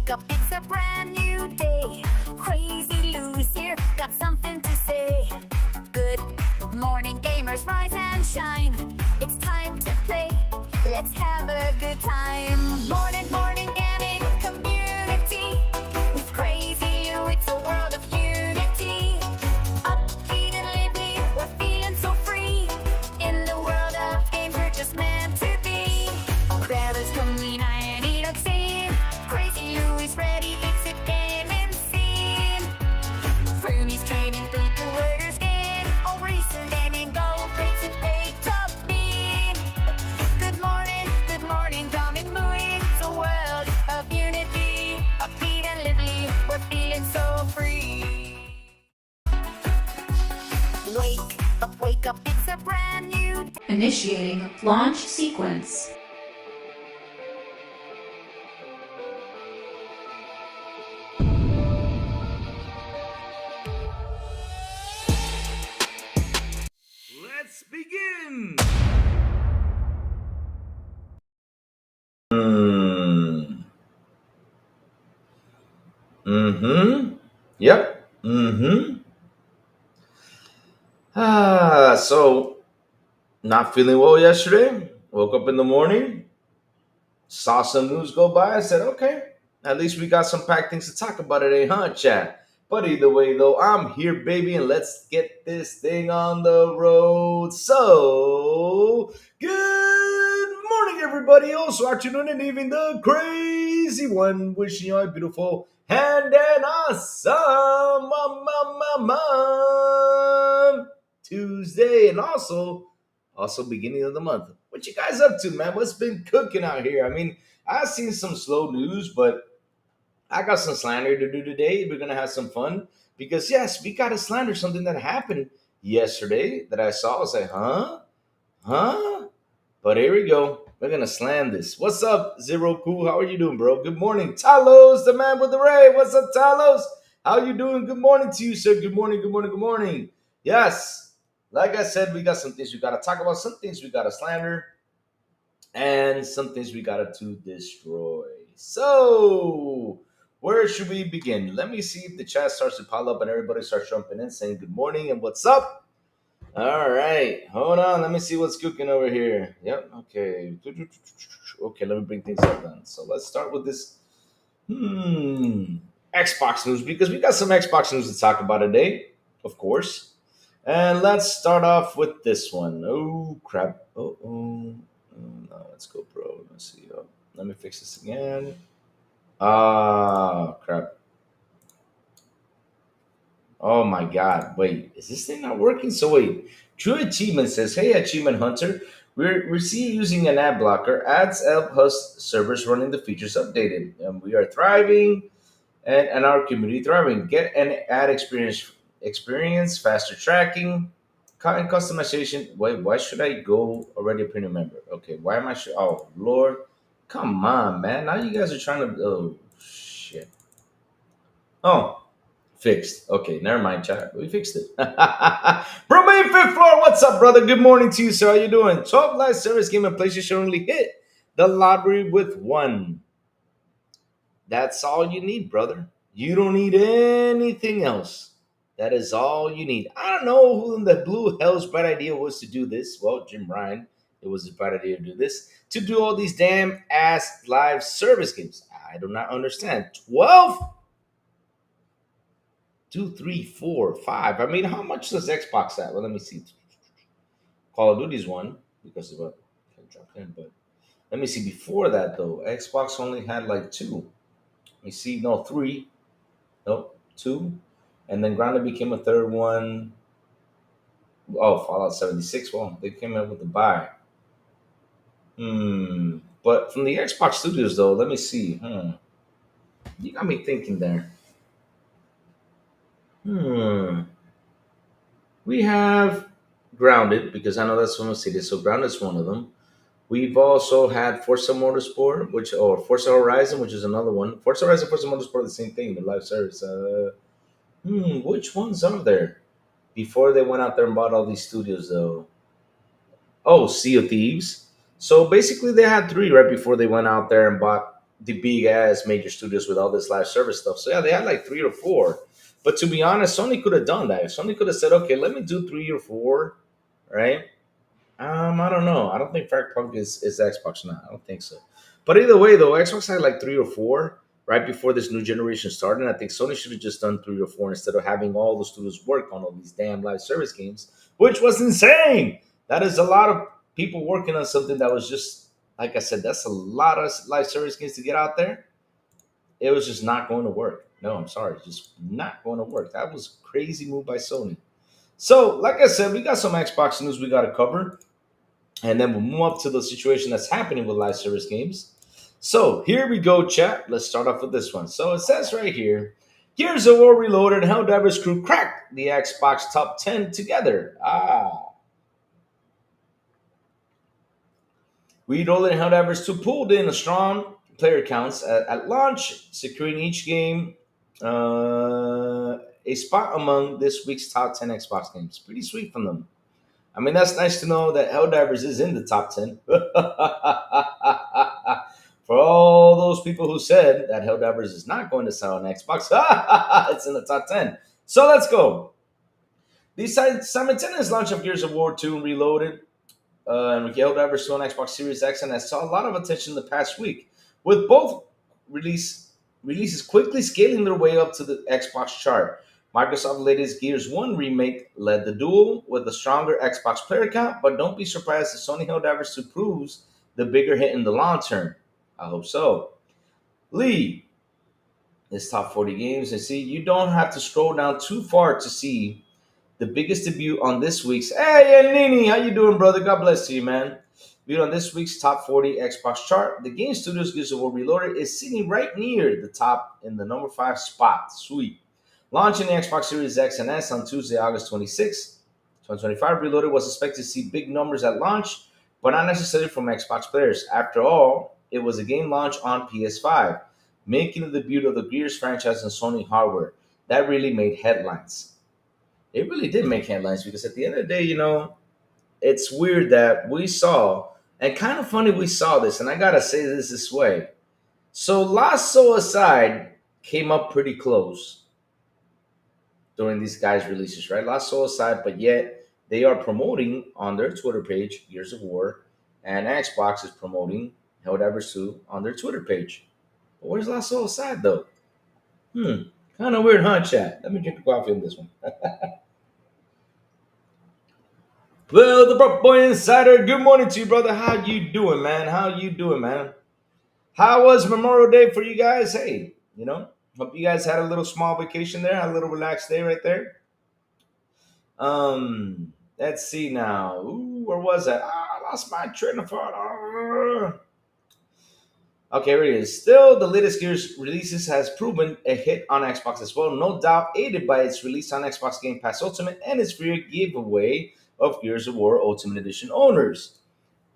wake up, it's a brand new day. Crazy Lou's here, got something to say. Good morning, gamers, rise and shine. It's time to play, let's have a good time. Morning, morning, gaming community. With Crazy Lou, it's a world of unity. Upbeat and lively, we're feeling so free. In the world of games, we're just meant to be. Grab us, come and eat a scene. Crazy Lou is ready, it's a gaming scene. Fernie's training through the word skin. All recent gaming go, it's an A top beam. Good morning, come and moving. It's a world of unity. Upbeat and lively, we're feeling so free. Wake up, it's a brand new day. Initiating launch sequence. Let's begin. Yep. So not feeling well yesterday. Woke up in the morning, saw some news go by. I said, okay, at least we got some packed things to talk about today, huh, chat? But either way, though, I'm here, baby, and let's get this thing on the road. So, good morning, everybody. Also, afternoon and evening, the crazy one. Wishing you all a beautiful and an awesome Tuesday, and also beginning of the month. What you guys up to, man? What's been cooking out here? I mean, I've seen some slow news, but I got some slander to do today. We're gonna have some fun because yes, we gotta slander something that happened yesterday that I saw. I was like, huh? But here we go. We're gonna slam this. What's up, Zero Cool? How are you doing, bro? Good morning, Talos, the man with the ray. What's up, Talos? How you doing? Good morning to you, sir. Good morning. Good morning. Good morning. Yes, like I said, we got some things we gotta talk about. Some things we gotta slander and some things we got to destroy. So, where should we begin? Let me see if the chat starts to pile up and everybody starts jumping in saying good morning and what's up. All right, hold on. Let me see what's cooking over here. Yep, okay. Okay, let me bring things up then. So, let's start with this Xbox news because we got some Xbox news to talk about today, of course. And let's start off with this one. Oh, crap. No, let's go, bro. Let's see. Let me fix this again. Ah, crap. Oh my God. Wait, is this thing not working? So wait. True Achievement says, hey, Achievement Hunter, we're seeing using an ad blocker. Ads help us servers running the features updated. And we are thriving and our community thriving. Get an ad experience, faster tracking, and customization. Wait, why should I go already a premium member? Okay, why am I sure? Oh Lord, come on, man! Now you guys are trying to. Oh shit. Oh, fixed. Okay, never mind, chat. We fixed it. Bro, main fifth floor. What's up, brother? Good morning to you, sir. How you doing? 12 live service game and PlayStation only hit the lottery with one. That's all you need, brother. You don't need anything else. That is all you need. I don't know who in the blue hell's bright idea was to do this. Well, Jim Ryan, it was his bright idea to do this. To do all these damn ass live service games. I do not understand. 12? 2, 3, 4, 5. I mean, how much does Xbox have? Well, let me see. Call of Duty's one because of what I dropped in. But let me see. Before that, though, Xbox only had like two. Let me see. No, three. Nope, two. And then Grounded became a third one. Oh, Fallout 76. Well, they came in with the buy. But from the Xbox Studios, though, let me see. You got me thinking there. We have Grounded, because I know that's from a city, so Grounded's one of them. We've also had Forza Motorsport, or Forza Horizon, which is another one. Forza Horizon, Forza Motorsport, the same thing, the live service. Which ones are there? Before they went out there and bought all these studios, though. Oh, Sea of Thieves. So basically, they had three right before they went out there and bought the big ass major studios with all this live service stuff. So yeah, they had like three or four. But to be honest, Sony could have done that. Sony could have said, okay, let me do three or four, right? I don't know. I don't think Fragpunk is Xbox now. I don't think so. But either way, though, Xbox had like three or four right before this new generation started. And I think Sony should have just done three or four instead of having all the studios work on all these damn live service games, which was insane. That is a lot of people working on something that was just, like I said, that's a lot of live service games to get out there. It was just not going to work. No, I'm sorry, just not going to work. That was a crazy move by Sony. So, like I said, we got some Xbox news we got to cover. And then we'll move up to the situation that's happening with live service games. So here we go, chat. Let's start off with this one. So it says right here, Gears of War Reloaded and Helldivers crew cracked the Xbox top 10 together. Reloaded and Helldivers 2 pulled in a strong player counts at launch, securing each game a spot among this week's top 10 Xbox games. Pretty sweet from them. I mean, that's nice to know that Helldivers is in the top 10. For all those people who said that Helldivers is not going to sell on Xbox, it's in the top 10. So let's go. The simultaneous launch of Gears of War 2 Reloaded and Helldivers 2 on Xbox Series X and I saw a lot of attention the past week, with both releases quickly scaling their way up to the Xbox chart. Microsoft's latest Gears 1 remake led the duel with a stronger Xbox player count, but don't be surprised if Sony Helldivers 2 proves the bigger hit in the long term. I hope so. Lee is top 40 games, and see, you don't have to scroll down too far to see the biggest debut on this week's. Hey, Nini, how you doing, brother? God bless you, man. Debut on this week's top 40 Xbox chart. The game studio's Gears of War Reloaded is sitting right near the top in the number 5 spot. Sweet. Launching the Xbox Series X and S on Tuesday, August 26, 2025, Reloaded was expected to see big numbers at launch, but not necessarily from Xbox players. After all, it was a game launch on PS5, making the debut of the Gears franchise on Sony hardware. That really made headlines. It really did make headlines because at the end of the day, it's weird that we saw, and kind of funny we saw this, and I gotta say this way. So Last Soul Aside came up pretty close during these guys' releases, right? Last Soul aside, but yet they are promoting on their Twitter page Gears of War, and Xbox is promoting Helldivers 2 on their Twitter page. But where's Last Soul aside, though? Kind of weird, huh, chat? Let me drink a coffee on this one. Well, the Prop Boy Insider, good morning to you, brother. How you doing, man? How you doing, man? How was Memorial Day for you guys? Hey, hope you guys had a little small vacation there, had a little relaxed day right there. Let's see now. Ooh, where was that? I lost my train of thought. Okay, here it is. Still, the latest Gears releases has proven a hit on Xbox as well, no doubt aided by its release on Xbox Game Pass Ultimate and its free giveaway of Gears of War Ultimate Edition owners.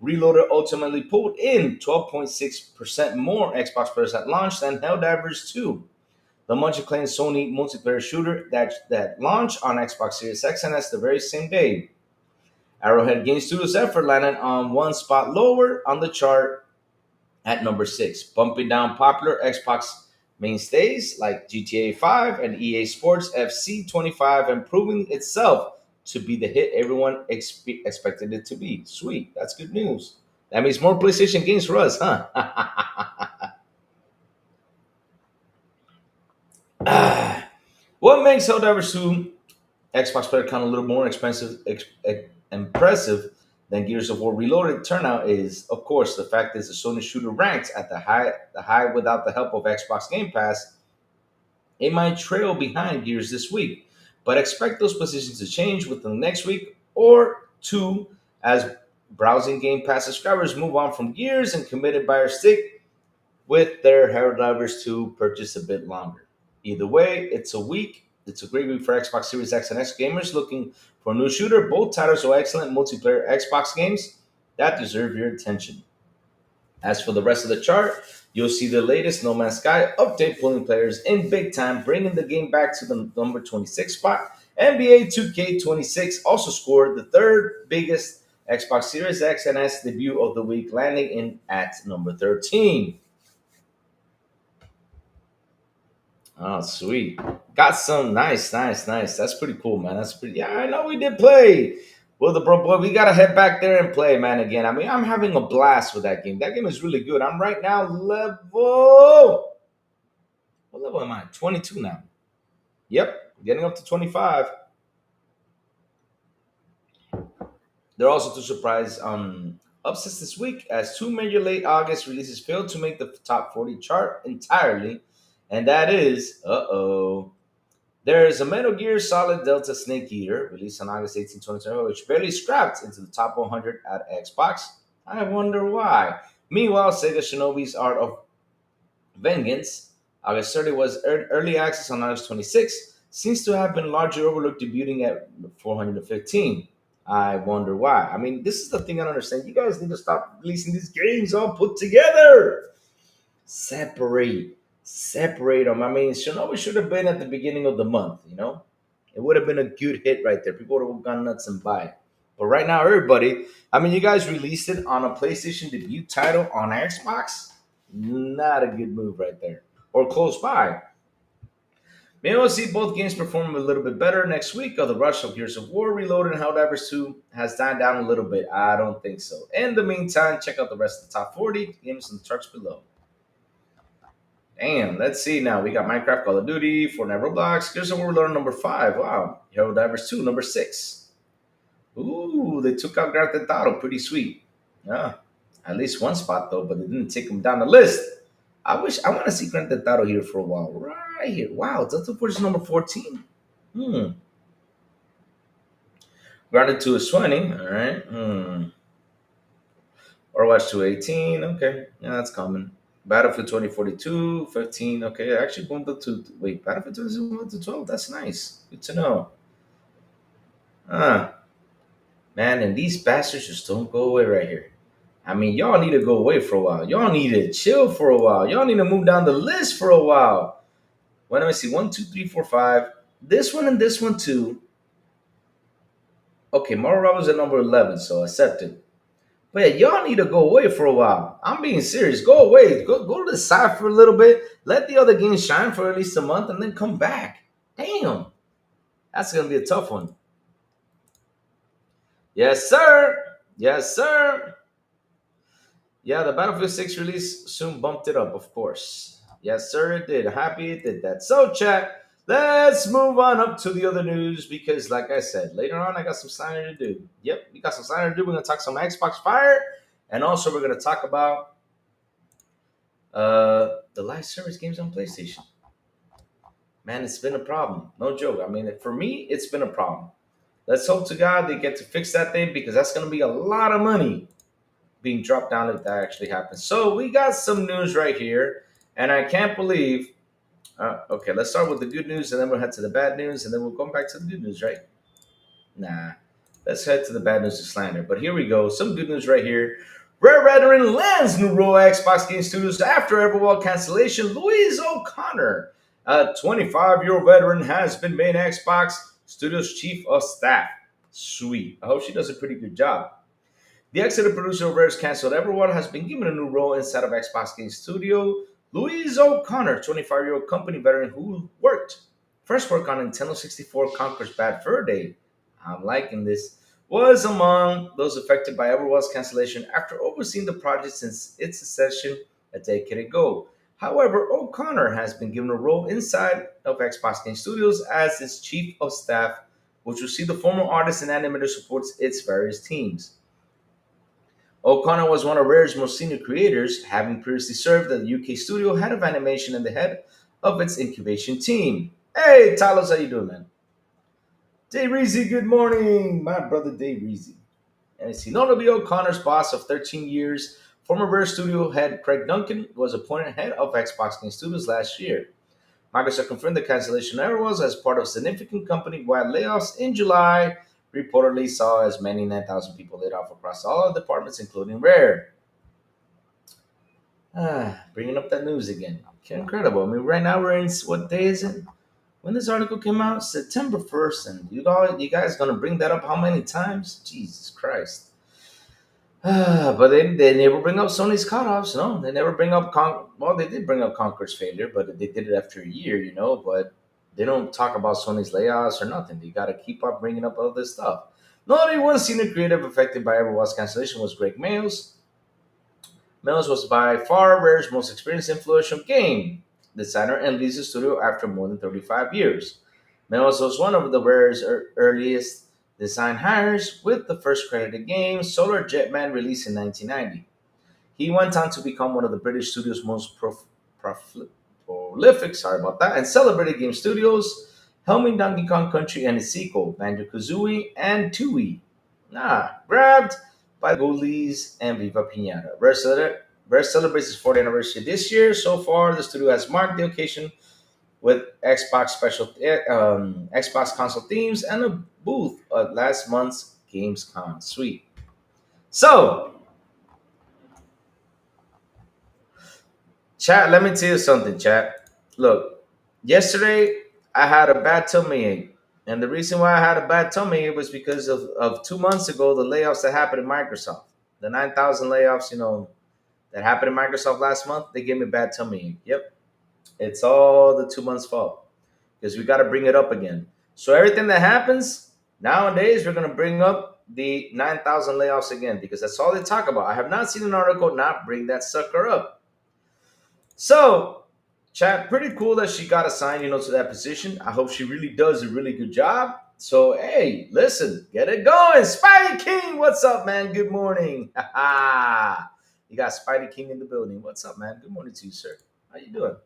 Reloaded ultimately pulled in 12.6% more Xbox players at launch than Helldivers 2, the much acclaimed Sony multiplayer shooter that launched on Xbox Series X and S the very same day. Arrowhead Game Studios' effort landed on one spot lower on the chart at number 6, bumping down popular Xbox mainstays like GTA 5 and EA Sports FC 25 and proving itself to be the hit everyone expected it to be. Sweet, that's good news. That means more PlayStation games for us, huh? What makes Helldivers 2 Xbox player count a little more impressive than Gears of War Reloaded turnout is, of course, the fact is the Sony shooter ranks at the high without the help of Xbox Game Pass. It might trail behind Gears this week, but expect those positions to change within the next week or two as browsing Game Pass subscribers move on from Gears and committed buyers stick with their Helldivers 2 purchase a bit longer. Either way, it's a great week for Xbox Series X and S gamers looking for a new shooter. Both titles are excellent multiplayer Xbox games that deserve your attention. As for the rest of the chart, you'll see the latest No Man's Sky update pulling players in big time, bringing the game back to the number 26 spot. NBA 2K26 also scored the third biggest Xbox Series X and S debut of the week, landing in at number 13. Oh, sweet. Got some nice, nice, nice. That's pretty cool, man. That's pretty. Yeah, I know we did play. Well, the bro boy, we gotta head back there and play, man. Again, I mean, I'm having a blast with that game. That game is really good. I'm right now level. What level am I? 22 now. Yep, getting up to 25. There are also two surprise upsets this week as two major late August releases failed to make the top 40 chart entirely, and that is there's a Metal Gear Solid Delta Snake Eater released on August 18, 2020, which barely scrapped into the top 100 at Xbox. I wonder why. Meanwhile, Sega Shinobi's Art of Vengeance, August 30 was early access on August 26, seems to have been largely overlooked, debuting at 415. I wonder why. I mean, this is the thing I don't understand. You guys need to stop releasing these games all put together. Separate, separate them. I mean, Shinobi should have been at the beginning of the month. It would have been a good hit right there. People would have gone nuts and buy it. But right now, everybody, I mean, you guys released it on a PlayStation debut title on Xbox. Not a good move right there. Or close by. Maybe we'll see both games perform a little bit better next week. Or the rush of Gears of War Reloaded and Helldivers 2 has died down a little bit. I don't think so. In the meantime, check out the rest of the top 40 games in the charts below. Damn, let's see now. We got Minecraft, Call of Duty, Fortnite, Roblox. Gears of War Reloaded number 5. Wow. Helldivers 2 number 6. Ooh, they took out Grand Theft Auto. Pretty sweet. Yeah. At least one spot though, but they didn't take him down the list. I want to see Grand Theft Auto here for a while. Right here. Wow, Delta Force is number 14. Grounded 2 is 20. All right. Overwatch 2 18. Okay. Yeah, that's common. Battlefield 2042, 15. Okay, I actually bumped up to wait, Battlefield 20 to 12. That's nice. Good to know. Ah, man, and these bastards just don't go away right here. I mean, y'all need to go away for a while. Y'all need to chill for a while. Y'all need to move down the list for a while. Well, let me see. 1, 2, 3, 4, 5. This one and this one too. Okay, Mario Rebels at number 11, so accepted. But yeah, y'all need to go away for a while. I'm being serious. Go away. Go to the side for a little bit. Let the other games shine for at least a month and then come back. Damn. That's going to be a tough one. Yes, sir. Yes, sir. Yeah, the Battlefield 6 release soon bumped it up, of course. Yes, sir, it did. Happy it did that. So, chat, let's move on up to the other news because, like I said, later on I got some signing to do. Yep, we got some signing to do. We're going to talk some Xbox Fire, and also we're going to talk about the live service games on PlayStation. Man, it's been a problem. No joke. I mean, for me, it's been a problem. Let's hope to God they get to fix that thing because that's going to be a lot of money being dropped down if that actually happens. So we got some news right here, and I can't believe. Okay, let's start with the good news, and then we'll head to the bad news, and then we'll come back to the good news, right? Nah, let's head to the bad news to slander. But here we go. Some good news right here. Rare veteran lands new role at Xbox Game Studios after Everwild cancellation. Louise O'Connor, a 25-year-old veteran, has been made Xbox Studios Chief of Staff. Sweet. I hope she does a pretty good job. The executive producer of Rare's canceled Everwild has been given a new role inside of Xbox Game Studio. Louise O'Connor, 25-year-old company veteran who first worked on Nintendo 64 Conker's Bad Fur Day. I'm liking this. Was among those affected by Everwild's cancellation after overseeing the project since its inception a decade ago. However, O'Connor has been given a role inside of Xbox Game Studios as its chief of staff, which will see the former artist and animator supports its various teams. O'Connor was one of Rare's most senior creators, having previously served at the UK studio head of animation and the head of its incubation team. Hey, Talos, how you doing, man? Dave Reezy, good morning. My brother Dave Reezy. And see, notably O'Connor's boss of 13 years, former Rare studio head Craig Duncan, was appointed head of Xbox Game Studios last year. Microsoft confirmed the cancellation of Everwild as part of significant company-wide layoffs in July, reportedly saw as many 9,000 people laid off across all departments, including Rare. Bringing up that news again. Okay, incredible. I mean, right now we're in, what day is it? When this article came out? September 1st. And you guys going to bring that up how many times? Jesus Christ. But they never bring up Sony's cutoffs. No, they never bring up well, they did bring up Conquer's failure, but they did it after a year, But they don't talk about Sony's layoffs or nothing. They got to keep up bringing up all this stuff. Not only one senior creative affected by Overwatch cancellation was Greg Mayles. Mayles was by far Rare's most experienced influential game designer and leads the studio after more than 35 years. Mayles was one of the Rare's earliest design hires, with the first credited game, Solar Jetman, released in 1990. He went on to become one of the British studio's most prolific, sorry about that, and celebrated game studios, helming Donkey Kong Country and its sequel, Banjo-Kazooie and Tooie. Grabbed by the Ghoulies and Viva Pinata. Rare celebrates its 40th anniversary this year. So far, the studio has marked the occasion with Xbox console themes and a booth at last month's Gamescom. Sweet. So, chat, let me tell you something, chat. Look, yesterday I had a bad tummy ache. And the reason why I had a bad tummy ache was because of 2 months ago, the layoffs that happened in Microsoft. The 9,000 layoffs, that happened in Microsoft last month, they gave me a bad tummy ache. Yep. It's all the 2 months fault because we got to bring it up again. So everything that happens nowadays, we're going to bring up the 9,000 layoffs again because that's all they talk about. I have not seen an article not bring that sucker up. So, chat, pretty cool that she got assigned, to that position. I hope she really does a really good job. So, hey, listen, get it going. Spidey King, what's up, man? Good morning. You got Spidey King in the building. What's up, man? Good morning to you, sir. How you doing?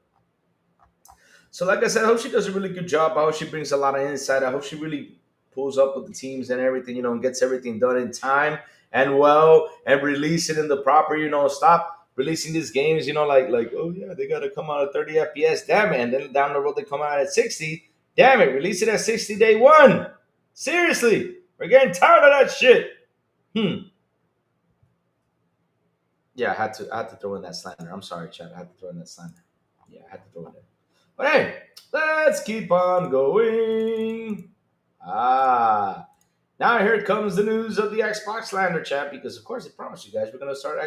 So, like I said, I hope she does a really good job. I hope she brings a lot of insight. I hope she really pulls up with the teams and everything, and gets everything done in time and well and release it in the proper, stop releasing these games, like, oh yeah, they gotta come out at 30 FPS, damn it. And then down the road they come out at 60. Damn it, release it at 60 day one. Seriously, we're getting tired of that shit. Yeah, I had to throw in that slander. I'm sorry, Chad. I had to throw in that slander. Yeah, I had to throw it in. But hey, let's keep on going. Now here comes the news of the Xbox slander, chat. Because of course, I promised you guys we're gonna start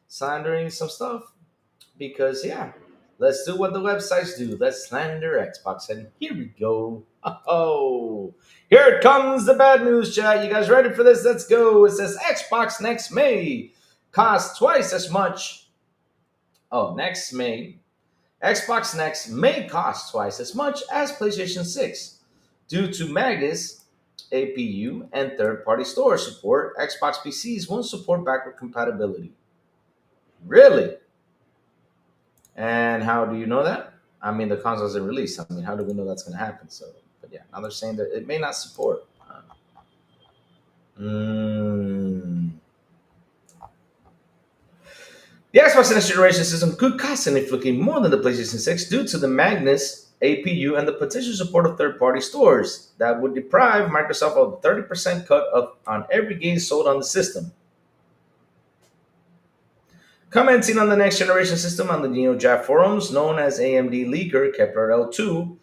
slandering some stuff. Because yeah, let's do what the websites do. Let's slander Xbox, and here we go. Oh, here it comes the bad news, chat. You guys ready for this? Let's go. It says Xbox next May costs twice as much. Oh, next May. Xbox Next may cost twice as much as PlayStation 6 due to Magus, APU, and third-party store support. Xbox PCs won't support backward compatibility. Really? And how do you know that? I mean, the console isn't released. I mean, how do we know that's going to happen? So, but yeah, now they're saying that it may not support. The Xbox Next Generation system could cost significantly more than the PlayStation 6 due to the Magnus APU and the potential support of third-party stores that would deprive Microsoft of a 30% cut on every game sold on the system. Commenting on the next generation system on the NeoJap forums, known as AMD leaker Kepler L2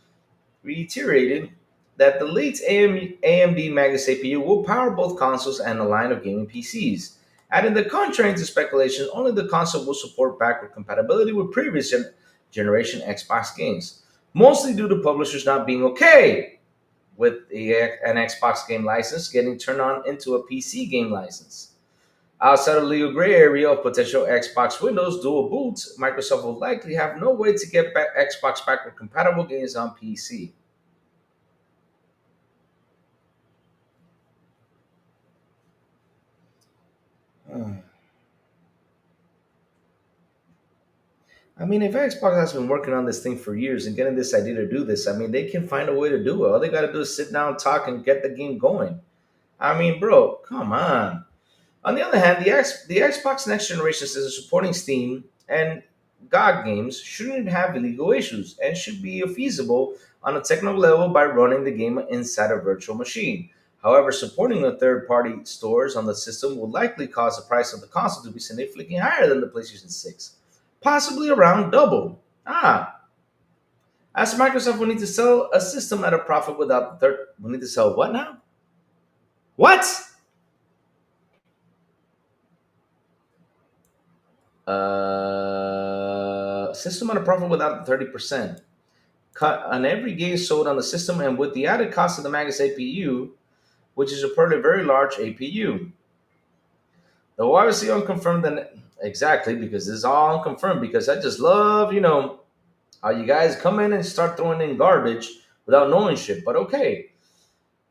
reiterated that the late AMD Magus APU will power both consoles and a line of gaming PCs. Adding the contrary to speculation, only the console will support backward compatibility with previous generation Xbox games, mostly due to publishers not being okay with an Xbox game license getting turned on into a PC game license. Outside of the legal gray area of potential Xbox Windows dual boots, Microsoft will likely have no way to get Xbox backward compatible games on PC. I mean, if Xbox has been working on this thing for years and getting this idea to do this, I mean, they can find a way to do it. All they got to do is sit down, talk, and get the game going. I mean, bro, come on. On the other hand, the Xbox Next Generation system supporting Steam and GOG games shouldn't have illegal issues and should be feasible on a technical level by running the game inside a virtual machine. However, supporting the third-party stores on the system will likely cause the price of the console to be significantly higher than the PlayStation 6, possibly around double. As Microsoft will need to sell a system at a profit without the third. We need to sell what now? What? System on a profit without the 30%. Cut on every game sold on the system and with the added cost of the Magus APU, which is reportedly a very large APU. Though obviously unconfirmed, then exactly because this is all unconfirmed. Because I just love, how you guys come in and start throwing in garbage without knowing shit. But okay,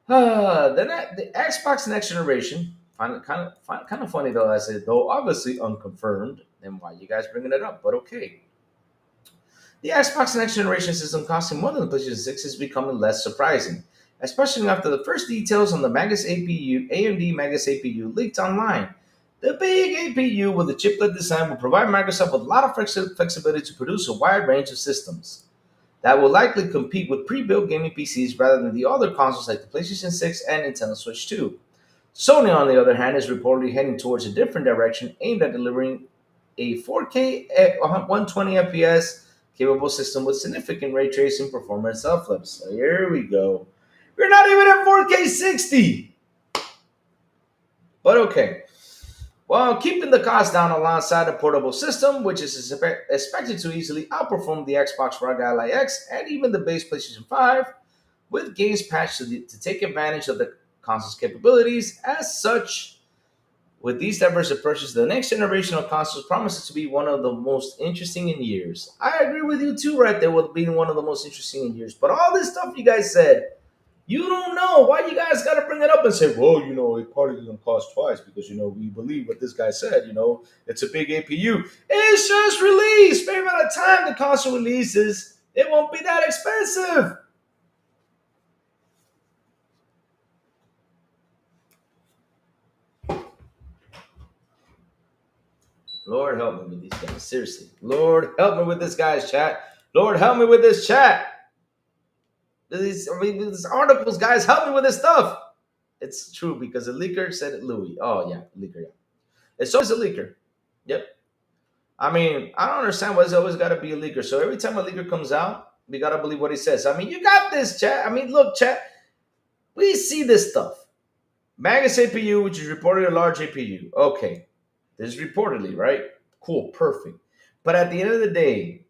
then the Xbox Next Generation. Find it kind of funny though. I said though obviously unconfirmed. Then why you guys bringing it up? But okay. The Xbox Next Generation system costing more than the PlayStation 6 is becoming less surprising, especially after the first details on the Magus APU, AMD Magus APU leaked online. The big APU with the chiplet design will provide Microsoft with a lot of flexibility to produce a wide range of systems that will likely compete with pre-built gaming PCs rather than the other consoles like the PlayStation 6 and Nintendo Switch 2. Sony, on the other hand, is reportedly heading towards a different direction aimed at delivering a 4K 120 FPS capable system with significant ray tracing performance uplifts. So here we go. We're not even at 4K 60. But okay. While keeping the cost down alongside a portable system, which is expected to easily outperform the Xbox One Ally X and even the base PlayStation 5, with games patched to take advantage of the console's capabilities. As such, with these diverse approaches, the next generation of consoles promises to be one of the most interesting in years. I agree with you too, right there, with being one of the most interesting in years. But all this stuff you guys said, you don't know. Why you guys got to bring it up and say, well, it probably doesn't cost twice because, we believe what this guy said, it's a big APU. It's just released. Maybe by the time the console releases, it won't be that expensive. Lord help me with these guys. Seriously. Lord help me with this guy's chat. Lord help me with this chat. These articles, guys, help me with this stuff. It's true because the leaker said it, Louis. Oh, yeah, leaker, yeah. It's always a leaker. Yep. I mean, I don't understand why it's always got to be a leaker. So every time a leaker comes out, we got to believe what he says. I mean, you got this, chat. I mean, look, chat. We see this stuff. Magus APU, which is reportedly a large APU. Okay. This is reportedly, right? Cool, perfect. But at the end of the day,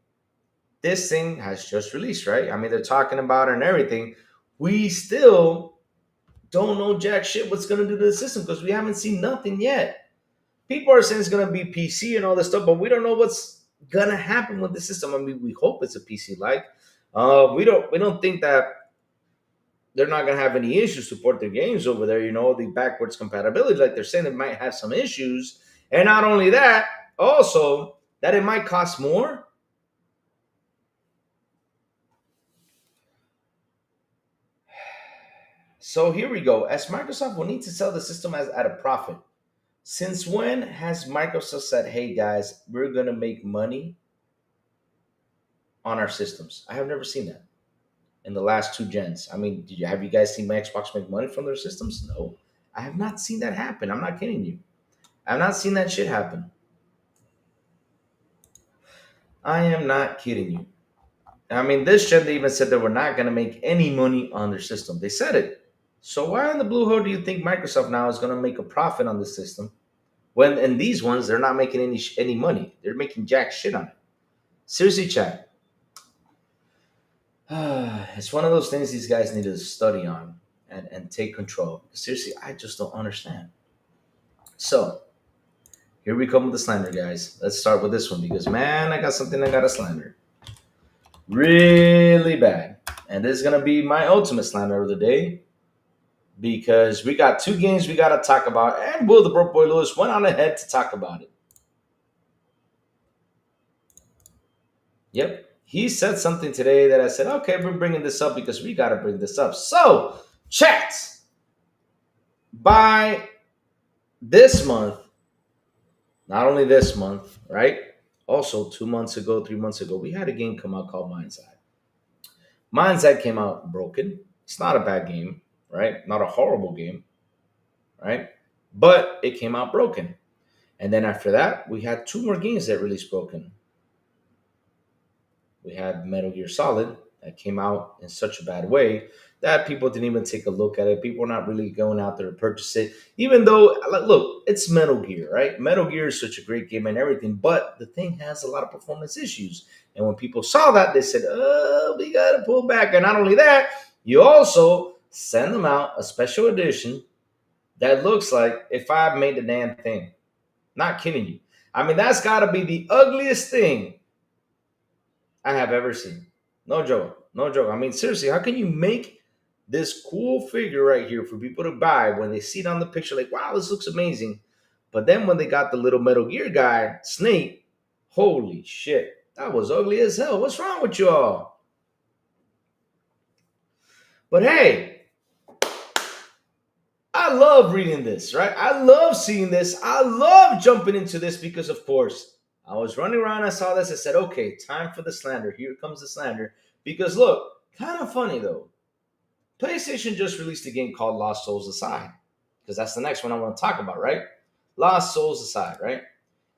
this thing has just released, right? I mean, they're talking about it and everything. We still don't know jack shit what's going to do to the system because we haven't seen nothing yet. People are saying it's going to be PC and all this stuff, but we don't know what's going to happen with the system. I mean, we hope it's a PC like. We don't think that they're not going to have any issues to port their games over there. The backwards compatibility, like they're saying, it might have some issues. And not only that, also that it might cost more. So here we go. As Microsoft will need to sell the system at a profit. Since when has Microsoft said, hey guys, we're going to make money on our systems? I have never seen that in the last two gens. I mean, have you guys seen my Xbox make money from their systems? No. I have not seen that happen. I'm not kidding you. I've not seen that shit happen. I am not kidding you. I mean, this gen, they even said they were not going to make any money on their system. They said it. So why in the blue hole do you think Microsoft now is going to make a profit on the system when in these ones they're not making any money? They're making jack shit on it. Seriously, chat. It's one of those things these guys need to study on and take control. Seriously, I just don't understand. So, here we come with the slander, guys. Let's start with this one because, man, I got something I got to slander. Really bad. And this is going to be my ultimate slander of the day because we got two games we got to talk about. And Will the Broke Boy Lewis went on ahead to talk about it. Yep. He said something today that I said, okay, we're bringing this up because we got to bring this up. So, chat. By this month, not only this month, right? Also, 2 months ago, 3 months ago, we had a game come out called Mindset. Mindset came out broken. It's not a bad game, right? Not a horrible game, right? But it came out broken. And then after that, we had two more games that released broken. We had Metal Gear Solid that came out in such a bad way that people didn't even take a look at it. People are not really going out there to purchase it. Even though, like, look, it's Metal Gear, right? Metal Gear is such a great game and everything, but the thing has a lot of performance issues. And when people saw that, they said, oh, we got to pull back. And not only that, you also send them out a special edition that looks like if I made the damn thing. Not kidding you. I mean, that's got to be the ugliest thing I have ever seen. No joke. No joke. I mean, seriously, how can you make this cool figure right here for people to buy when they see it on the picture, like, wow, this looks amazing. But then when they got the little Metal Gear guy, Snake, holy shit, that was ugly as hell. What's wrong with you all? But hey, I love reading this, right? I love seeing this. I love jumping into this because, of course, I was running around. I saw this. I said, okay, time for the slander. Here comes the slander. Because look, kind of funny though. PlayStation just released a game called Lost Souls Aside. Because that's the next one I want to talk about, right? Lost Souls Aside, right?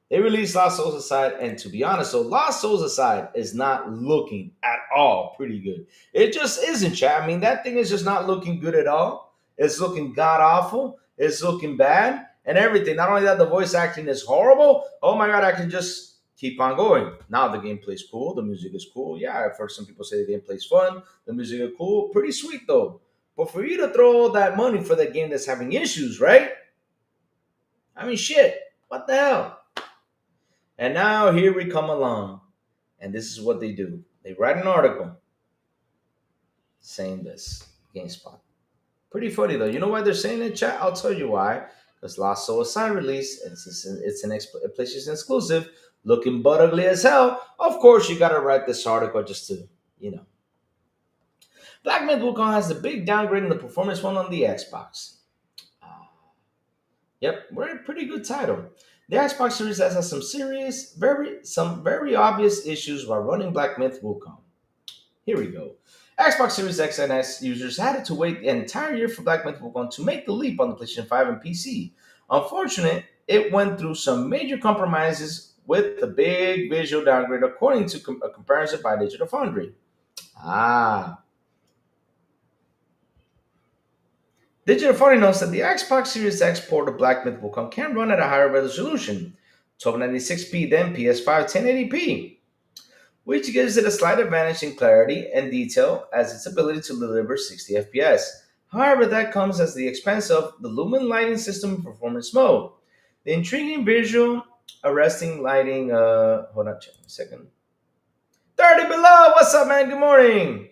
They released Lost Souls Aside, and to be honest, so Lost Souls Aside is not looking at all pretty good. It just isn't, chat. I mean, that thing is just not looking good at all. It's looking god awful. It's looking bad and everything. Not only that, the voice acting is horrible. Oh my god, I can just keep on going. Now the gameplay is cool. The music is cool. Yeah, I've heard some people say the gameplay is fun. The music is cool. Pretty sweet though. But for you to throw all that money for that game that's having issues, right? I mean, shit. What the hell? And now here we come along. And this is what they do. They write an article saying this. GameSpot. Pretty funny though. You know why they're saying it, chat? I'll tell you why. Because Lost Soul Aside release, it's a PlayStation exclusive, looking butt ugly as hell. Of course, you gotta write this article just to, you know. Black Myth Wukong has the big downgrade in the performance one on the Xbox. Yep, we're a pretty good title. The Xbox Series S has some very obvious issues while running Black Myth Wukong. Here we go. Xbox Series X and S users had to wait an entire year for Black Myth Wukong to make the leap on the PlayStation 5 and PC. Unfortunately, it went through some major compromises with the big visual downgrade, according to a comparison by Digital Foundry. Digital Foundry notes that the Xbox Series X port of Black Myth Wukong can run at a higher resolution, 1296p than PS5 1080p, which gives it a slight advantage in clarity and detail as its ability to deliver 60 FPS. However, that comes at the expense of the lumen lighting system performance mode. The intriguing visual, arresting lighting, hold on, check a second. 30 below, what's up, man? Good morning.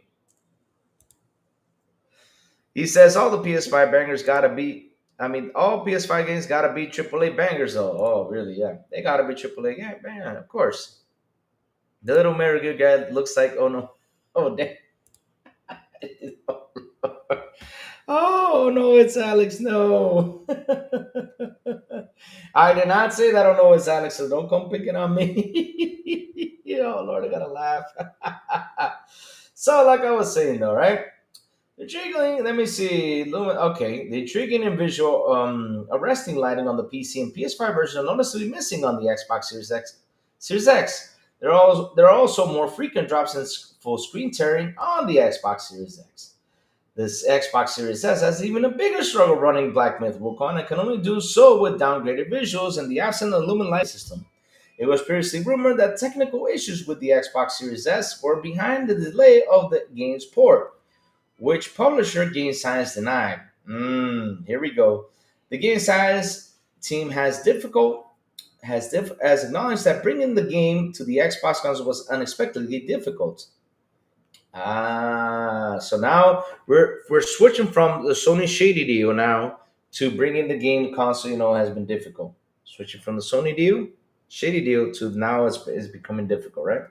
He says all the PS5 bangers gotta be, all PS5 games gotta be AAA bangers, though. Oh, really? Yeah. They gotta be AAA game banger, of course. The little Marigold guy looks like, oh no. Oh, damn. Oh, no, it's Alex. No. I did not say that. Oh, no, it's Alex, so don't come picking on me. Oh, Lord, I gotta laugh. So, like I was saying, though, right? The intriguing, let me see. Okay, the intriguing and visual arresting lighting on the PC and PS5 version are noticeably missing on the Xbox Series X. Series X. There are also more frequent drops in full screen tearing on the Xbox Series X. This Xbox Series S has even a bigger struggle running Black Myth Wukong and can only do so with downgraded visuals and the absence of Lumen light system. It was previously rumored that technical issues with the Xbox Series S were behind the delay of the game's port, which publisher Game Science denied. Here we go. The Game Science team has acknowledged that bringing the game to the Xbox console was unexpectedly difficult. So now we're switching from the Sony shady deal now to bringing the game console. Has been difficult. Switching from the Sony deal, shady deal, to now it's becoming difficult, right?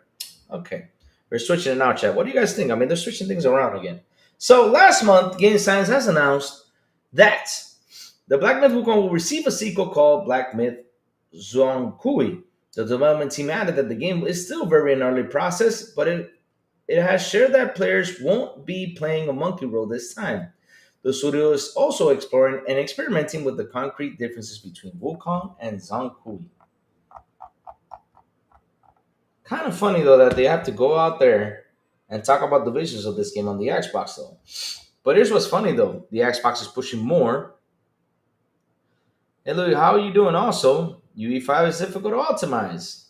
Okay, we're switching it now, chat. What do you guys think? They're switching things around again. So last month, Game Science has announced that the Black Myth Wukong will receive a sequel called Black Myth Zhuangkui. The development team added that the game is still very in early process, but it has shared that players won't be playing a monkey role this time. The studio is also exploring and experimenting with the concrete differences between Wukong and Zhuangkui. Kind of funny though that they have to go out there and talk about the visuals of this game on the Xbox though. But here's what's funny though: the Xbox is pushing more. Hey, Louis, how are you doing? Also, UE5 is difficult to optimize.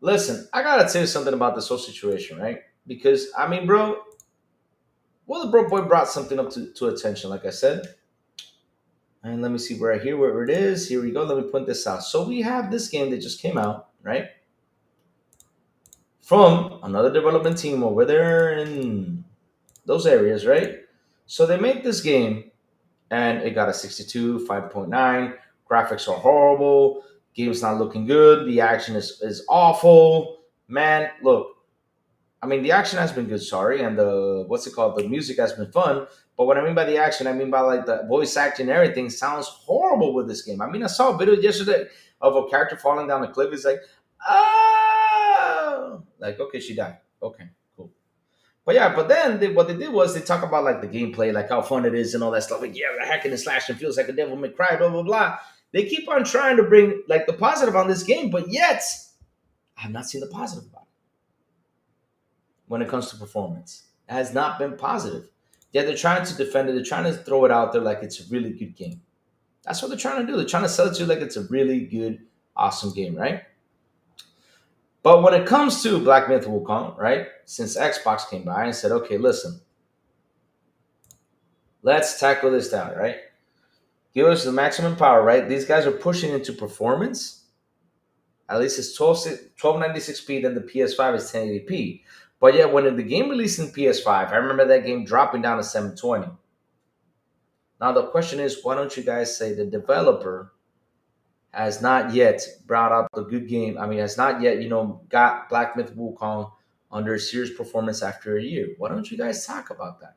Listen, I gotta tell you something about this whole situation, right? Because I mean, bro, well, the bro boy brought something up to attention, like I said. And let me see where I hear where it is. Here we go. Let me point this out. So we have this game that just came out, right? From another development team over there in those areas, right? So they made this game and it got a 62, 5.9. Graphics are horrible. Game's not looking good. The action is awful. Man, look, I mean, the action has been good, sorry, and the what's it called? The music has been fun. But what I mean by the action, I mean by like the voice acting and everything sounds horrible with this game. I mean, I saw a video yesterday of a character falling down a cliff. It's like, ah, like okay, she died. Okay, cool. But yeah, but then what they did was they talk about like the gameplay, like how fun it is and all that stuff. Like, yeah, the hacking and slashing feels like a devil may cry, blah blah blah. They keep on trying to bring like the positive on this game, but yet I have not seen the positive about it when it comes to performance. It has not been positive. Yeah, they're trying to defend it. They're trying to throw it out there like it's a really good game. That's what they're trying to do. They're trying to sell it to you like it's a really good, awesome game, right? But when it comes to Black Myth Wukong, right? Since Xbox came by and said, okay, listen, let's tackle this down, right? Give us the maximum power, right? These guys are pushing into performance. At least it's 1296p, then the PS5 is 1080p. But yet, when the game released in PS5, I remember that game dropping down to 720. Now, the question is, why don't you guys say the developer has not yet brought out the good game? I mean, has not yet, got Black Myth Wukong under serious performance after a year. Why don't you guys talk about that?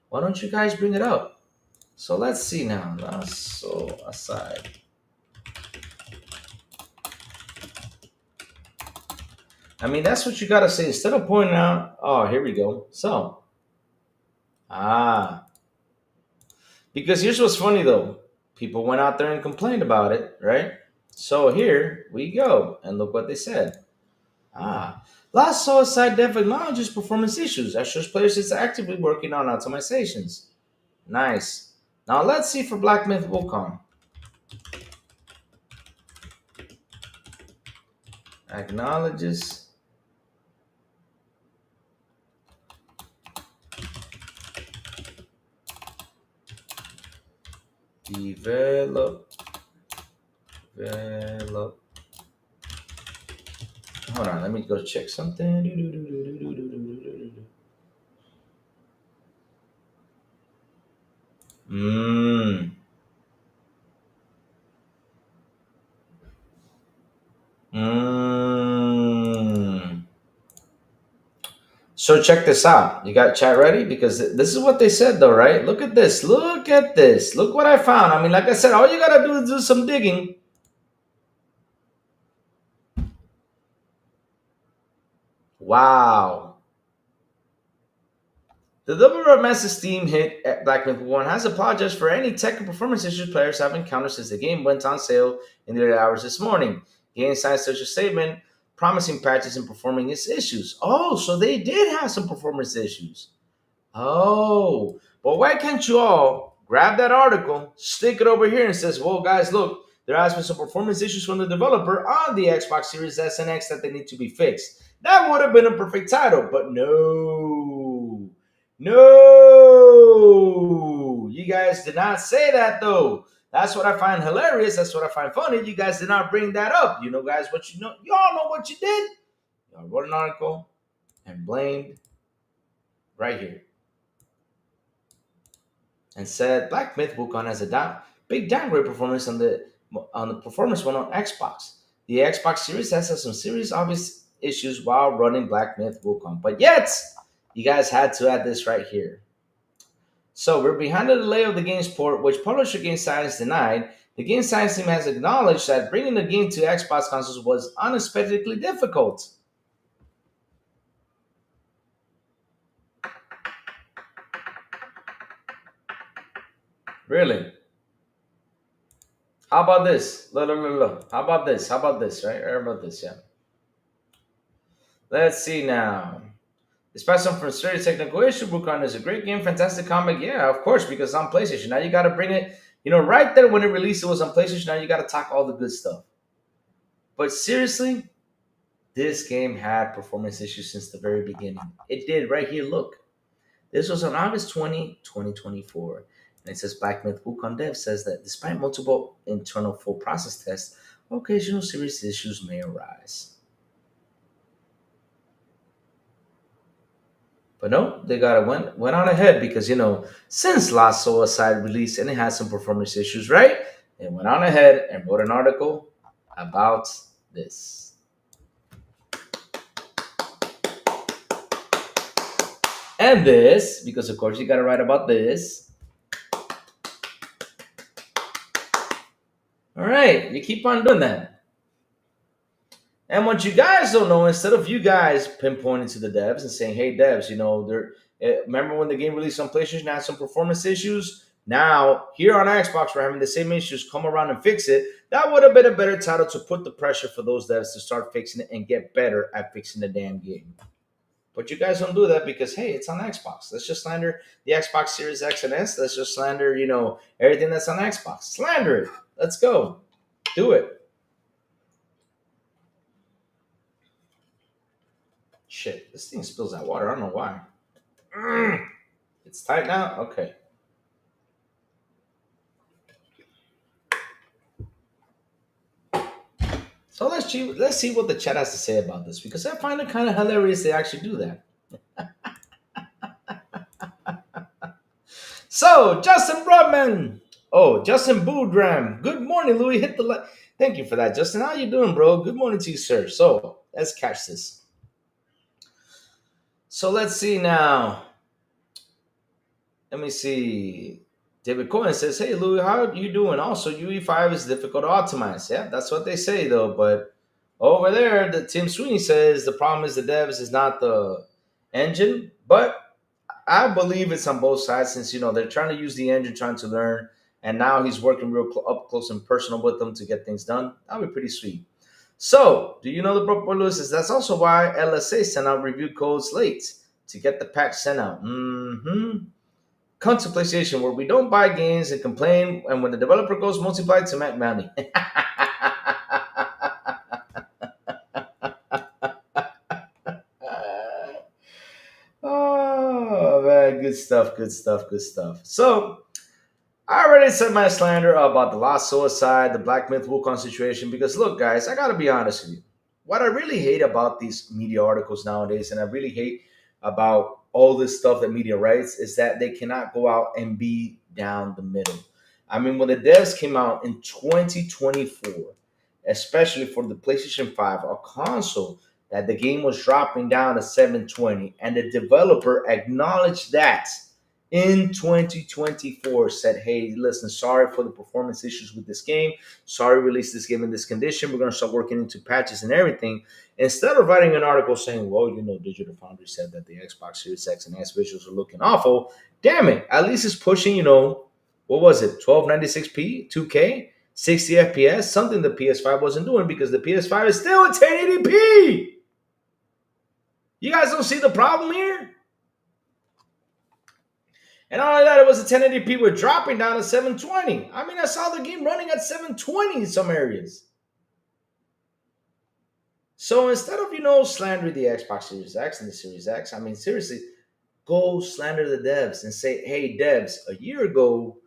Why don't you guys bring it up? So let's see now. So aside. I mean, that's what you got to say. Instead of pointing out, oh, here we go. So, because here's what's funny though. People went out there and complained about it, right? So here we go. And look what they said. Last saw side dev acknowledges performance issues. Assures players it's actively working on optimizations. Nice. Now let's see for Black Myth Wukong. Acknowledges. Develop. Hold on, let me go check something. Mm. Mm. So check this out. You got chat ready? Because this is what they said though, right? Look at this. Look at this. Look what I found. I mean, like I said, all you gotta do is do some digging. Wow. The Double Master Steam hit at Black Myth 1 has apologized for any tech and performance issues players have encountered since the game went on sale in the early hours this morning. Game signed such a statement promising patches and performing its issues. Oh, so they did have some performance issues. Oh, but why can't you all grab that article, stick it over here, and says, well, guys, look, there has been some performance issues from the developer on the Xbox Series S and X that they need to be fixed. That would have been a perfect title, but no. No, you guys did not say that though. That's what I find hilarious. That's what I find funny. You guys did not bring that up. You know, guys, what you know, y'all know what you did. Y'all wrote an article and blamed right here and said Black Myth Wukong has a big downgrade performance on the performance one on Xbox. The Xbox Series S has some serious obvious issues while running Black Myth Wukong, but yet you guys had to add this right here. So we're behind the delay of the game's port, which publisher Game Science denied. The Game Science team has acknowledged that bringing the game to Xbox consoles was unexpectedly difficult. Really? How about this? Look. How about this? How about this? Right? How about this? Yeah. Let's see now. Despite some frustrating technical issue, Wukong is a great game, fantastic comic. Yeah, of course, because it's on PlayStation. Now you got to bring it, right there when it released, it was on PlayStation. Now you got to talk all the good stuff. But seriously, this game had performance issues since the very beginning. It did right here. Look, this was on August 20, 2024. And it says Black Myth Wukong Dev says that despite multiple internal full process tests, occasional serious issues may arise. But no, they got went on ahead because since Last Suicide released and it had some performance issues, right? They went on ahead and wrote an article about this. And this, because of course you gotta write about this. Alright, you keep on doing that. And what you guys don't know, instead of you guys pinpointing to the devs and saying, "Hey, devs, remember when the game released on PlayStation had some performance issues? Now here on Xbox we're having the same issues. Come around and fix it." That would have been a better title to put the pressure for those devs to start fixing it and get better at fixing the damn game. But you guys don't do that because hey, it's on Xbox. Let's just slander the Xbox Series X and S. Let's just slander, everything that's on Xbox. Slander it. Let's go. Do it. Shit, this thing spills out water. I don't know why. It's tight now? Okay. So let's see what the chat has to say about this because I find it kind of hilarious they actually do that. So, Justin Brudman. Oh, Justin Boodram. Good morning, Louis. Hit the like. Thank you for that, Justin. How you doing, bro? Good morning to you, sir. So, let's catch this. So let's see now. Let me see. David Cohen says, "Hey Louis, how are you doing? Also, UE5 is difficult to optimize." Yeah, that's what they say though. But over there, the Tim Sweeney says the problem is the devs is not the engine. But I believe it's on both sides since they're trying to use the engine, trying to learn, and now he's working real up close and personal with them to get things done. That'd be pretty sweet. So, do you know the Broke Boy Lewis says that's also why LSA sent out review codes late to get the patch sent out. Come to PlayStation where we don't buy games and complain, and when the developer goes multiply to make money. Oh man, good stuff, good stuff, good stuff. So I already said my slander about the Lost Suicide, the Black Myth Wukong situation, because look, guys, I gotta be honest with you. What I really hate about these media articles nowadays, and I really hate about all this stuff that media writes, is that they cannot go out and be down the middle. I mean, when the devs came out in 2024, especially for the PlayStation 5, a console that the game was dropping down to 720, and the developer acknowledged that in 2024 said, "Hey, listen, sorry for the performance issues with this game. Sorry, release this game in this condition. We're going to start working into patches and everything." Instead of writing an article saying, "Well, Digital Foundry said that the Xbox Series X and S visuals are looking awful." Damn it. At least it's pushing, what was it? 1296p, 2K, 60 FPS, something the PS5 wasn't doing because the PS5 is still at 1080p. You guys don't see the problem here? And not only that, it was a 1080p. We're dropping down to 720. I mean, I saw the game running at 720 in some areas. So instead of, slandering the Xbox Series X and the Series X, I mean, seriously, go slander the devs and say, "Hey, devs, a year ago,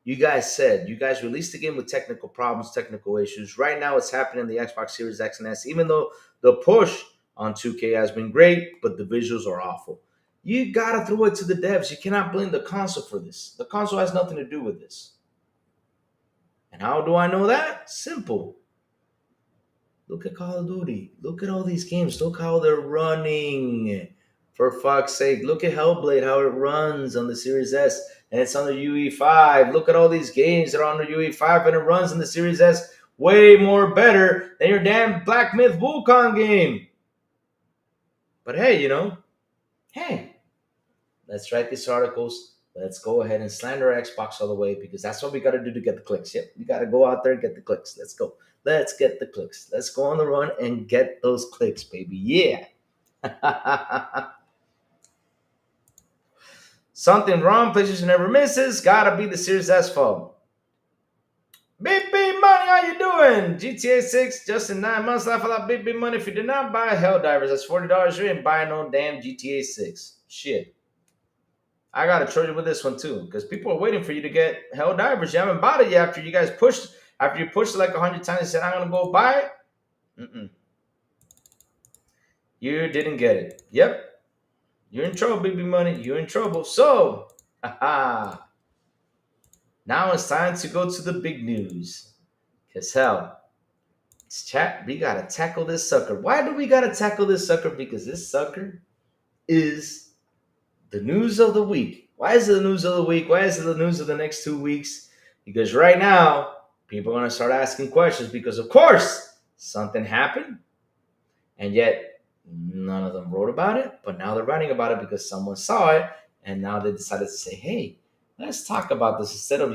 you guys released the game with technical problems, technical issues. Right now, it's happening in the Xbox Series X and S, even though the push on 2K has been great, but the visuals are awful." You gotta throw it to the devs. You cannot blame the console for this. The console has nothing to do with this. And how do I know that? Simple. Look at Call of Duty. Look at all these games. Look how they're running. For fuck's sake. Look at Hellblade, how it runs on the Series S. And it's on the UE5. Look at all these games that are on the UE5 and it runs on the Series S way more better than your damn Black Myth Wukong game. But hey, hey, let's write these articles. Let's go ahead and slander Xbox all the way because that's what we got to do to get the clicks. Yep, we got to go out there and get the clicks. Let's go. Let's get the clicks. Let's go on the run and get those clicks, baby. Yeah. Something wrong, PlayStation never misses. Gotta be the Series S fault. Big B Money, how you doing? GTA 6, just in 9 months. Laugh a lot, Big B Money. If you did not buy Helldivers, that's $40. You ain't buying no damn GTA 6. Shit. I gotta troll you with this one too, because people are waiting for you to get Helldivers. You haven't bought it yet after you guys pushed. After you pushed it like 100 times, you said, I'm gonna go buy it. Mm-mm. You didn't get it. Yep. You're in trouble, Big B Money. You're in trouble. So, haha. Now it's time to go to the big news. Because hell, chat, we gotta tackle this sucker. Why do we gotta tackle this sucker? Because this sucker is the news of the week. Why is it the news of the week? Why is it the news of the next 2 weeks? Because right now, people are gonna start asking questions because of course something happened, and yet none of them wrote about it, but now they're writing about it because someone saw it, and now they decided to say, hey, let's talk about this instead of,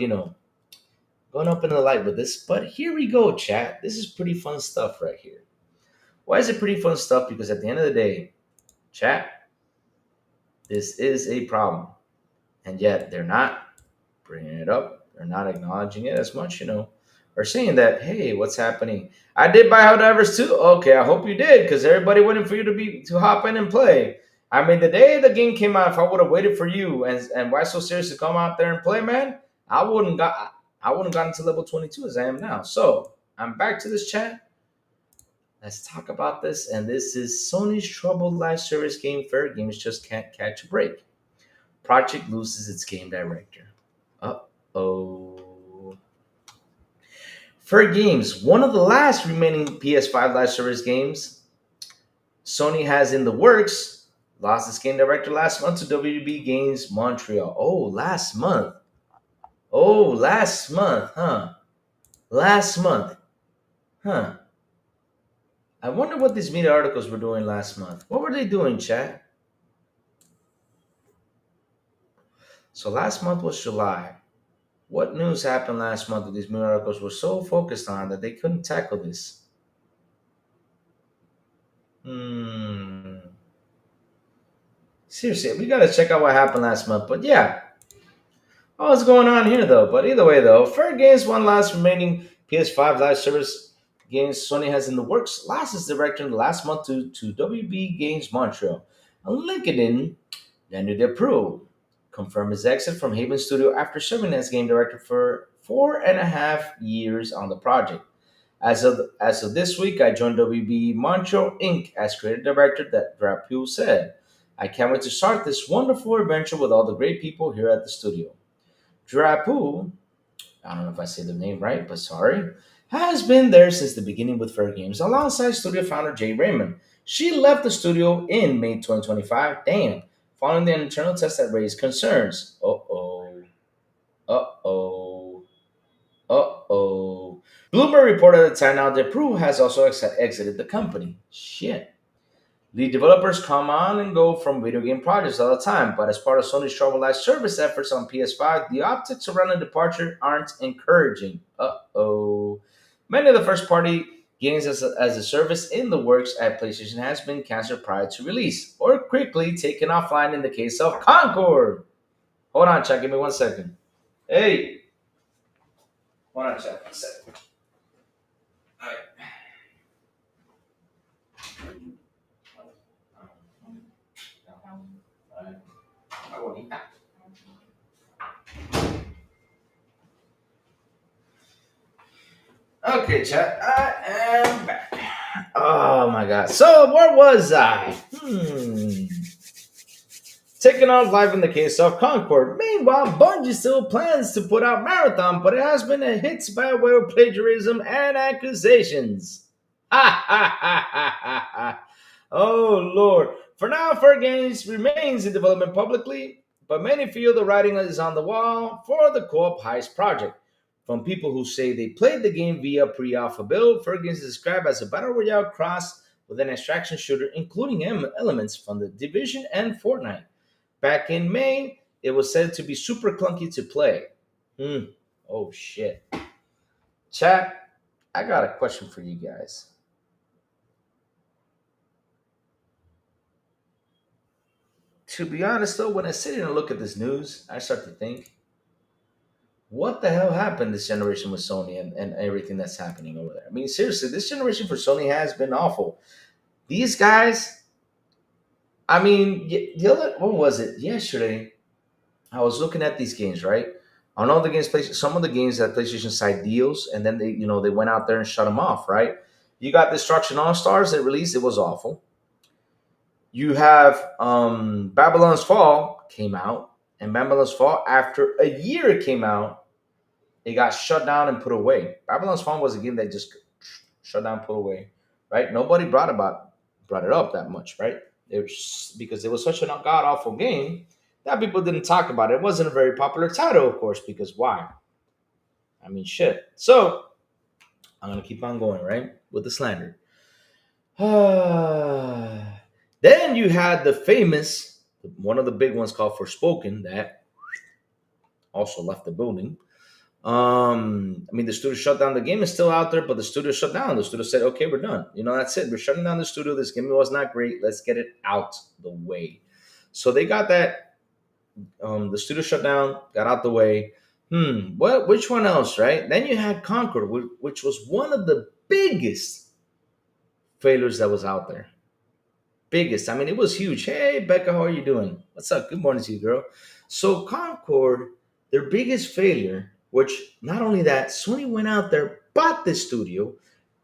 going up in the light with this. But here we go, chat. This is pretty fun stuff right here. Why is it pretty fun stuff? Because at the end of the day, chat, this is a problem. And yet they're not bringing it up. They're not acknowledging it as much, or saying that, hey, what's happening? I did buy Helldivers too. Okay, I hope you did, because everybody waiting for you to hop in and play. I mean, the day the game came out, if I would have waited for you and Why So Serious to come out there and play, man, I wouldn't gotten to level 22 as I am now. So I'm back to this chat. Let's talk about this. And this is Sony's troubled live service game. Fair Games just can't catch a break. Project loses its game director. Uh-oh. Fair Games, one of the last remaining PS5 live service games Sony has in the works, lost its game director last month to WB Games Montreal. Oh, last month. Huh? Last month. Huh. I wonder what these media articles were doing last month. What were they doing, chat? So last month was July. What news happened last month that these media articles were so focused on that they couldn't tackle this? Seriously, we gotta check out what happened last month. But yeah, what's going on here though? But either way though, Fair Games, one last remaining PS5 live service games Sony has in the works, lost its director last month to WB Games Montreal. On LinkedIn, Daniel DePro confirmed his exit from Haven Studio after serving as game director for 4.5 years on the project. As of this week, I joined WB Montreal Inc. as creative director, that Drapu said. I can't wait to start this wonderful adventure with all the great people here at the studio. Drapu, I don't know if I say the name right, but sorry, has been there since the beginning with Fair Games alongside studio founder Jay Raymond. She left the studio in May 2025, damn, following the internal test that raised concerns. Uh-oh. Uh-oh. Uh-oh. Bloomberg reported at the time now that Prue has also exited the company. Shit. Lead developers come on and go from video game projects all the time, but as part of Sony's troubled live service efforts on PS5, the optics around the departure aren't encouraging. Uh-oh. Many of the first-party games as a service in the works at PlayStation has been canceled prior to release, or quickly taken offline in the case of Concord. Hold on, chat. Give me 1 second. Hey. Hold on, chat. 1 second. All right. Okay, chat. I am back. Oh my god. So where was I? Taking off live in the case of Concord. Meanwhile, Bungie still plans to put out Marathon, but it has been hit by way of plagiarism and accusations. Ha ha ha ha ha ha. Oh Lord. For now, Fair Games remains in development publicly, but many feel the writing is on the wall for the co-op heist project. From people who say they played the game via pre-alpha build, Fair Games is described as a battle royale cross with an extraction shooter, including elements from the Division and Fortnite. Back in May, it was said to be super clunky to play. Oh shit. Chat, I got a question for you guys. to be honest though, when I sit here and look at this news, I start to think, what the hell happened this generation with Sony and everything that's happening over there? I mean, seriously, this generation for Sony has been awful. These guys, I mean, the other, what was it? Yesterday, I was looking at these games, right? On all the games, some of the games that PlayStation side deals, and then they went out there and shut them off, right? You got Destruction All Stars that released; it was awful. You have Babylon's Fall came out, and Babylon's Fall after a year it came out, it got shut down and put away. Babylon's Fall was a game that just shut down, put away, right? Nobody brought it up that much, right? It was because it was such a god awful game that people didn't talk about it. It wasn't a very popular title, of course, because why? I mean, shit. So I'm gonna keep on going, right, with the slander. Then you had the famous, one of the big ones called Forspoken that also left the building. I mean, the studio shut down. The game is still out there, but the studio shut down. The studio said, "Okay, we're done. That's it. We're shutting down the studio. This game was not great. Let's get it out the way." So they got that. The studio shut down, got out the way. What? Which one else? Right? Then you had Concord, which was one of the biggest failures that was out there. Biggest. I mean, it was huge. Hey, Becca, how are you doing? What's up? Good morning to you, girl. So Concord, their biggest failure, which not only that, Sony went out there, bought this studio,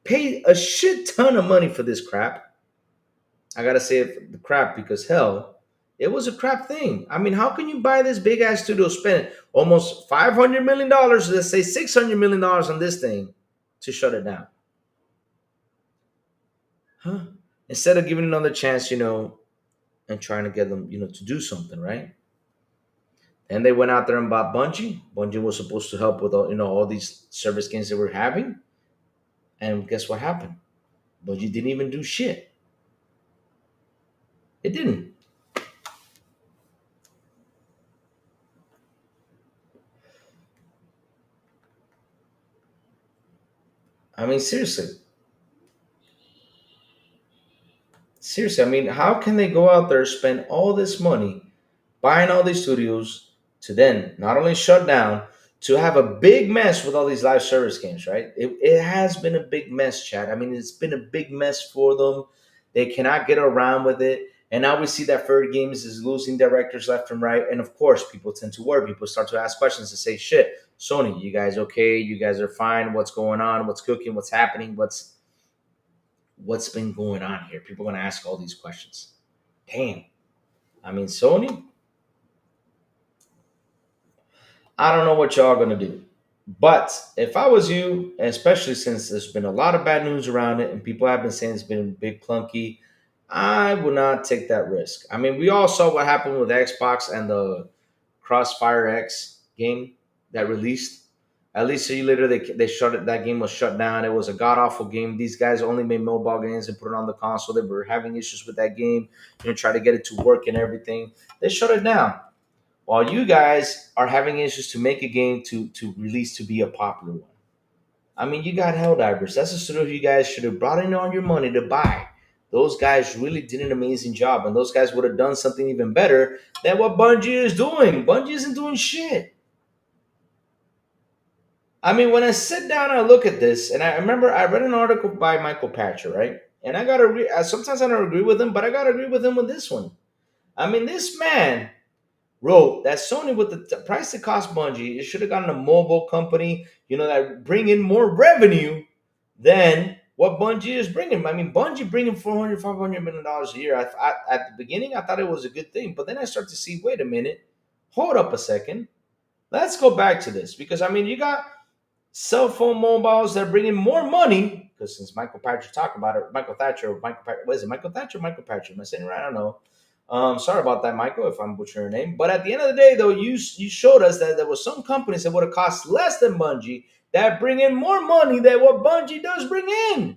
paid a shit ton of money for this crap. I gotta say it the crap because hell, it was a crap thing. I mean, how can you buy this big ass studio, spend almost $500 million, let's say $600 million on this thing to shut it down? Huh? Instead of giving another chance, and trying to get them, to do something, right? And they went out there and bought Bungie. Bungie was supposed to help with all these service games that we're having. And guess what happened? Bungie didn't even do shit. It didn't. I mean, seriously. Seriously, I mean, how can they go out there, spend all this money, buying all these studios, to then not only shut down, to have a big mess with all these live service games, right? It has been a big mess, Chad. I mean, it's been a big mess for them. They cannot get around with it. And now we see that Fur Games is losing directors left and right. And of course, people tend to worry. People start to ask questions and say, shit, Sony, you guys okay? You guys are fine. What's going on? What's cooking? What's happening? What's been going on here? People are going to ask all these questions. Damn. I mean, Sony, I don't know what y'all are going to do. But if I was you, especially since there's been a lot of bad news around it and people have been saying it's been big clunky, I would not take that risk. I mean, we all saw what happened with Xbox and the Crossfire X game that released. At least a year later, they shut it. That game was shut down. It was a god awful game. These guys only made mobile games and put it on the console. They were having issues with that game. Try to get it to work and everything. They shut it down. While you guys are having issues to make a game to release to be a popular one. I mean, you got Helldivers. That's a studio you guys should have brought in all your money to buy. Those guys really did an amazing job, and those guys would have done something even better than what Bungie is doing. Bungie isn't doing shit. I mean, when I sit down and I look at this, and I remember I read an article by Michael Patcher, right? And I gotta sometimes I don't agree with him, but I gotta agree with him with this one. I mean, this man wrote that Sony, with the price it cost Bungie, it should have gotten a mobile company, that bring in more revenue than what Bungie is bringing. I mean, Bungie bringing $400-500 million a year. At the beginning, I thought it was a good thing, but then I start to see, wait a minute, hold up a second. Let's go back to this because I mean, you got cell phone mobiles that are bringing more money. Because since Michael Patcher talked about it, Michael Thatcher, or Michael Patcher, what is it, Michael Thatcher or Michael Patcher? Am I saying it right? I don't know. Sorry about that, Michael, if I'm butchering your name. But at the end of the day, though, you showed us that there were some companies that would have cost less than Bungie that bring in more money than what Bungie does bring in.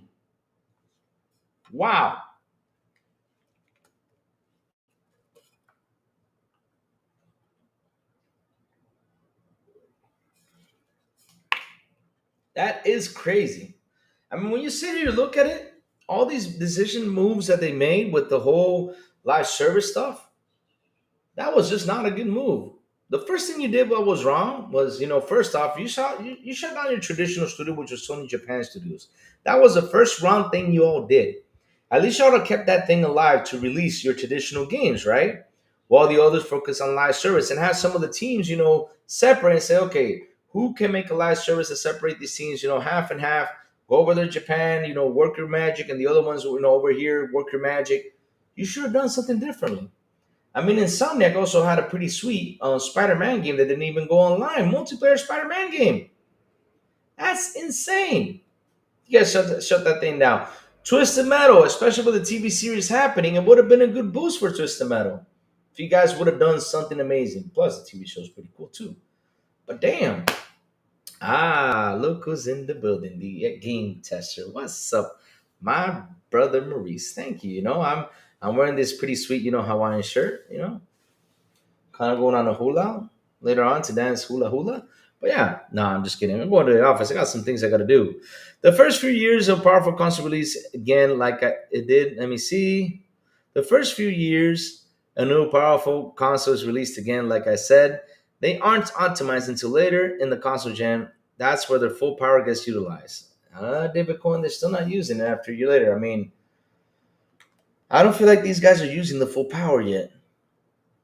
Wow. That is crazy. I mean, when you sit here, you look at it, all these decision moves that they made with the whole live service stuff, That was just not a good move. The first thing you did what was wrong was, first off, you shut down your traditional studio, which was Sony Japan Studios. That was the first wrong thing you all did. At least y'all have kept that thing alive to release your traditional games, right? While the others focus on live service and have some of the teams, separate and say, okay, who can make a live service to separate these teams, half and half, go over to Japan, work your magic, and the other ones, over here, work your magic. You should have done something differently. I mean, Insomniac also had a pretty sweet Spider-Man game that didn't even go online. Multiplayer Spider-Man game. That's insane. You guys shut that thing down. Twisted Metal, especially with the TV series happening, it would have been a good boost for Twisted Metal. If you guys would have done something amazing. Plus, the TV show is pretty cool too. But damn. Look who's in the building. The game tester. What's up? My brother Maurice. Thank you. I'm wearing this pretty sweet, Hawaiian shirt, kind of going on a hula later on to dance hula hula. But yeah, no, I'm just kidding. I'm going to the office. I got some things I got to do. The first few years of powerful console release, again, it did. Let me see. The first few years, a new powerful console is released again. Like I said, they aren't optimized until later in the console gen. That's where their full power gets utilized. David Cohen, they're still not using it after a year later. I mean, I don't feel like these guys are using the full power yet.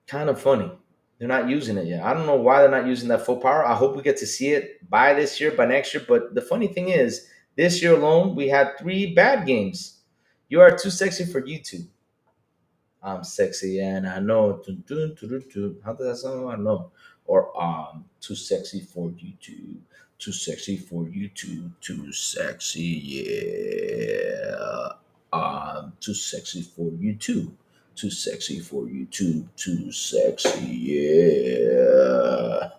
Kind of funny. They're not using it yet. I don't know why they're not using that full power. I hope we get to see it by this year, by next year. But the funny thing is, this year alone, we had 3 bad games. You are too sexy for YouTube. I'm sexy and I know. Dun, dun, dun, dun, dun. How does that sound? I don't know. Or too sexy for YouTube. Too sexy for YouTube. Too sexy, yeah. Too sexy for YouTube. Too sexy for YouTube. Too sexy, yeah.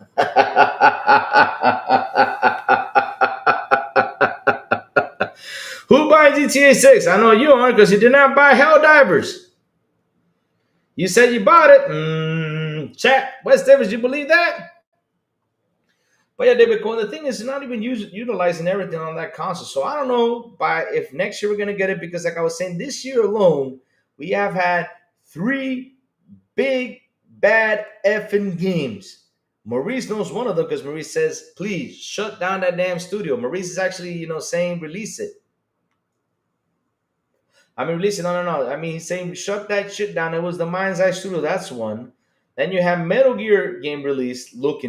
Who buys GTA 6? I know you aren't because you did not buy Helldivers. You said you bought it. Chat, West Davis, you believe that? But yeah, David Cohen, the thing is, not even utilizing everything on that console. So I don't know if next year we're going to get it because, like I was saying, this year alone, we have had 3 big, bad effing games. Maurice knows one of them because Maurice says, please shut down that damn studio. Maurice is actually, saying release it. I mean, release it. No. I mean, he's saying shut that shit down. It was the Mind's Eye Studio. That's one. Then you have Metal Gear game release look,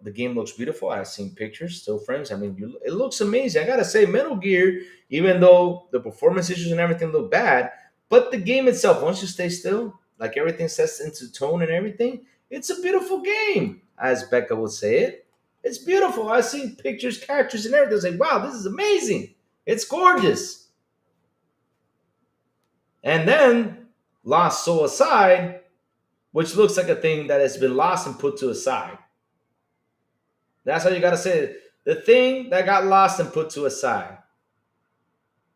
the game looks beautiful. I've seen pictures, still frames. I mean, it looks amazing. I gotta say, Metal Gear, even though the performance issues and everything look bad, but the game itself, once you stay still, like everything sets into tone and everything, it's a beautiful game, as Becca would say it. It's beautiful. I've seen pictures, characters, and everything. It's like, wow, this is amazing. It's gorgeous. And then Lost Soul Aside, which looks like a thing that has been lost and put to a side. That's how you gotta say it. The thing that got lost and put to a side.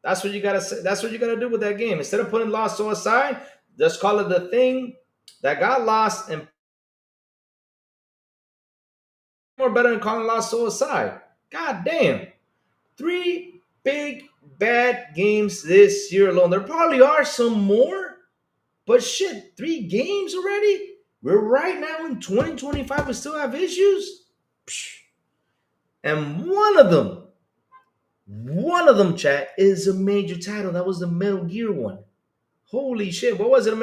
That's what you gotta say. That's what you gotta do with that game. Instead of putting Lost Soul aside, just call it the thing that got lost and more better than calling Lost Soul aside. God damn. 3 big bad games this year alone. There probably are some more, but shit, 3 games already? We're right now in 2025 and still have issues? Psh. And one of them, chat, is a major title. That was the Metal Gear one. Holy shit. What was it a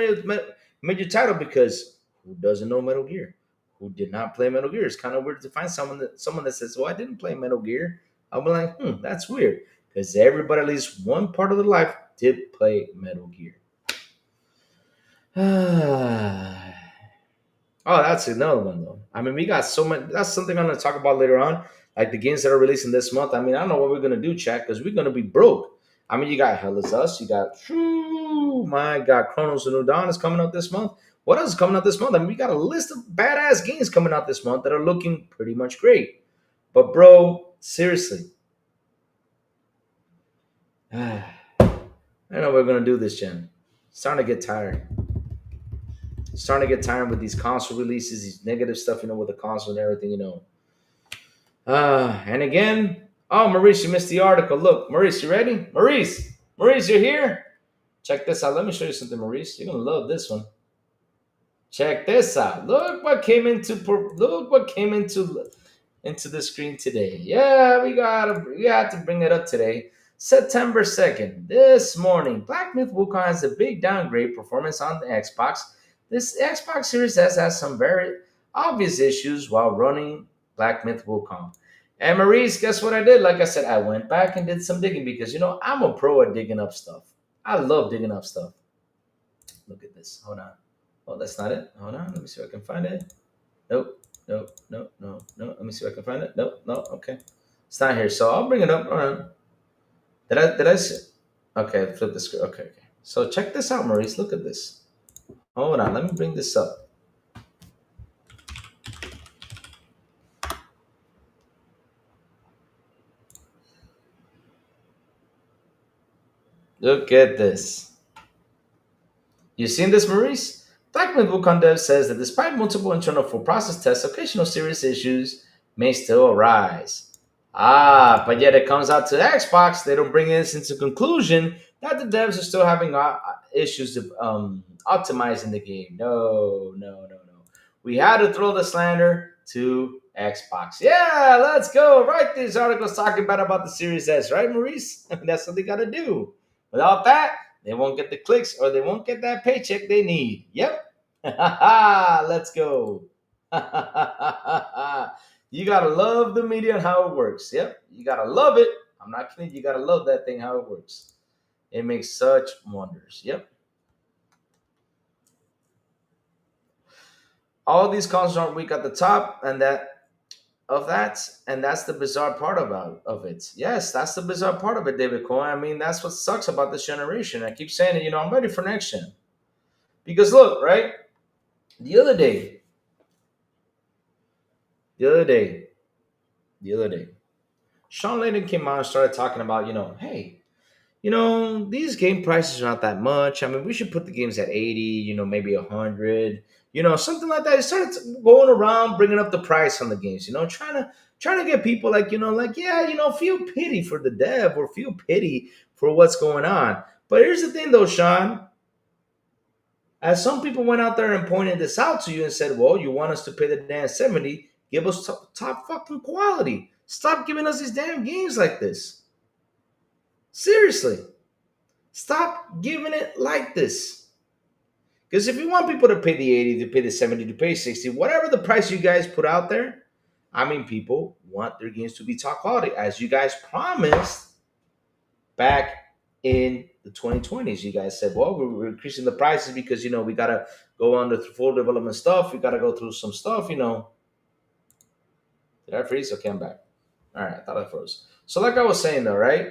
major title? Because who doesn't know Metal Gear? Who did not play Metal Gear? It's kind of weird to find someone that says, well, I didn't play Metal Gear. I'll be like, that's weird. Because everybody, at least one part of their life, did play Metal Gear. Oh, that's another one, though. I mean, we got so much. That's something I'm going to talk about later on. Like the games that are releasing this month. I mean, I don't know what we're going to do, chat, because we're going to be broke. I mean, you got Hell is Us. You got, my God, Chronos of New Dawn is coming out this month. What else is coming out this month? I mean, we got a list of badass games coming out this month that are looking pretty much great. But, bro, seriously. I don't know we're going to do this, Jen. Starting to get tired. Starting to get tired with these console releases, these negative stuff, with the console and everything, And again, Maurice, you missed the article. Look, Maurice, you ready? Maurice, you're here? Check this out. Let me show you something, Maurice. You're going to love this one. Check this out. Look what came into the screen today. Yeah, we had to bring it up today. September 2nd, this morning, Black Myth Wukong has a big downgrade performance on the Xbox. This Xbox Series S has some very obvious issues while running Black Myth Wukong. And Maurice, guess what I did? Like I said, I went back and did some digging because I'm a pro at digging up stuff. I love digging up stuff. Look at this. Hold on. Oh, that's not it. Hold on. Let me see if I can find it. Nope. Nope. Nope. No. No. Let me see if I can find it. Nope. No. Okay. It's not here. So I'll bring it up. All right. Did I see? Okay. Flip the screen. Okay. Okay. So check this out, Maurice. Look at this. Hold on. Let me bring this up. Look at this. You seen this, Maurice? Blackman Wukong Dev says that despite multiple internal full process tests, occasional serious issues may still arise. Ah, but yet it comes out to Xbox, they don't bring this into conclusion that the devs are still having issues of optimizing the game. No, no, no, no. We had to throw the slander to Xbox. Yeah, let's go. Write these articles talking about the Series S, right, Maurice? That's what they got to do. Without that, they won't get the clicks or they won't get that paycheck they need. Yep. Let's go. You gotta love the media and how it works. Yep. You gotta love it. I'm not kidding. You gotta love that thing, how it works. It makes such wonders. Yep. All these consoles aren't weak at the top, and that's the bizarre part of it. Yes, that's the bizarre part of it, David Cohen. I mean, that's what sucks about this generation. I keep saying it, I'm ready for next gen. Because look, right? The other day, the other day, the other day, Sean Layden came out and started talking about, hey, these game prices are not that much. I mean, we should put the games at 80, maybe 100, something like that. He started going around bringing up the price on the games, trying to get people like, yeah, feel pity for the dev or feel pity for what's going on. But here's the thing though, Sean, as some people went out there and pointed this out to you and said, well, you want us to pay the damn 70, give us top fucking quality. Stop giving us these damn games like this. Seriously. Stop giving it like this. Because if you want people to pay the 80, to pay the 70, to pay 60, whatever the price you guys put out there, I mean, people want their games to be top quality. As you guys promised back in the 2020s, you guys said, well, we're increasing the prices because, we got to go on the full development stuff. We got to go through some stuff, Did I freeze? Okay, I'm back. All right, I thought I froze. So like I was saying though, right?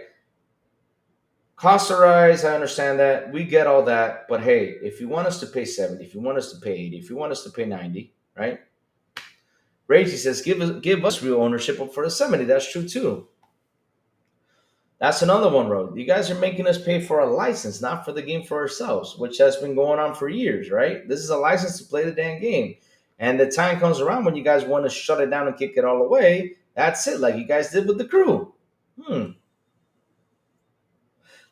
Costs are rise. I understand that. We get all that. But hey, if you want us to pay 70, if you want us to pay 80, if you want us to pay 90, right? Reggie says, give us real ownership for the 70. That's true too. That's another one, Road. You guys are making us pay for a license, not for the game for ourselves, which has been going on for years, right? This is a license to play the damn game. And the time comes around when you guys want to shut it down and kick it all away. That's it, like you guys did with the crew.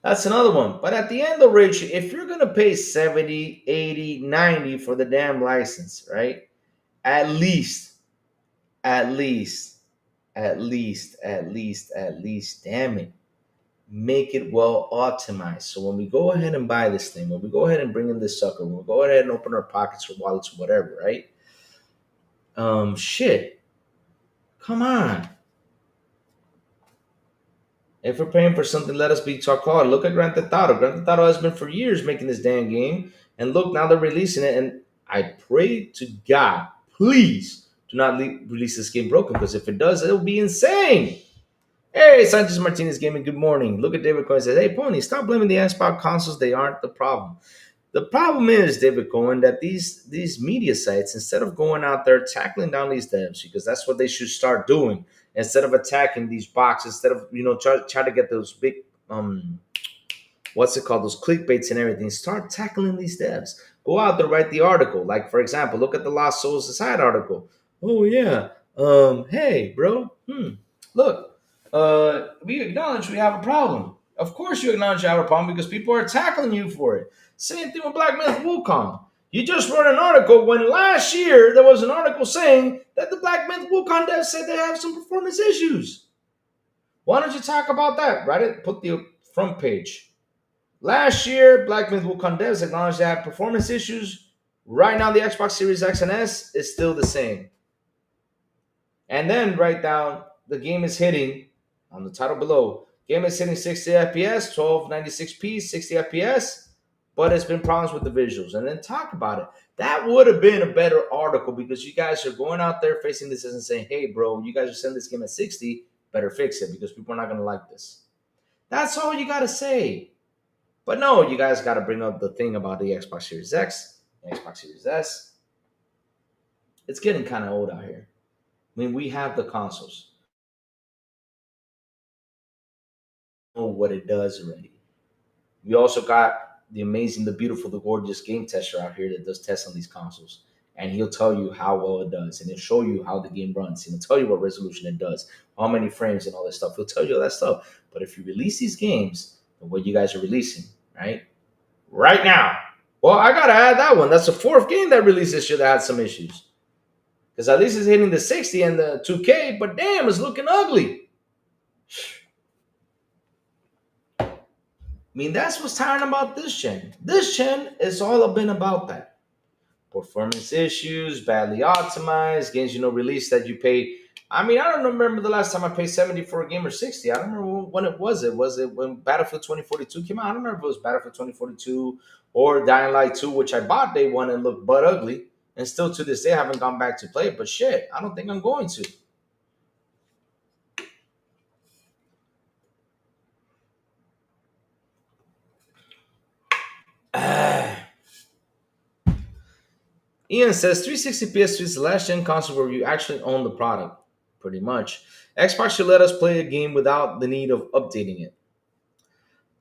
That's another one. But at the end of Rich, if you're going to pay 70, 80, 90 for the damn license, right? At least, damn it, make it well optimized. So when we go ahead and buy this thing, when we go ahead and bring in this sucker, when we go ahead and open our pockets or wallets or whatever, right? Shit. Come on. If we're paying for something, let us be top quality. Look at Grand Theft Auto. Grand Theft Auto has been for years making this damn game. And look, now they're releasing it. And I pray to God, please do not release this game broken. Because if it does, it'll be insane. Hey, Sanchez Martinez Gaming, good morning. Look at David Cohen says, hey, Pony, stop blaming the Xbox consoles. They aren't the problem. The problem is, David Cohen, that these media sites, instead of going out there tackling down these devs, because that's what they should start doing, instead of attacking these boxes, instead of try to get those big what's it called, those clickbaits and everything, start tackling these devs. Go out there, write the article. Like for example, look at the Lost Souls Aside article. Oh yeah, hey bro, look, we acknowledge we have a problem. Of course you acknowledge you have a problem because people are tackling you for it. Same thing with Black Myth Wukong. You just wrote an article when last year there was an article saying that the Black Myth Wukong devs said they have some performance issues. Why don't you talk about that? Write it, put the front page. Last year, Black Myth Wukong devs acknowledged they had performance issues. Right now, the Xbox Series X and S is still the same. And then write down the game is hitting on the title below. Game is hitting 60 FPS, 1296p, 60 FPS, but it's been problems with the visuals. And then talk about it. That would have been a better article because you guys are going out there facing this and saying, hey, bro, you guys are sending this game at 60, better fix it because people are not going to like this. That's all you got to say. But no, you guys got to bring up the thing about the Xbox Series X, Xbox Series S. It's getting kind of old out here. I mean, we have the consoles. Know what it does already. We also got the amazing, the beautiful, the gorgeous game tester out here that does tests on these consoles. And he'll tell you how well it does. And he'll show you how the game runs. And he'll tell you what resolution it does, how many frames and all that stuff. He'll tell you all that stuff. But if you release these games the way you guys are releasing, right now, well, I got to add that one. That's the fourth game that released this year that had some issues. Because at least it's hitting the 60 and the 2K, but damn, it's looking ugly. I mean, that's what's tiring about this gen. This gen is all been about that. Performance issues, badly optimized, games release that you pay. I mean, I don't remember the last time I paid 70 for a game or 60. I don't remember when it was. Was it when Battlefield 2042 came out? I don't remember if it was Battlefield 2042 or Dying Light 2, which I bought day one and looked butt ugly. And still to this day, I haven't gone back to play it. But shit, I don't think I'm going to. Ian says 360 PS3 is the last gen console where you actually own the product, pretty much. Xbox should let us play a game without the need of updating it.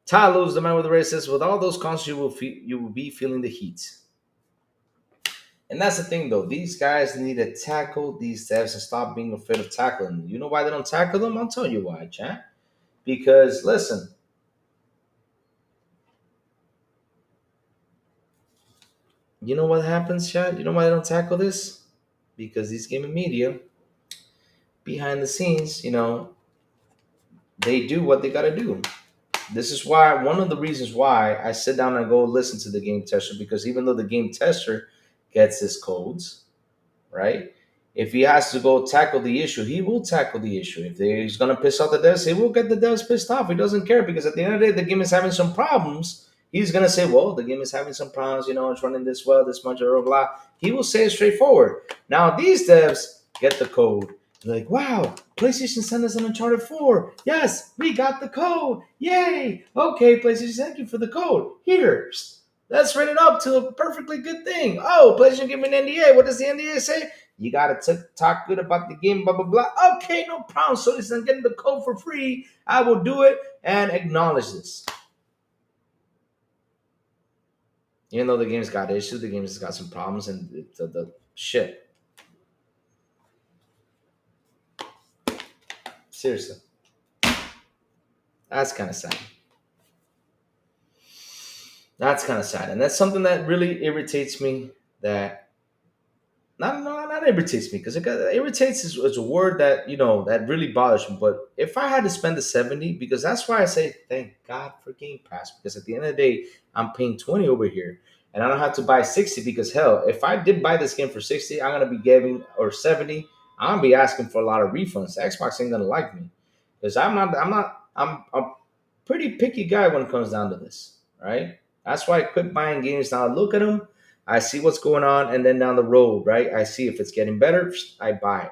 Ty Lewis, the man with the race, says with all those consoles, you will be feeling the heat. And that's the thing, though. These guys need to tackle these devs and stop being afraid of tackling them. You know why they don't tackle them? I'll tell you why, chat. Because, listen. You know what happens, chat? You know why they don't tackle this? Because these gaming media, behind the scenes, they do what they got to do. This is why, one of the reasons why I sit down and go listen to the game tester, because even though the game tester gets his codes, right? If he has to go tackle the issue, he will tackle the issue. If he's going to piss off the devs, he will get the devs pissed off. He doesn't care because at the end of the day, the game is having some problems. He's going to say, well, the game is having some problems, it's running this well, this much, blah, blah. He will say it straightforward. Now, these devs get the code. They're like, wow, PlayStation sent us an Uncharted 4. Yes, we got the code. Yay. Okay, PlayStation, thank you for the code. Here, let's run it up to a perfectly good thing. Oh, PlayStation give me an NDA. What does the NDA say? You got to talk good about the game, blah, blah, blah. Okay, no problem. So listen, I'm getting the code for free. I will do it and acknowledge this. Even though the game's got issues, the game's got some problems and the shit. Seriously. That's kind of sad. That's kind of sad. And that's something that really irritates me that not irritates me because irritates is a word that, that really bothers me. But if I had to spend the 70, because that's why I say, thank God for Game Pass, because at the end of the day, I'm paying 20 over here and I don't have to buy 60 because hell, if I did buy this game for 60, I'm going to be giving, or 70, I'm going to be asking for a lot of refunds. Xbox ain't going to like me because I'm a pretty picky guy when it comes down to this, right? That's why I quit buying games. Now I look at them, I see what's going on, and then down the road, right, I see if it's getting better, I buy it.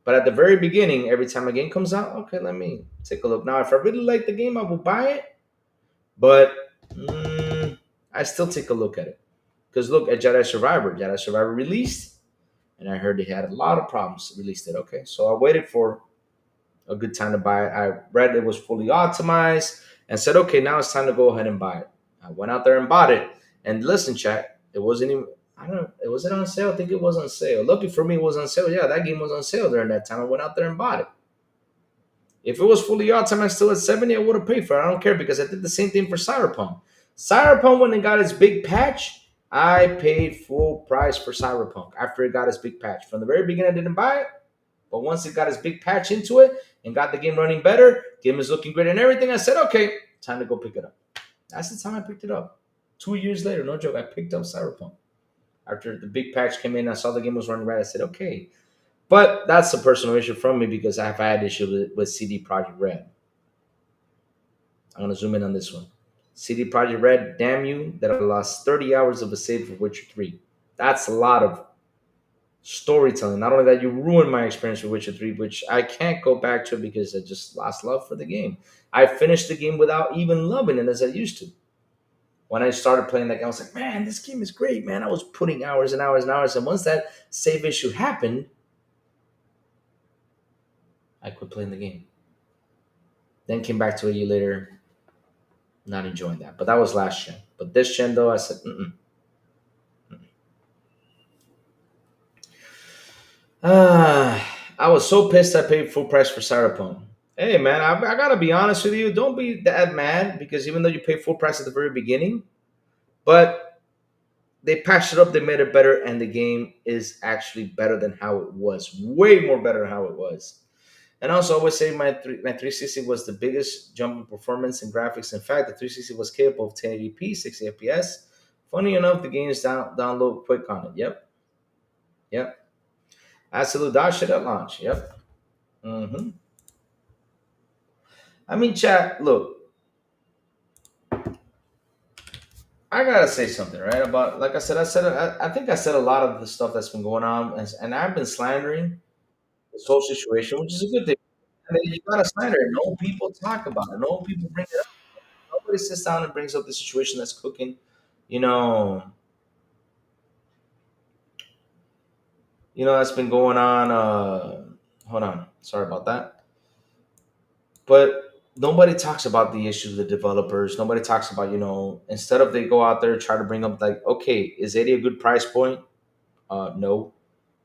But at the very beginning, every time a game comes out, okay, let me take a look. Now, if I really like the game, I will buy it, but I still take a look at it. Because look at Jedi Survivor. Jedi Survivor released, and I heard they had a lot of problems. Released it, okay. So I waited for a good time to buy it. I read it was fully optimized and said, okay, now it's time to go ahead and buy it. I went out there and bought it. And listen, chat, it wasn't even, was it on sale? I think it was on sale. Lucky for me, it was on sale. Yeah, that game was on sale during that time. I went out there and bought it. If it was fully optimized still at 70, I would have paid for it. I don't care because I did the same thing for Cyberpunk. Cyberpunk, when it got its big patch, I paid full price for Cyberpunk after it got its big patch. From the very beginning, I didn't buy it, but once it got its big patch into it and got the game running better, game is looking great and everything, I said, okay, time to go pick it up. That's the time I picked it up. 2 years later, no joke, I picked up Cyberpunk. After the big patch came in, I saw the game was running right. I said, okay. But that's a personal issue from me because I've had issues with CD Projekt Red. I'm going to zoom in on this one. CD Projekt Red, damn you, that I lost 30 hours of a save for Witcher 3. That's a lot of storytelling. Not only that, you ruined my experience with Witcher 3, which I can't go back to because I just lost love for the game. I finished the game without even loving it as I used to. When I started playing that game, I was like, man, this game is great, man. I was putting hours and hours and hours. And once that save issue happened, I quit playing the game. Then came back to a year later, not enjoying that. But that was last gen. But this gen, though, I said, mm-mm. I was so pissed I paid full price for Cyberpunk. Hey, man, I got to be honest with you. Don't be that mad because even though you paid full price at the very beginning, but they patched it up, they made it better, and the game is actually better than how it was. Way more better than how it was. And also, I always say my 360 was the biggest jump in performance and graphics. In fact, the 360 was capable of 1080p, 60 FPS. Funny enough, the game is download quick on it. Yep, yep. Absolute dog shit at launch. Yep. hmm I mean, chat. Look, I gotta say something, right? About like I think I said a lot of the stuff that's been going on, and I've been slandering this whole situation, which is a good thing. I mean, you gotta slander it. No people talk about it. No people bring it up. Nobody sits down and brings up the situation that's cooking. You know, that's been going on. Hold on, sorry about that. But nobody talks about the issues with the developers. Nobody talks about instead of they go out there try to bring up like, okay, is 80 a good price point? No,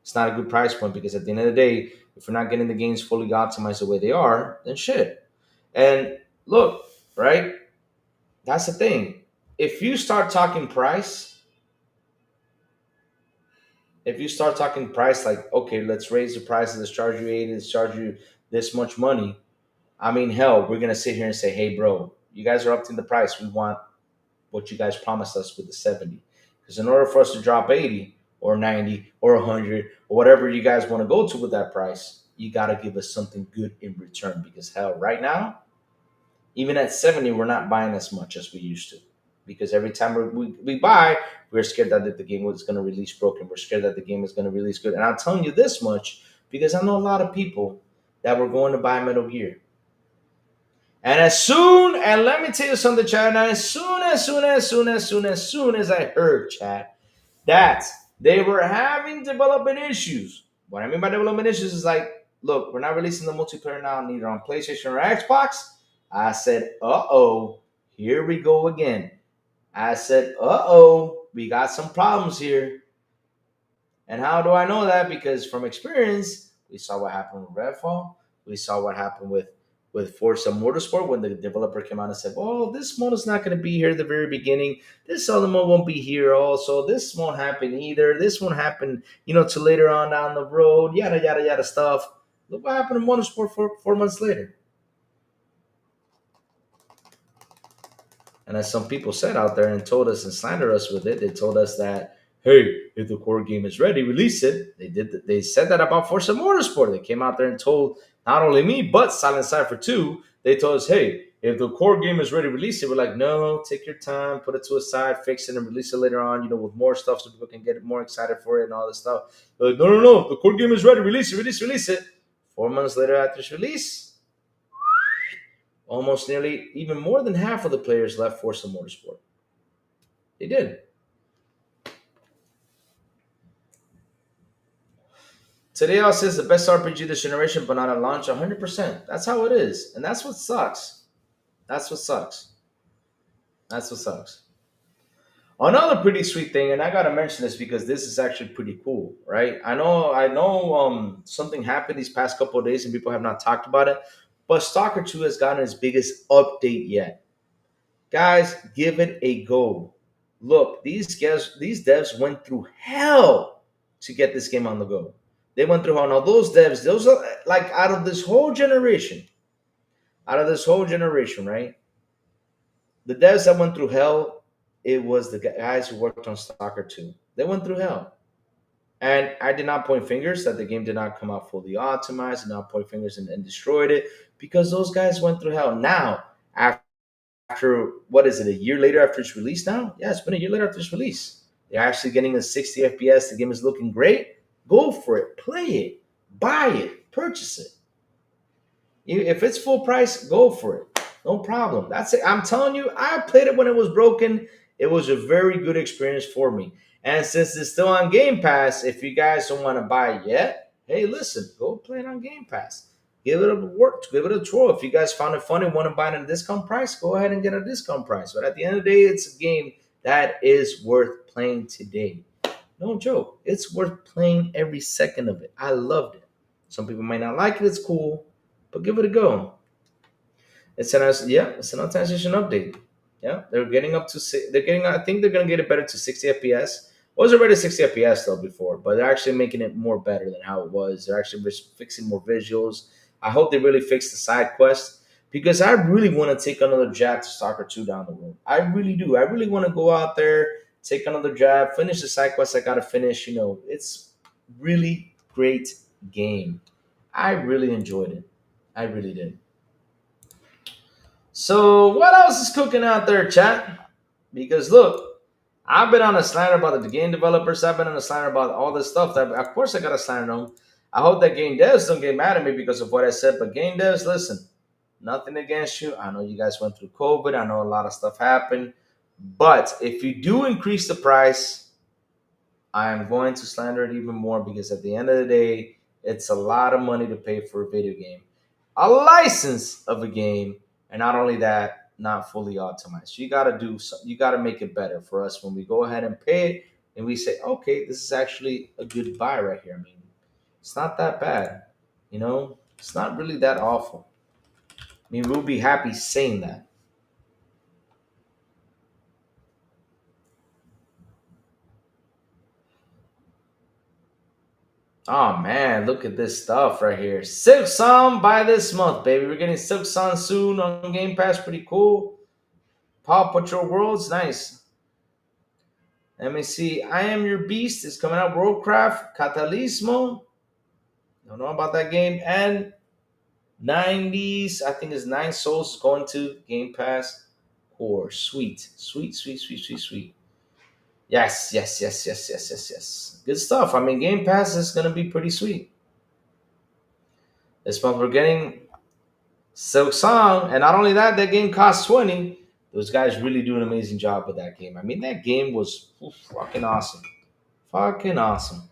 it's not a good price point because at the end of the day, if we're not getting the games fully optimized the way they are, then shit. And look, right? That's the thing. If you start talking price, if you start talking price, like, okay, let's raise the prices, let's charge you 80, let's charge you this much money. I mean, hell, we're gonna sit here and say, hey, bro, you guys are up to the price. We want what you guys promised us with the 70. Because in order for us to drop 80 or 90 or 100 or whatever you guys want to go to with that price, you got to give us something good in return. Because hell, right now, even at 70, we're not buying as much as we used to. Because every time we buy, we're scared that the game was going to release broken. We're scared that the game is going to release good. And I'm telling you this much because I know a lot of people that were going to buy Metal Gear. And let me tell you something, chat. And as soon as I heard, chat, that they were having development issues. What I mean by development issues is like, look, we're not releasing the multiplayer now, neither on PlayStation or Xbox. I said, here we go again. I said, we got some problems here. And how do I know that? Because from experience, we saw what happened with Redfall. We saw what happened with Forza Motorsport when the developer came out and said, "Oh, this mode is not going to be here at the very beginning. This other mode won't be here also. This won't happen either. This won't happen, till later on down the road. Yada yada yada stuff." Look what happened in Motorsport 4 months later. And as some people said out there and told us and slandered us with it, they told us that, hey, if the core game is ready, release it. They said that about Forza Motorsport. They came out there and told not only me, but Silent Cypher too. They told us, hey, if the core game is ready, release it. We're like, no, take your time, put it to a side, fix it, and release it later on, with more stuff so people can get more excited for it and all this stuff. They're like, no, the core game is ready, release it. 4 months later after its release, almost nearly even more than half of the players left Forza Motorsport. They did. Today, I'll say it's the best RPG this generation, but not at launch 100%. That's how it is. And that's what sucks. That's what sucks. Another pretty sweet thing, and I gotta mention this because this is actually pretty cool, right? I know something happened these past couple of days and people have not talked about it, but Stalker 2 has gotten its biggest update yet. Guys, give it a go. Look, these devs went through hell to get this game on the go. They went through hell. Now those devs, those are like out of this whole generation, right? The devs that went through hell, it was the guys who worked on Stalker 2. They went through hell. And I did not point fingers that the game did not come out fully optimized, did not point fingers and destroyed it because those guys went through hell. Now, after what is it, a year later after its release now? Yeah, it's been a year later after its release. They're actually getting a 60 FPS. The game is looking great. Go for it. Play it. Buy it. Purchase it. If it's full price, go for it. No problem. That's it. I'm telling you, I played it when it was broken. It was a very good experience for me. And since it's still on Game Pass, if you guys don't want to buy it yet, hey, listen, go play it on Game Pass. Give it a work, give it a twirl. If you guys found it fun and want to buy it at a discount price, go ahead and get a discount price. But at the end of the day, it's a game that is worth playing today. No joke. It's worth playing every second of it. I loved it. Some people might not like it. It's cool, but give it a go. It's an transition update. Yeah, they're getting up to they're getting. I think they're gonna get it better to 60 FPS. It was already 60 FPS though before, but they're actually making it more better than how it was. They're actually fixing more visuals. I hope they really fix the side quest because I really want to take another jab to Stalker 2 down the road. I really do. I really want to go out there, take another jab, finish the side quest I gotta finish. It's really great game. I really enjoyed it. I really did. So what else is cooking out there, chat? Because look, I've been on a slander about the game developers. I've been on a slander about all this stuff. That of course I got to slander them. I hope that game devs don't get mad at me because of what I said. But game devs, listen, nothing against you. I know you guys went through COVID. I know a lot of stuff happened. But if you do increase the price, I am going to slander it even more because at the end of the day, it's a lot of money to pay for a video game, a license of a game, and not only that, not fully optimized. You got to make it better for us when we go ahead and pay it and we say, okay, this is actually a good buy right here. I mean, it's not that bad, it's not really that awful. I mean, we'll be happy saying that. Oh man, look at this stuff right here. Silk Song by this month, baby. We're getting Silk Song soon on Game Pass. Pretty cool. Paw Patrol Worlds, nice. Let me see. I Am Your Beast is coming out. Worldcraft, Catalismo. Don't know about that game. And 90s, I think it's Nine Souls going to Game Pass. Core. Sweet. Sweet, sweet, sweet, sweet, sweet. Yes, yes, yes, yes, yes, yes, yes. Good stuff. I mean, Game Pass is going to be pretty sweet. This month we're getting Silk Song, and not only that, that game costs 20. Those guys really do an amazing job with that game. I mean, that game was fucking awesome. Fucking awesome.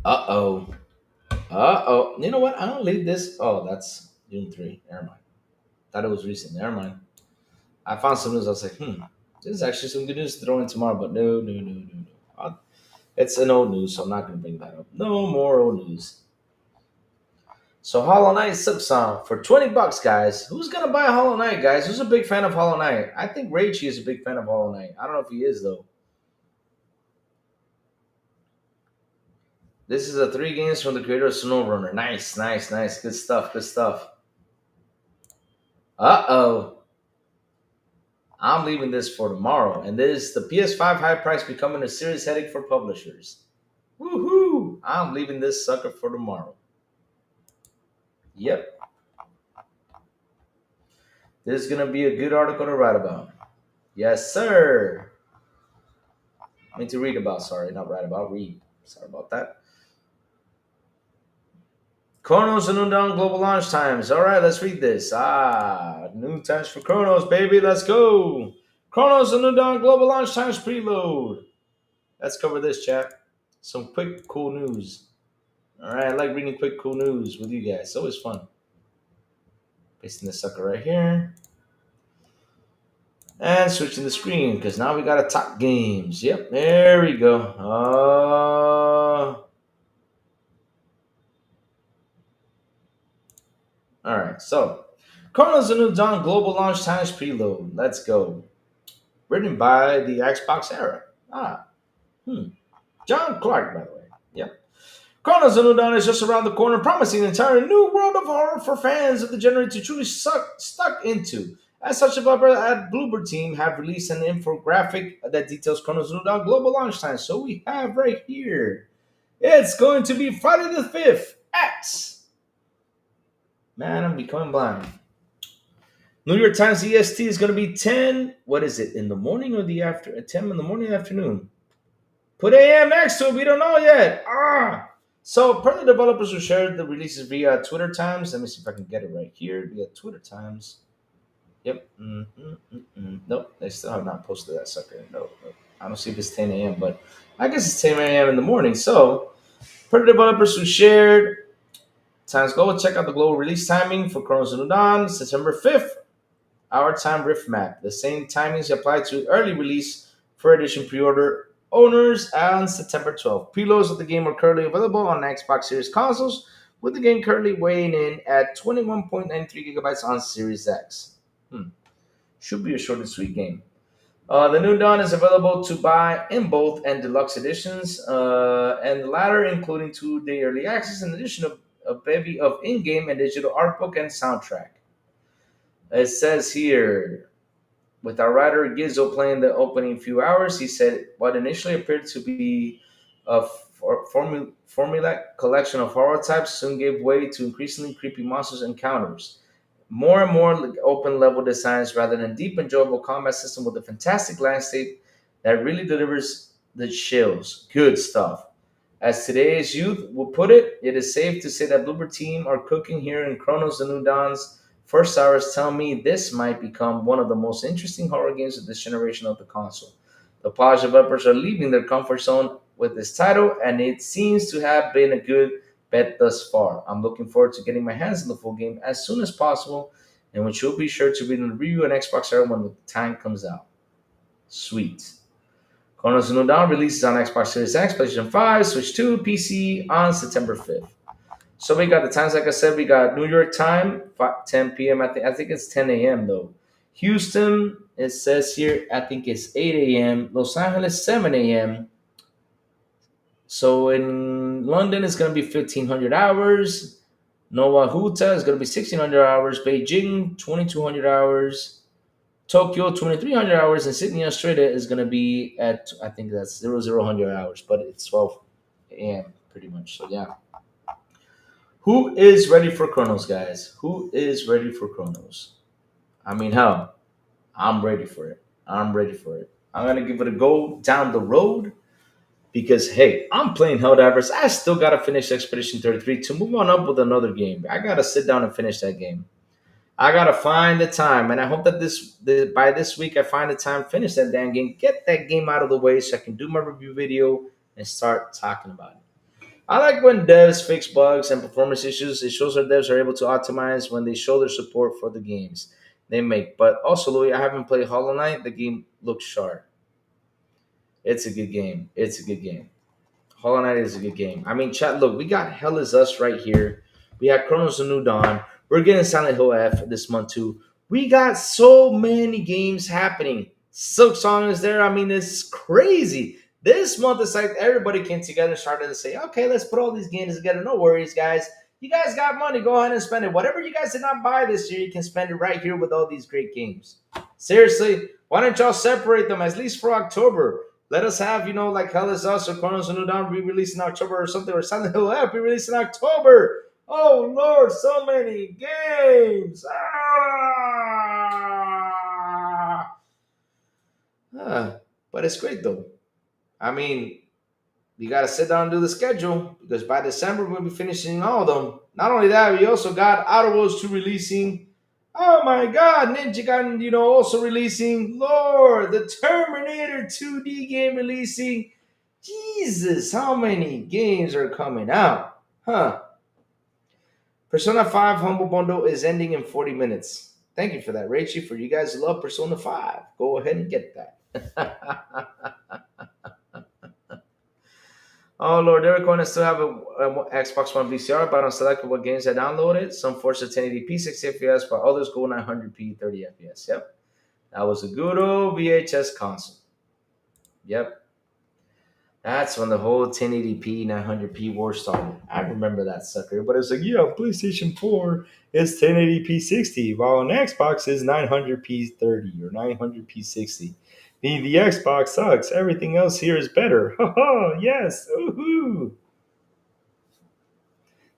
Uh oh. Uh oh. You know what? I don't leave this. Oh, that's June 3. Never mind. Thought it was recent. Never mind. I found some news. I was like, this is actually some good news to throw in tomorrow, but no, no, no, no, no. It's an old news, so I'm not going to bring that up. No more old news. So Hollow Knight Silksong for 20 bucks, guys. Who's gonna buy Hollow Knight, guys? Who's a big fan of Hollow Knight? I think Raichi is a big fan of Hollow Knight. I don't know if he is though. This is a three games from the creator of SnowRunner. Nice, nice, nice. Good stuff, good stuff. Uh-oh. I'm leaving this for tomorrow. And this the PS5 high price becoming a serious headache for publishers. Woohoo! I'm leaving this sucker for tomorrow. Yep. This is gonna be a good article to write about. Yes, sir. I mean to read about, sorry, not write about, read. Sorry about that. Chronos and Undown Global Launch Times. All right, let's read this. New times for Chronos, baby. Let's go. Chronos and Undown Global Launch Times preload. Let's cover this, chat. Some quick, cool news. All right, I like reading quick, cool news with you guys. It's always fun. Pasting this sucker right here. And switching the screen because now we got to top games. Yep, there we go. All right, so Chronos the New Dawn Global Launch Times Preload. Let's go. Written by the Xbox era. Hmm. John Clark, by the way. Yep. Chronos the New Dawn is just around the corner, promising an entire new world of horror for fans of the genre to truly stuck into. As such, developer at Bloober Team have released an infographic that details Chronos the New Dawn global launch time. So we have right here. It's going to be Friday the 5th at. Man, I'm becoming blind. New York Times EST is going to be 10. What is it? In the morning or the after? 10 in the morning or afternoon? Put AM next to it. We don't know yet. So, per the developers who shared the releases via Twitter Times, let me see if I can get it right here. Via Twitter Times. Yep. Nope. They still have not posted that sucker. No. I don't see if it's 10 a.m., but I guess it's 10 a.m. in the morning. So, per the developers who shared, Times Go check out the global release timing for Chronos of New Dawn, September 5th. Our time riff map. The same timings apply to early release for edition pre-order owners on September 12th. Preloads of the game are currently available on Xbox Series consoles, with the game currently weighing in at 21.93 gigabytes on Series X. Should be a short and sweet game. The New Dawn is available to buy in both and deluxe editions, and the latter including 2-day early access in addition of a bevy of in-game and digital art book and soundtrack. It says here, with our writer Gizzo playing the opening few hours, he said what initially appeared to be a formulaic collection of horror types soon gave way to increasingly creepy monsters encounters. More and more open level designs rather than deep, enjoyable combat system with a fantastic landscape that really delivers the chills. Good stuff. As today's youth will put it, it is safe to say that Bloober Team are cooking here in Chronos the New Dawn's first hours tell me this might become one of the most interesting horror games of this generation of the console. The polished developers are leaving their comfort zone with this title, and it seems to have been a good bet thus far. I'm looking forward to getting my hands on the full game as soon as possible, and which you'll be sure to read in the review on Xbox Era when the time comes out. Sweet. Chronos of New Dawn releases on Xbox Series X, PlayStation 5, Switch 2, PC on September 5th. So we got the times, like I said, we got New York time, 10 p.m. I think it's 10 a.m. though. Houston, it says here, I think it's 8 a.m. Los Angeles, 7 a.m. So in London, it's going to be 1,500 hours. Nova Huta is going to be 1,600 hours. Beijing, 2,200 hours. Tokyo, 2,300 hours. And Sydney, Australia is going to be at, I think that's 0000 hours, but it's 12 a.m. pretty much. So yeah. Who is ready for Chronos, guys? Who is ready for Chronos? I mean, hell, I'm ready for it. I'm ready for it. I'm gonna give it a go down the road because hey, I'm playing Helldivers. I still gotta finish Expedition 33 to move on up with another game. I gotta sit down and finish that game. I gotta find the time, and I hope that by this week I find the time, finish that damn game, get that game out of the way, so I can do my review video and start talking about it. I like when devs fix bugs and performance issues. It shows our devs are able to optimize when they show their support for the games they make. But also, Louis, I haven't played Hollow Knight. The game looks sharp. It's a good game. It's a good game. Hollow Knight is a good game. I mean, chat, look, we got Hell Is Us right here. We have Chronos of New Dawn. We're getting Silent Hill F this month, too. We got so many games happening. Silk Song is there. I mean, it's crazy. This month, it's like everybody came together and started to say, okay, let's put all these games together. No worries, guys. You guys got money. Go ahead and spend it. Whatever you guys did not buy this year, you can spend it right here with all these great games. Seriously, why don't y'all separate them at least for October? Let us have, like Hell Is Us or Chronos of New Dawn re-released in October or something, or Silent Hill F re-released in October. Oh, Lord, so many games. But it's great, though. I mean, you got to sit down and do the schedule because by December, we'll be finishing all of them. Not only that, we also got Outer Worlds 2 releasing. Oh my God, Ninja Gaiden, also releasing. Lord, the Terminator 2D game releasing. Jesus, how many games are coming out? Persona 5 Humble Bundle is ending in 40 minutes. Thank you for that, Rachie. For you guys who love Persona 5, go ahead and get that. Oh Lord, they're going to still have a Xbox One VCR, but on select what games I downloaded. Some force a 1080p 60 FPS, but others go 900p 30 FPS. Yep, that was a good old VHS console. Yep, that's when the whole 1080p 900p war started. I remember that sucker. But it's like, yeah, PlayStation 4 is 1080p 60, while on Xbox is 900p 30 or 900p 60. The Xbox sucks. Everything else here is better. Haha, yes. Woohoo.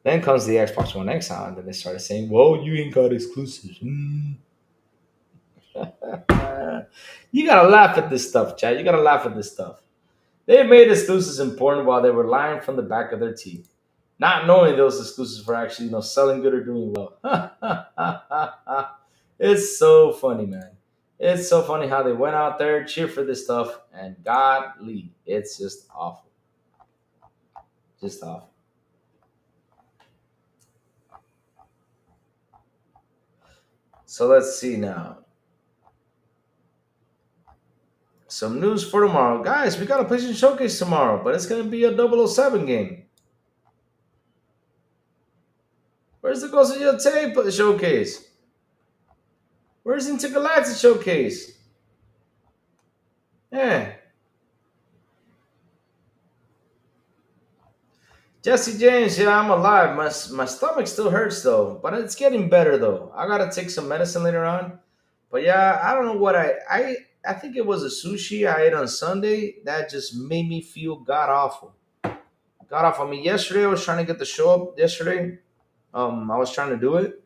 Then comes the Xbox One X out, and then they started saying, well, you ain't got exclusives. You gotta laugh at this stuff, Chad. You gotta laugh at this stuff. They made exclusives important while they were lying from the back of their teeth, not knowing those exclusives were actually, selling good or doing well. It's so funny, man. It's so funny how they went out there, cheer for this stuff, and godly, it's just awful. Just awful. So let's see now. Some news for tomorrow. Guys, we got a PlayStation Showcase tomorrow, but it's going to be a 007 game. Where's the Ghost of Yotei showcase? Where's Intergalactic showcase? Yeah. Jesse James, yeah, I'm alive. My stomach still hurts though, but it's getting better though. I gotta take some medicine later on. But yeah, I don't know what I think it was a sushi I ate on Sunday that just made me feel god awful. God awful. I mean, yesterday I was trying to get the show up. Yesterday, I was trying to do it,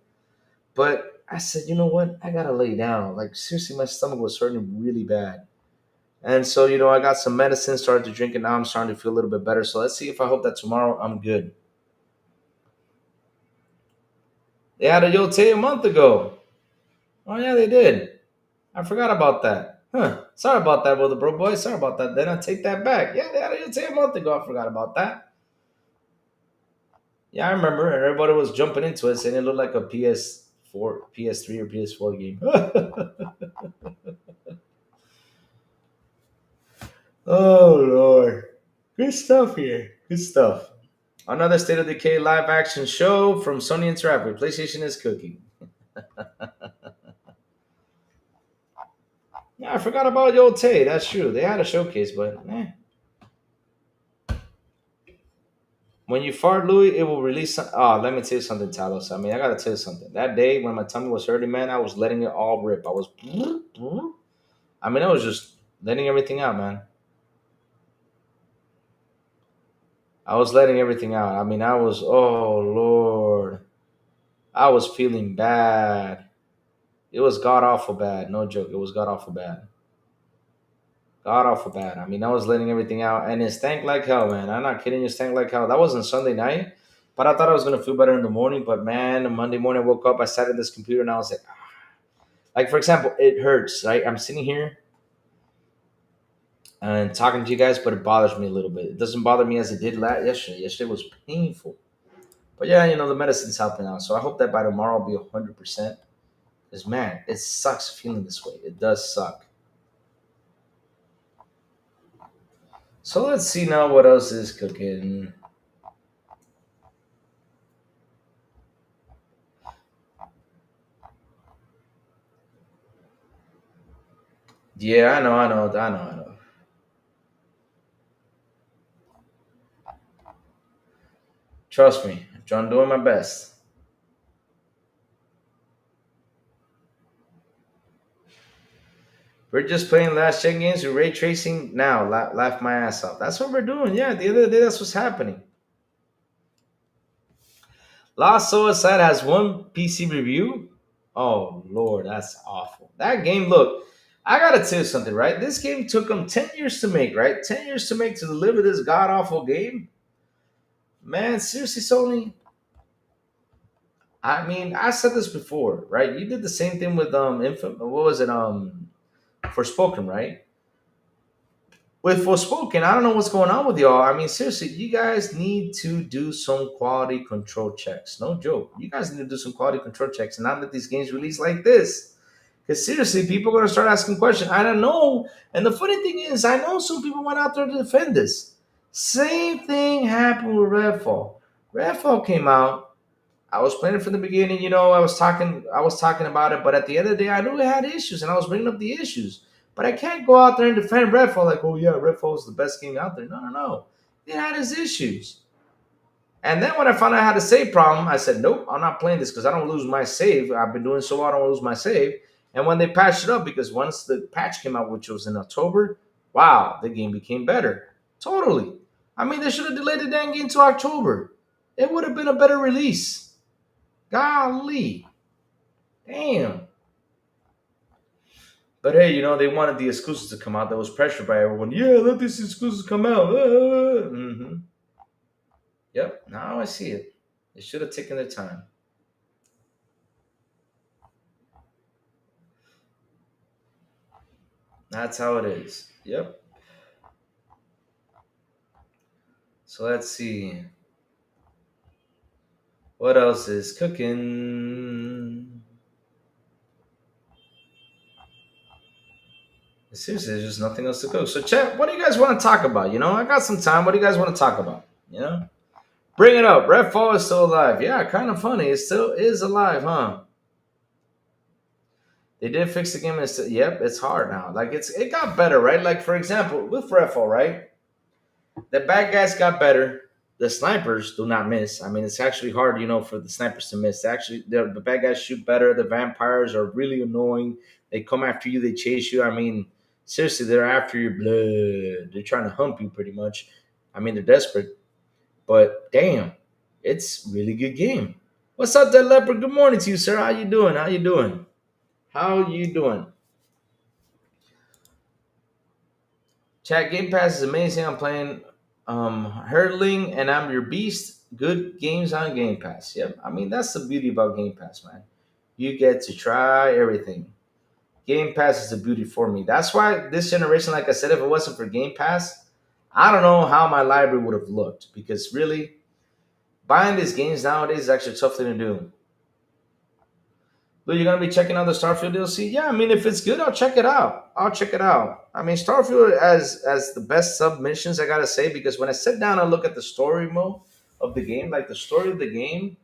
but I said, you know what? I gotta lay down. Like seriously, my stomach was hurting really bad. And so, I got some medicine, started to drink it. Now I'm starting to feel a little bit better. So let's see if I hope that tomorrow I'm good. They had a Yote a month ago. Oh, yeah, they did. I forgot about that. Huh. Sorry about that, brother, bro, boy. Sorry about that. Then I take that back. Yeah, they had a Yote a month ago. I forgot about that. Yeah, I remember. And everybody was jumping into it saying it looked like a PS4, PS3, or PS4 game. Oh, Lord. Good stuff here. Good stuff. Another State of Decay live action show from Sony Interactive. PlayStation is cooking. Yeah, I forgot about Yote. That's true. They had a showcase, but when you fart, Louis, it will release. Oh, let me tell you something, Talos. I mean, I gotta tell you something. That day when my tummy was hurting, man, I was letting it all rip. I was just letting everything out, man. I was letting everything out. Oh Lord, I was feeling bad. It was god awful bad. No joke. It was god awful bad. God awful bad. I was letting everything out, and it stank like hell, man. I'm not kidding you, it stank like hell. That wasn't Sunday night, but I thought I was gonna feel better in the morning. But man, on Monday morning, I woke up, I sat at this computer, and I was like, like for example, it hurts. Right, I'm sitting here and talking to you guys, but it bothers me a little bit. It doesn't bother me as it did yesterday. Yesterday was painful, but yeah, the medicine's helping out. So I hope that by tomorrow I'll be 100%. Because man, it sucks feeling this way. It does suck. So let's see now what else is cooking. Yeah, I know. Trust me, I'm doing my best. We're just playing last gen games with ray tracing now. Laugh my ass off. That's what we're doing. Yeah, the other day that's what's happening. Lost Suicide has one PC review. Oh Lord, that's awful. That game, look, I gotta tell you something, right? This game took them 10 years to make, right? 10 years to make to deliver this god awful game. Man, seriously, Sony. I said this before, right? You did the same thing with what was it? Forspoken, right? With Forspoken, I don't know what's going on with y'all. Seriously, you guys need to do some quality control checks. No joke. You guys need to do some quality control checks and not let these games release like this. Because seriously, people are going to start asking questions. I don't know. And the funny thing is, I know some people went out there to defend this. Same thing happened with Redfall. Redfall came out. I was playing it from the beginning. I was talking about it, but at the end of the day, I knew it had issues, and I was bringing up the issues. But I can't go out there and defend Redfall like, oh yeah, Redfall is the best game out there. No, no, no. It had its issues. And then when I found out I had a save problem, I said, nope, I'm not playing this because I don't lose my save. I've been doing so well, I don't lose my save. And when they patched it up, because once the patch came out, which was in October, wow, the game became better. Totally. I mean, they should have delayed the damn game to October. It would have been a better release. Golly. Damn. But hey, they wanted the exclusives to come out. There was pressure by everyone. Yeah, let these exclusives come out. Yep, now I see it. They should have taken their time. That's how it is. Yep. So let's see. What else is cooking? Seriously, there's just nothing else to cook. So, chat, what do you guys want to talk about? I got some time. What do you guys want to talk about? Bring it up. Redfall is still alive. Yeah, kind of funny. It still is alive, huh? They did fix the game. And yep, it's hard now. Like it got better, right? Like for example, with Redfall, right? The bad guys got better. The snipers do not miss. I mean, it's actually hard, for the snipers to miss. Actually, the bad guys shoot better. The vampires are really annoying. They come after you. They chase you. I mean, seriously, they're after your blood. They're trying to hump you, pretty much. I mean, they're desperate. But damn, it's really good game. What's up, that leopard? Good morning to you, sir. How you doing? How you doing? How you doing? Chat Game Pass is amazing. I'm playing Hurtling and I'm Your Beast. Good games on Game Pass. Yep. I mean, that's the beauty about Game Pass, man. You get to try everything. Game Pass is the beauty for me. That's why this generation, like I said, if it wasn't for Game Pass, I don't know how my library would have looked. Because really, buying these games nowadays is actually a tough thing to do. But you're gonna be checking out the Starfield DLC? Yeah, I mean, if it's good, I'll check it out. I'll check it out. I mean, Starfield as the best submissions, I gotta say, because when I sit down and look at the story mode of the game, like the story of the game,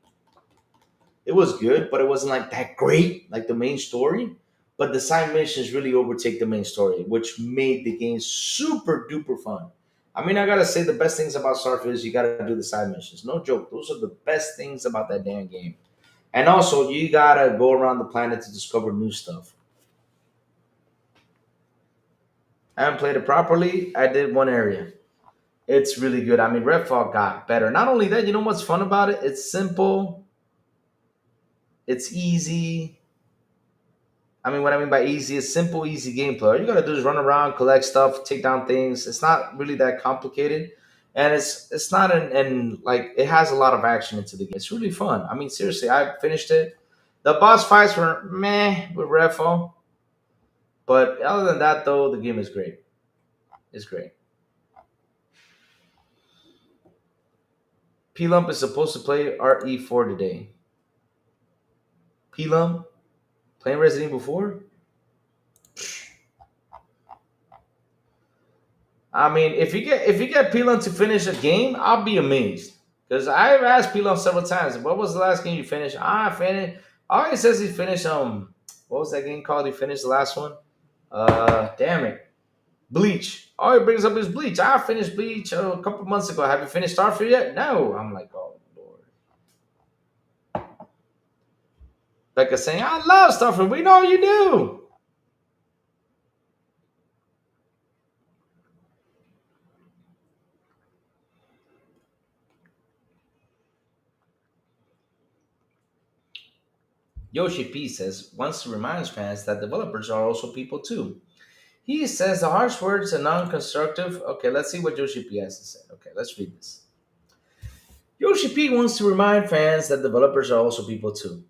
it was good, but it wasn't like that great, like the main story. But the side missions really overtake the main story, which made the game super duper fun. I mean, I gotta say the best things about Starfield is you gotta do the side missions. No joke, those are the best things about that damn game. And also, you gotta go around the planet to discover new stuff. I haven't played it properly. I did one area. It's really good. I mean, Redfall got better. Not only that, you know what's fun about it? It's simple. It's easy. I mean, what I mean by easy is simple, easy gameplay. All you gotta do is run around, collect stuff, take down things. It's not really that complicated, and it's not an like it has a lot of action into the game. It's really fun. I mean, seriously, I finished it. The boss fights were meh with Redfall, but other than that, though, the game is great. It's great. P Lump is supposed to play RE4 today. P Lump playing Resident Evil 4? I mean, if you get Pilon to finish a game, I'll be amazed. Because I've asked Pilon several times, what was the last game you finished? I finished. All he says he finished. What was that game called? He finished the last one. Damn it, Bleach. All he brings up is Bleach. I finished Bleach a couple months ago. Have you finished Starfield yet? No. I'm like, oh Lord. Becca saying, I love Starfield. We know you do. Yoshi P says, wants to remind fans that developers are also people too. He says the harsh words are non-constructive. Okay, let's see what Yoshi P has to say. Okay, let's read this. Yoshi P wants to remind fans that developers are also people too.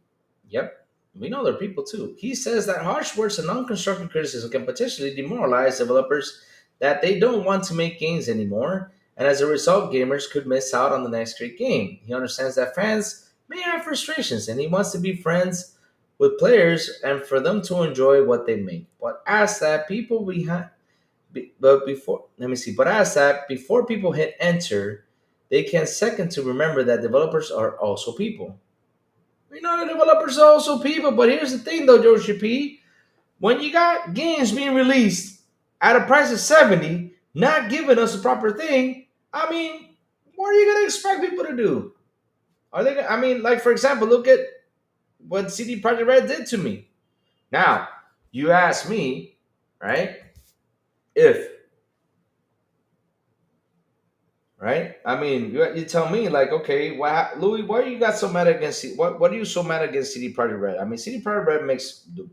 Yep, we know they're people too. He says that harsh words and non-constructive criticism can potentially demoralize developers that they don't want to make games anymore, and as a result, gamers could miss out on the next great game. He understands that fans may have frustrations, and he wants to be friends with players and for them to enjoy what they make. But asks that people But before, let me see. But as that, before people hit enter, they can second to remember that developers are also people. We know the developers are also people, but here's the thing though, Joshi P. When you got games being released at a price of 70, not giving us a proper thing, I mean, what are you gonna expect people to do? Are they? I mean, like for example, look at what CD Projekt Red did to me. Now, you ask me, right? If right, I mean, you tell me like, okay, Louis, why you got so mad against what are you so mad against CD Projekt Red? I mean, CD Projekt Red makes the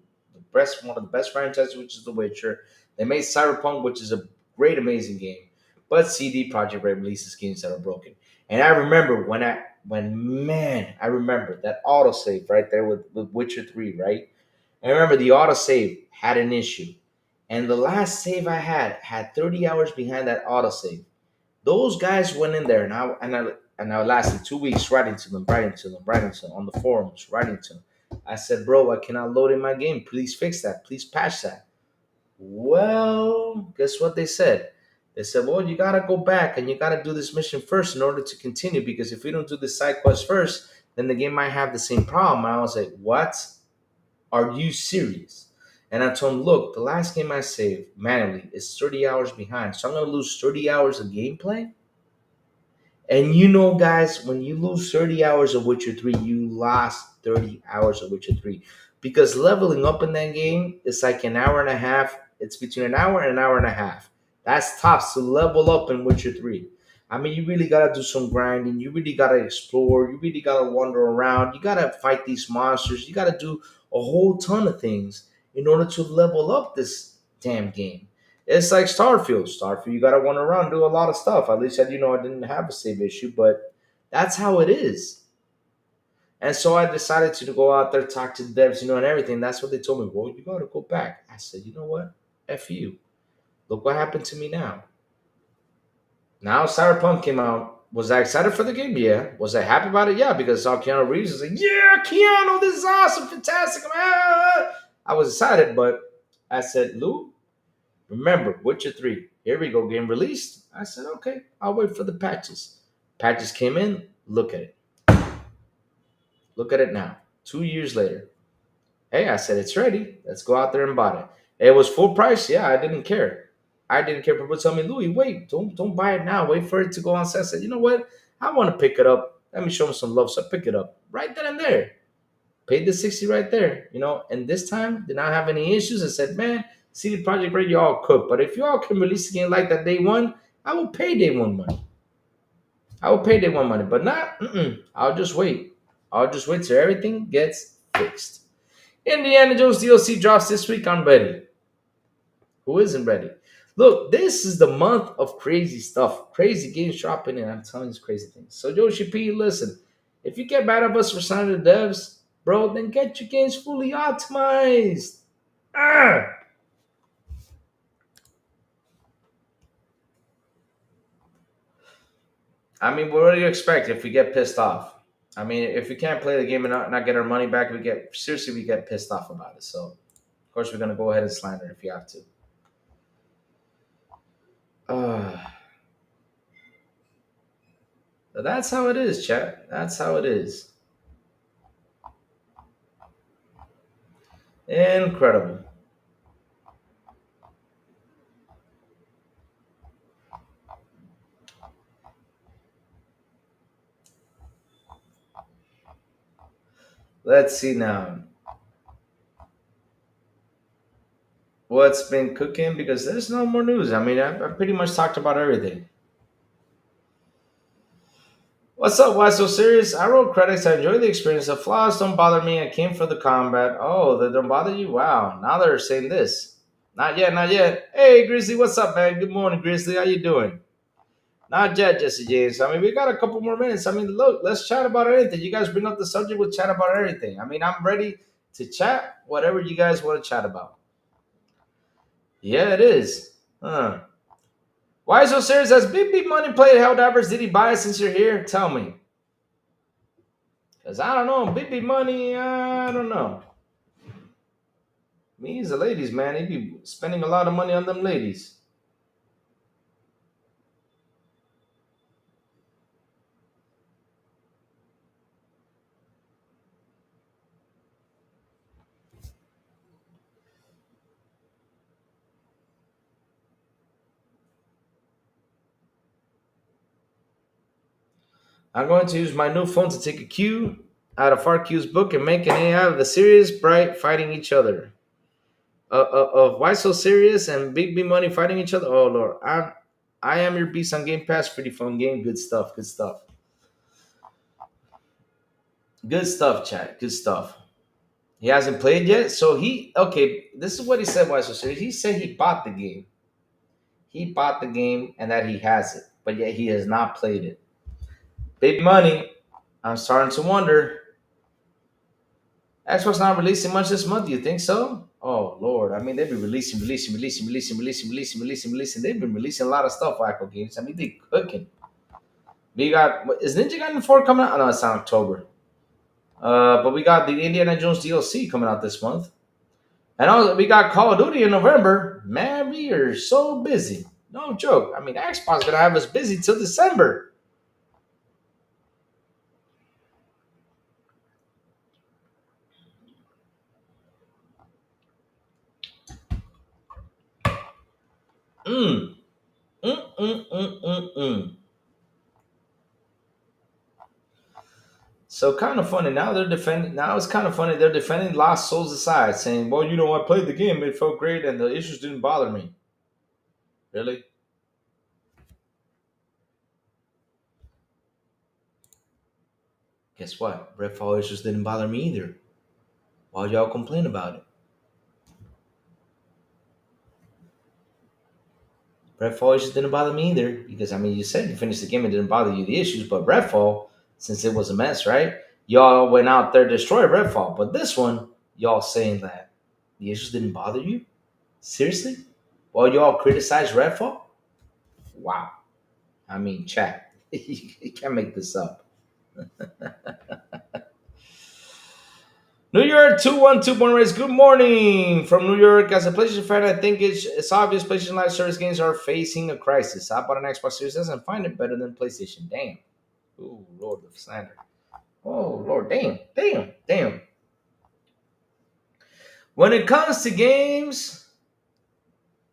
best one of the best franchises, which is The Witcher. They made Cyberpunk, which is a great, amazing game, but CD Projekt Red releases games that are broken. And I remember when man, I remember that autosave right there with Witcher 3, right? I remember the autosave had an issue. And the last save I had 30 hours behind that autosave. Those guys went in there and I lasted 2 weeks writing to them on the forums, writing to them. I said, bro, I cannot load in my game. Please fix that. Please patch that. Well, guess what they said? They said, well, you gotta go back and you gotta do this mission first in order to continue, because if we don't do this side quest first, then the game might have the same problem. And I was like, what? Are you serious? And I told him, look, the last game I saved manually is 30 hours behind. So I'm going to lose 30 hours of gameplay. And you know, guys, when you lose 30 hours of Witcher 3, you lost 30 hours of Witcher 3. Because leveling up in that game is like an hour and a half. It's between an hour and a half. That's tough to level up in Witcher 3. I mean, you really got to do some grinding. You really got to explore. You really got to wander around. You got to fight these monsters. You got to do a whole ton of things in order to level up this damn game. It's like Starfield. Starfield, you gotta wander around, do a lot of stuff. At least I didn't have a save issue, but that's how it is. And so I decided to go out there, talk to the devs, and everything. That's what they told me. Well, you gotta go back. I said, you know what? F you. Look what happened to me now. Now Cyberpunk came out. Was I excited for the game? Yeah. Was I happy about it? Yeah, because I saw Keanu Reeves. I was like, yeah, Keanu, this is awesome, fantastic. I was excited, but I said, Lou, remember, Witcher 3. Here we go, game released. I said, okay, I'll wait for the patches. Patches came in. Look at it. Look at it now. 2 years later. Hey, I said, it's ready. Let's go out there and buy it. It was full price. Yeah, I didn't care. I didn't care. People tell me, Louis, wait, don't buy it now. Wait for it to go on sale. I said, you know what? I want to pick it up. Let me show them some love. So I pick it up right then and there. Paid the 60 right there, and this time did not have any issues. I said, man, CD Project Red, you all cook. But if you all can release a game like that day one, I will pay day one money. I will pay day one money, but not, I'll just wait. I'll just wait till everything gets fixed. Indiana Jones DLC drops this week. I'm ready. Who isn't ready? Look, this is the month of crazy stuff. Crazy games dropping in. I'm telling you crazy things. So, Yoshi P, listen. If you get mad at us for signing the devs, bro, then get your games fully optimized. Ah! I mean, what do you expect if we get pissed off? I mean, if we can't play the game and not get our money back, we get pissed off about it. So, of course, we're gonna go ahead and slander if we have to. Uh, but that's how it is, chat. That's how it is. Incredible. Let's see now. What's been cooking? Because there's no more news. I mean, I pretty much talked about everything. What's up? Why so serious? I wrote credits. I enjoy the experience. The flaws don't bother me. I came for the combat. Oh, they don't bother you? Wow. Now they're saying this. Not yet, not yet. Hey, Grizzly, what's up, man? Good morning, Grizzly. How you doing? Not yet, Jesse James. I mean, we got a couple more minutes. I mean, look, let's chat about anything. You guys bring up the subject, we'll chat about everything. I mean, I'm ready to chat whatever you guys want to chat about. Yeah, it is. Huh. Why so serious? Has Big Big Money played Helldivers? Did he buy it since you're here? Tell me. Because I don't know. Big Big Money, I don't know. Me, he's the ladies, man. He be spending a lot of money on them ladies. I'm going to use my new phone to take a cue out of FarQ's book and make an AI of the serious bright fighting each other. Of why so serious and Big B Money fighting each other. Oh Lord, I am your beast on Game Pass. Pretty fun game. Good stuff. Good stuff. Good stuff, chat. Good stuff. He hasn't played yet, so he okay. This is what he said. Why so serious? He said he bought the game. He bought the game and that he has it, but yet he has not played it. Big Money. I'm starting to wonder. Xbox not releasing much this month. Do you think so? Oh Lord! I mean, they've been releasing. They've been releasing a lot of stuff. Wacko games. I mean, they cooking. We got is Ninja Gaiden 4 coming out? Oh, no, it's not October. But we got the Indiana Jones DLC coming out this month, and also we got Call of Duty in November. Man, we are so busy. No joke. I mean, Xbox gonna have us busy till December. Mm. Mm. So kind of funny. Now they're defending. Now it's kind of funny. They're defending Lost Souls aside, saying, "Well, I played the game. It felt great, and the issues didn't bother me." Really? Guess what? Redfall issues didn't bother me either. Why y'all complain about it? Redfall issues didn't bother me either because I mean, you said you finished the game and didn't bother you the issues, but Redfall, since it was a mess, right? Y'all went out there destroyed Redfall, but this one, y'all saying that the issues didn't bother you? Seriously? While y'all criticize Redfall? Wow. I mean, chat. You can't make this up. New York 212 born raised. Good morning from New York. As a PlayStation fan, I think it's obvious PlayStation Live Service games are facing a crisis. I bought an Xbox Series S and find it better than PlayStation. Damn. Oh, Lord, the slander. Oh, Lord, damn. When it comes to games,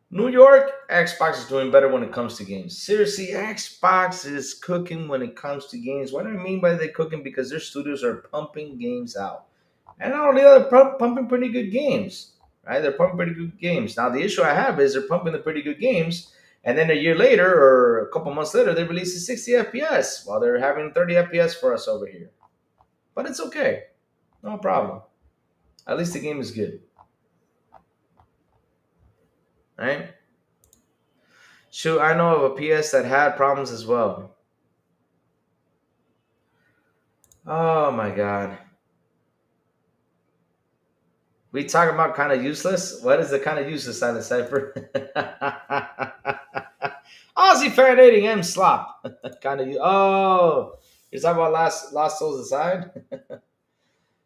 New York, Xbox is doing better when it comes to games. Seriously, Xbox is cooking when it comes to games. What do I mean by they cooking? Because their studios are pumping games out. And not only are they pumping pretty good games, right? They're pumping pretty good games. Now, the issue I have is they're pumping the pretty good games, and then a year later or a couple months later, they release a 60 FPS while they're having 30 FPS for us over here. But it's okay. No problem. At least the game is good. Right? Shoot, I know of a PS that had problems as well. Oh my god. We talking about kind of useless? What is the kind of useless side of Cypher? Aussie fan 80 M slop. Kind of. Oh, you're talking about Lost Souls aside?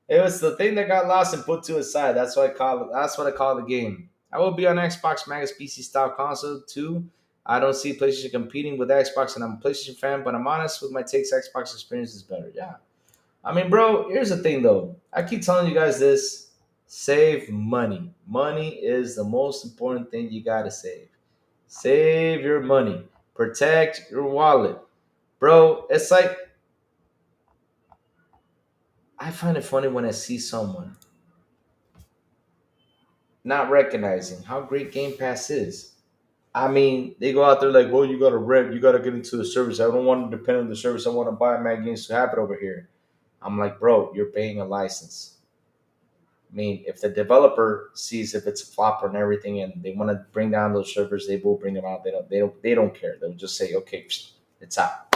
It was the thing that got lost and put to aside. That's what I call it. That's what I call the game. I will be on Xbox Max PC style console too. I don't see PlayStation competing with Xbox, and I'm a PlayStation fan, but I'm honest with my takes. Xbox experience is better. Yeah. I mean, bro, here's the thing though. I keep telling you guys this. Save money. Money is the most important thing you gotta save. Save your money. Protect your wallet. Bro, it's like I find it funny when I see someone not recognizing how great Game Pass is. I mean, they go out there like, well, you gotta rent, you gotta get into the service. I don't want to depend on the service. I want to buy my games to have it over here. I'm like, bro, you're paying a license. I mean, if the developer sees if it's a flop and everything, and they want to bring down those servers, they will bring them out. They don't care. They'll just say, okay, it's out.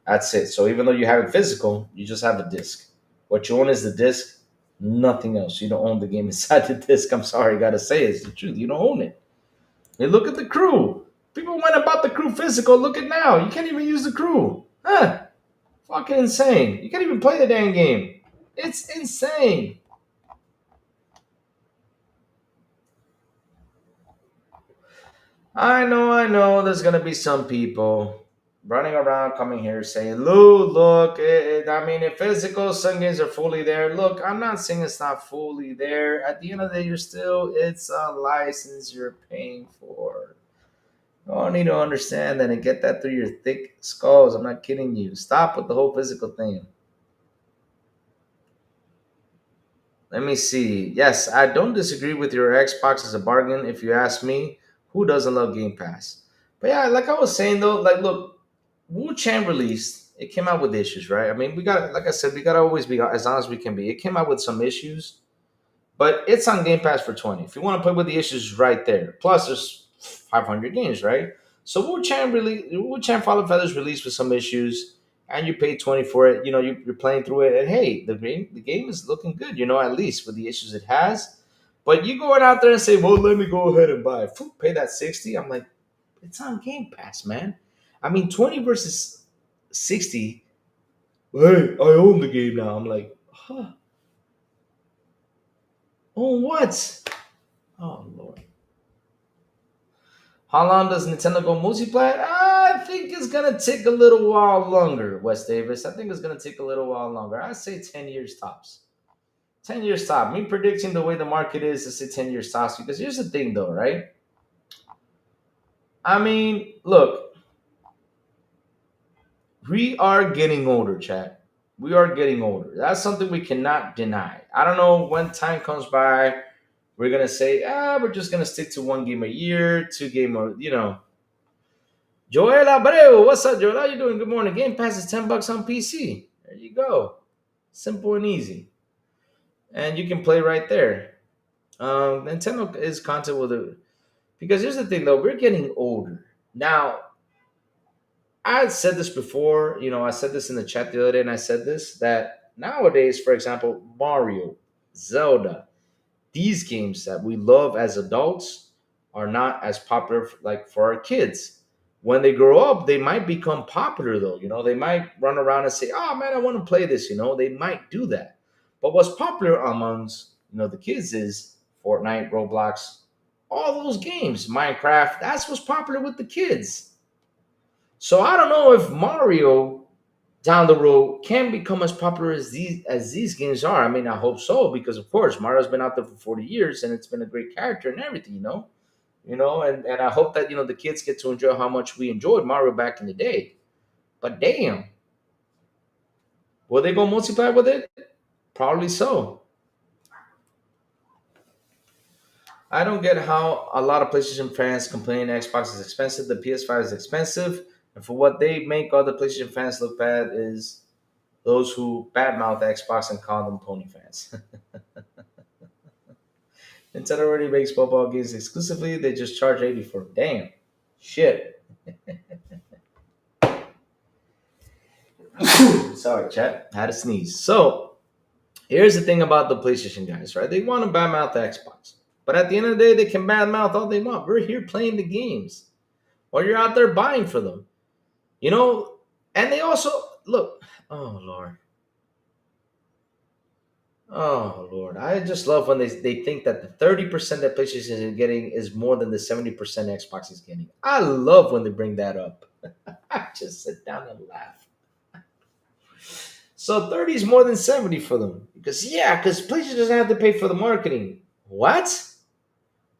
That's it. So even though you have it physical, you just have a disc. What you own is the disc, nothing else. You don't own the game inside the disc. I'm sorry, I gotta say it's the truth. You don't own it. Hey, look at the crew. People went about the crew physical. Look at now. You can't even use the crew. Huh? Fucking insane. You can't even play the damn game. It's insane. I know. There's gonna be some people running around coming here saying, look, I mean, if physical, some games are fully there. Look, I'm not saying it's not fully there. At the end of the day, it's a license you're paying for. You need to understand that and get that through your thick skulls. I'm not kidding you. Stop with the whole physical thing. Let me see. Yes, I don't disagree with your Xbox as a bargain. If you ask me, who doesn't love Game Pass? But yeah, like I was saying though, like look, Wu Chang released. It came out with issues, right? I mean, we got, like I said, we gotta always be as honest as we can be. It came out with some issues, but it's on Game Pass for 20. If you want to play with the issues, right there. Plus, there's 500 games, right? So Wu Chang Fall Feathers released with some issues, and you pay 20 for it. You're playing through it, and hey, the game is looking good. At least with the issues it has. But you going out there and say, well, let me go ahead and buy it. Pay that 60. I'm like, it's on Game Pass, man. I mean, 20 versus 60. Hey, I own the game now. I'm like, huh? Own what? Oh Lord. How long does Nintendo go multiplayer? I think it's gonna take a little while longer, Wes Davis. I think it's gonna take a little while longer. I say 10 years tops. 10 years top. Me predicting the way the market is, I say 10 years tops. Because here's the thing though, right? I mean, look, we are getting older, chat. We are getting older. That's something we cannot deny. I don't know when time comes by, we're gonna say, we're just gonna stick to one game a year, two game a. Joel Abreu, what's up, Joel? How you doing? Good morning. Game Pass is $10 on PC. There you go. Simple and easy. And you can play right there. Nintendo is content with it. Because here's the thing though, we're getting older. Now, I said this before, I said this in the chat the other day, and I said this that nowadays, for example, Mario, Zelda, these games that we love as adults are not as popular like for our kids. When they grow up, they might become popular though. They might run around and say, "Oh man, I want to play this." They might do that. But what's popular amongst the kids is Fortnite, Roblox, all those games, Minecraft. That's what's popular with the kids. So I don't know if Mario down the road can become as popular as these games are. I mean, I hope so because of course Mario's been out there for 40 years and it's been a great character and everything. And I hope that the kids get to enjoy how much we enjoyed Mario back in the day. But damn, will they go multiplayer with it? Probably so. I don't get how a lot of PlayStation fans complain Xbox is expensive, the PS5 is expensive, and for what they make other PlayStation fans look bad is those who badmouth Xbox and call them pony fans. Nintendo already makes mobile games exclusively. They just charge 80 for them. Damn. Shit. Sorry, chat. Had to sneeze. So, here's the thing about the PlayStation guys, right? They want to badmouth the Xbox. But at the end of the day, they can badmouth all they want. We're here playing the games. Or you're out there buying for them. You know? And they also, look, oh, Lord. Oh Lord, I just love when they think that the 30% that PlayStation is getting is more than the 70% Xbox is getting. I love when they bring that up. I just sit down and laugh. So 30 is more than 70 for them. Because PlayStation doesn't have to pay for the marketing. What?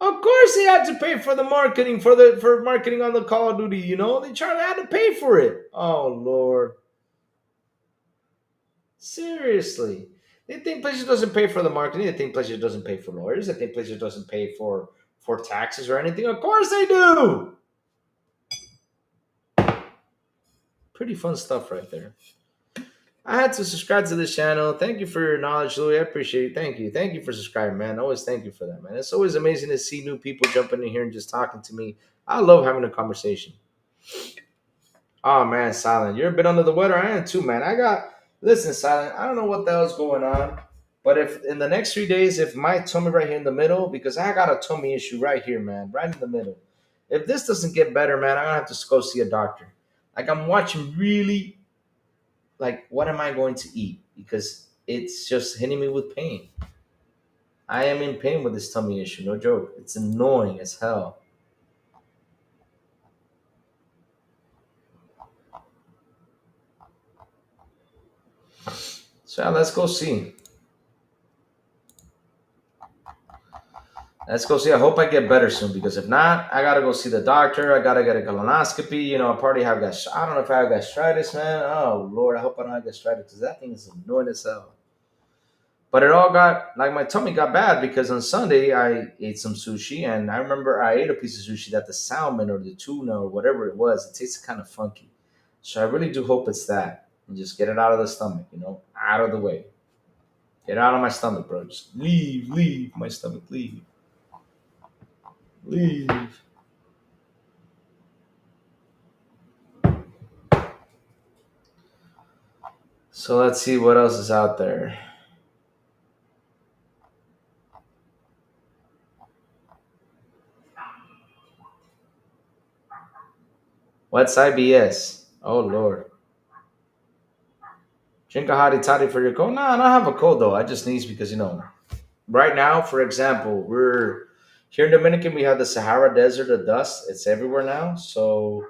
Of course they had to pay for the marketing for marketing on the Call of Duty, They had to pay for it. Oh Lord. Seriously. They think PlayStation doesn't pay for the marketing. They think PlayStation doesn't pay for lawyers. They think PlayStation doesn't pay for taxes or anything. Of course they do. Pretty fun stuff right there. I had to subscribe to this channel. Thank you for your knowledge, Louis. I appreciate it. Thank you. Thank you for subscribing, man. Always thank you for that, man. It's always amazing to see new people jumping in here and just talking to me. I love having a conversation. Oh man, Silent, you're a bit under the weather. I am too, man. Listen, Silent. I don't know what the hell's going on, but if in the next 3 days, if my tummy right here in the middle, because I got a tummy issue right here, man, right in the middle. If this doesn't get better, man, I'm gonna have to go see a doctor. Like I'm watching really, like what am I going to eat because it's just hitting me with pain. I am in pain with this tummy issue, no joke. It's annoying as hell. So yeah, let's go see. Let's go see. I hope I get better soon because if not, I gotta go see the doctor. I gotta get a colonoscopy. I probably have I don't know if I have gastritis, man. Oh Lord, I hope I don't have gastritis because that thing is annoying as hell. But it all got like my tummy got bad because on Sunday I ate some sushi and I remember I ate a piece of sushi that the salmon or the tuna or whatever it was, it tasted kind of funky. So I really do hope it's that. And just get it out of the stomach, out of the way. Get out of my stomach, bro. Just leave my stomach, leave. So let's see what else is out there. What's IBS? Oh Lord. Drink a hottie toddy for your cold? No, I don't have a cold though. I just sneeze because right now, for example, we're here in Dominican. We have the Sahara Desert of dust. It's everywhere now, so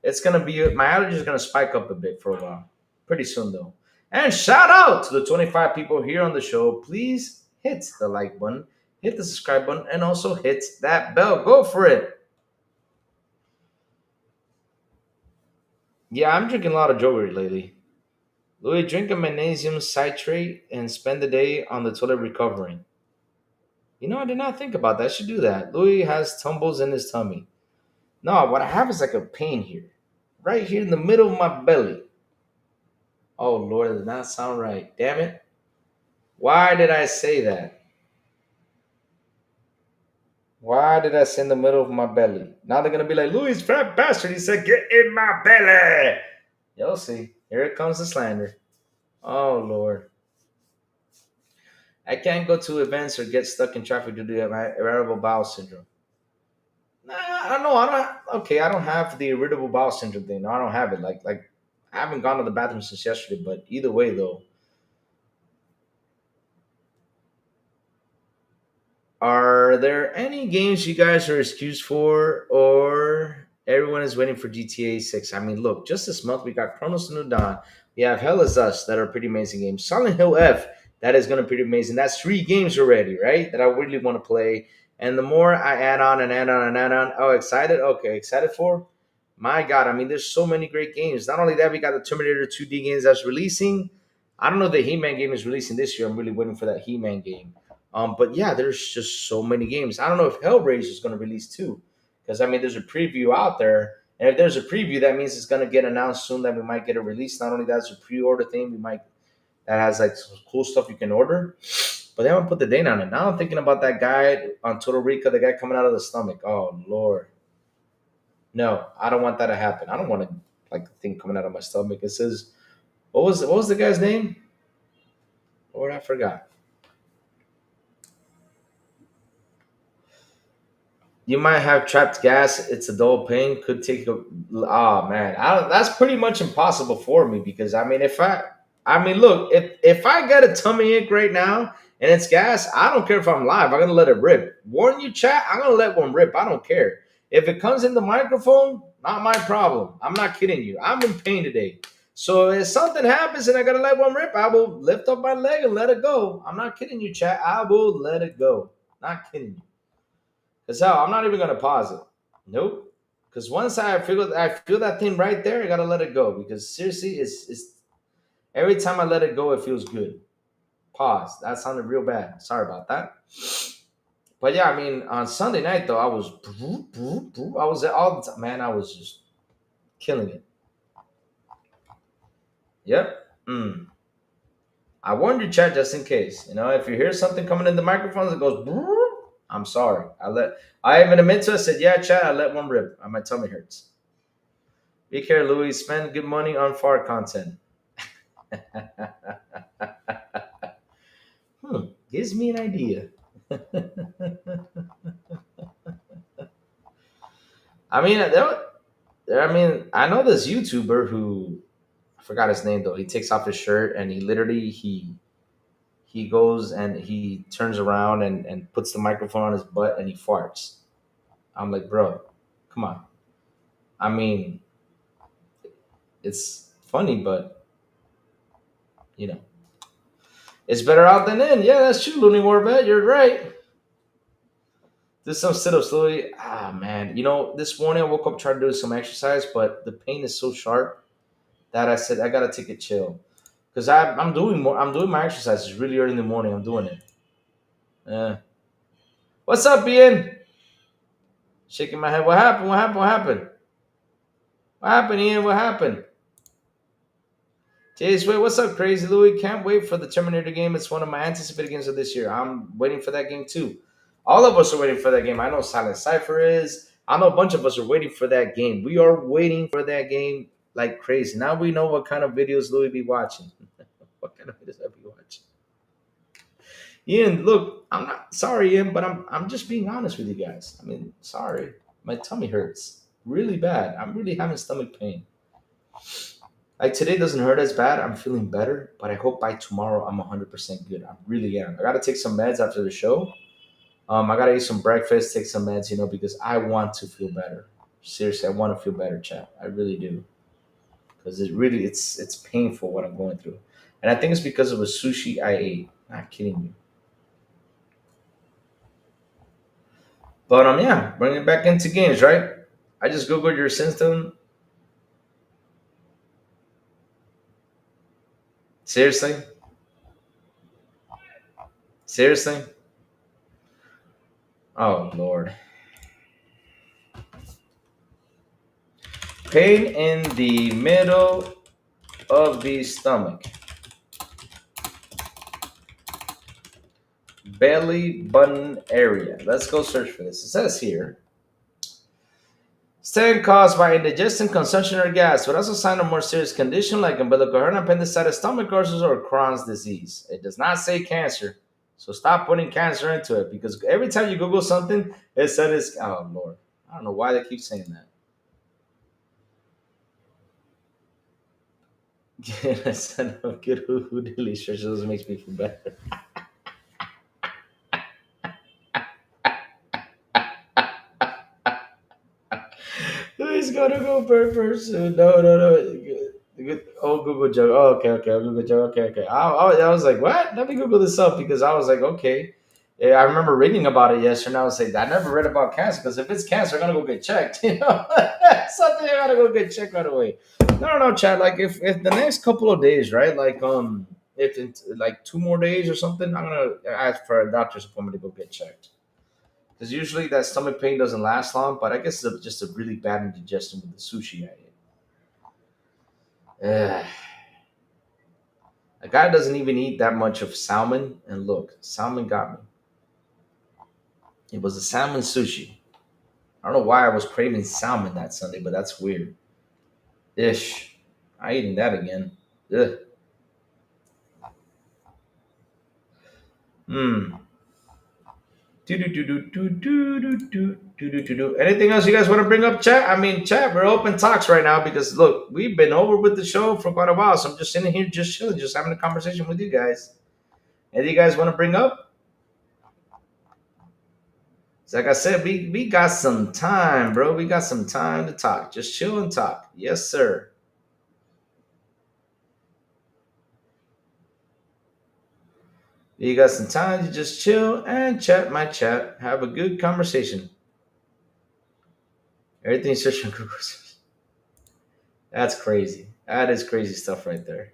it's gonna be my allergies is gonna spike up a bit for a while. Pretty soon though. And shout out to the 25 people here on the show. Please hit the like button, hit the subscribe button, and also hit that bell. Go for it. Yeah, I'm drinking a lot of jewelry lately. Louis, drink a magnesium citrate and spend the day on the toilet recovering. I did not think about that. I should do that. Louis has tumbles in his tummy. No, what I have is like a pain here, right here in the middle of my belly. Oh Lord, that does not sound right. Damn it! Why did I say that? Why did I say in the middle of my belly? Now they're gonna be like, Louis, fat bastard. He said, "Get in my belly." You'll see. Here it comes the slander. Oh Lord, I can't go to events or get stuck in traffic due to my irritable bowel syndrome. Nah, I don't know. I don't. Okay, I don't have the irritable bowel syndrome thing. No, I don't have it. Like I haven't gone to the bathroom since yesterday. But either way, though, are there any games you guys are excused for, or everyone is waiting for GTA 6? I mean, look, just this month we got Chronos New Dawn, we have Hell is Us that are pretty amazing games, Silent Hill F that is going to be pretty amazing. That's three games already, right? That I really want to play. And the more I add on and add on and add on, oh, excited? Okay, excited for? My God, I mean, there's so many great games. Not only that, we got the Terminator 2D games that's releasing. I don't know if the He-Man game is releasing this year. I'm really waiting for that He-Man game. But yeah, there's just so many games. I don't know if Hellraiser is going to release too, because I mean, there's a preview out there, and if there's a preview, that means it's going to get announced soon that we might get a release. Not only that, it's a pre-order thing. We might that has like some cool stuff you can order, but they haven't put the date on it. Now I'm thinking about that guy on Total Rico, the guy coming out of the stomach. Oh Lord, no, I don't want that to happen. I don't want to like the thing coming out of my stomach. It says, what was the guy's name? Lord, I forgot. You might have trapped gas. It's a dull pain. Could take a. Oh man, that's pretty much impossible for me because I mean, look, if I get a tummy ache right now and it's gas, I don't care if I'm live. I'm gonna let it rip. Warn you, chat. I'm gonna let one rip. I don't care if it comes in the microphone. Not my problem. I'm not kidding you. I'm in pain today. So if something happens and I gotta let one rip, I will lift up my leg and let it go. I'm not kidding you, chat. I will let it go. Not kidding you. Cause hell, I'm not even gonna pause it. Nope. Cause once I feel that thing right there, I gotta let it go. Because seriously, it's every time I let it go, it feels good. Pause. That sounded real bad. Sorry about that. But yeah, I mean, on Sunday night though, I was all the time. Man, I was just killing it. Yep. I warned you, chat, just in case. If you hear something coming in the microphones that goes, I'm sorry. I even admit to it. I said, yeah, chat. I let one rip. My tummy hurts. Be careful, Louis. Spend good money on fart content. Gives me an idea. I mean, I know this YouTuber who I forgot his name though. He takes off his shirt and he literally he goes and he turns around and puts the microphone on his butt and he farts. I'm like, bro, come on. I mean, it's funny, but you know, it's better out than in. Yeah, that's true, Looney Warbet. You're right. Do some sit-ups slowly. Ah man, this morning I woke up trying to do some exercise, but the pain is so sharp that I said I gotta take a chill. Cause I'm doing more. I'm doing my exercises really early in the morning. I'm doing it. Yeah. What's up, Ian? Shaking my head. What happened? What happened? What happened? What happened, Ian? What happened? Jay Sweat, what's up, Crazy Louie? Can't wait for the Terminator game. It's one of my anticipated games of this year. I'm waiting for that game too. All of us are waiting for that game. I know Silent Cypher is. I know a bunch of us are waiting for that game. We are waiting for that game like crazy. Now we know what kind of videos Louis be watching. What kind of videos I be watching? Ian, look, I'm not sorry, Ian, but I'm just being honest with you guys. I mean, sorry. My tummy hurts really bad. I'm really having stomach pain. Like today doesn't hurt as bad. I'm feeling better, but I hope by tomorrow I'm 100% good. I really am. I got to take some meds after the show. I got to eat some breakfast, take some meds, because I want to feel better. Seriously, I want to feel better, chat. I really do. Because it's painful what I'm going through. And I think it's because of a sushi I ate. Not kidding you. But yeah, bring it back into games, right? I just googled your system. Seriously? Seriously? Oh Lord. Pain in the middle of the stomach. Belly button area. Let's go search for this. It says here. Stain caused by indigestion, consumption, or gas, but also sign of more serious condition like umbilical hernia, appendicitis, stomach ulcers, or Crohn's disease. It does not say cancer, so stop putting cancer into it because every time you Google something, it said it's. Oh Lord, I don't know why they keep saying that. Yes, I know. Good who delicious makes me feel better. Who's gonna go first? No, no, no. Oh, Google joke. Oh, okay, okay. Google joke. Okay, okay. I was like, what? Let me Google this up because I was like, okay. Yeah, I remember reading about it yesterday. And I was like, I never read about cancer because if it's cancer, I'm gonna go get checked. Something I gotta go get checked right away. No, no, no, Chad. Like if the next couple of days, right? Like if it's like 2 more days or something, I'm gonna ask for a doctor's appointment to go get checked. Because usually that stomach pain doesn't last long, but I guess it's just a really bad indigestion with the sushi I ate. Ugh. A guy doesn't even eat that much of salmon, and look, salmon got me. It was a salmon sushi. I don't know why I was craving salmon that Sunday, but that's weird. Ish. I eating that again. Ugh. Hmm. Do do do do do do do do do do do. Anything else you guys want to bring up, chat? I mean, chat. We're open talks right now because look, we've been over with the show for quite a while, so I'm just sitting here, just chilling, just having a conversation with you guys. Anything you guys want to bring up? So like I said, we got some time, bro. We got some time to talk. Just chill and talk. Yes, sir. You got some time to just chill and chat my chat. Have a good conversation. Everything's search on Google. That's crazy. That is crazy stuff right there.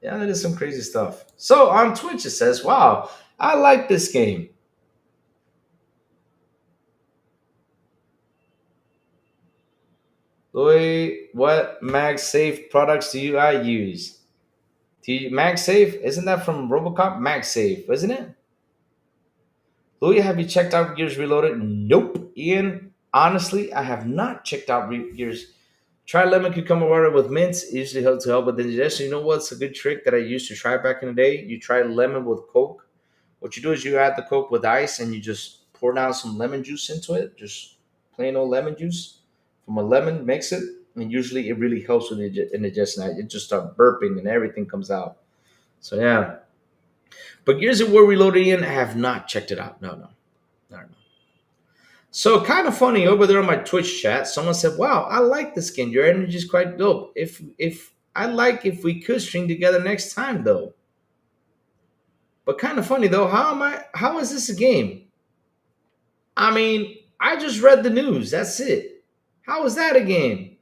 Yeah, that is some crazy stuff. So on Twitch it says, "Wow, I like this game." Louis, what MagSafe products do I use? MagSafe? Isn't that from RoboCop? MagSafe, isn't it? Louis, have you checked out Gears Reloaded? Nope. Ian, honestly, I have not checked out Gears. Try lemon cucumber water with mint. It usually helps to help with indigestion. You know what's a good trick that I used to try back in the day? You try lemon with Coke. What you do is you add the Coke with ice and you just pour down some lemon juice into it. Just plain old lemon juice from a lemon, mix it. And usually it really helps with indigestion. It just start burping and everything comes out. So yeah. But Gears of War Reloaded in, I have not checked it out. No, no. No, no. So kind of funny over there on my Twitch chat, someone said, "Wow, I like the skin. Your energy is quite dope. If I like if we could string together next time though." But kind of funny though, how is this a game? I mean, I just read the news. That's it. How is that a game?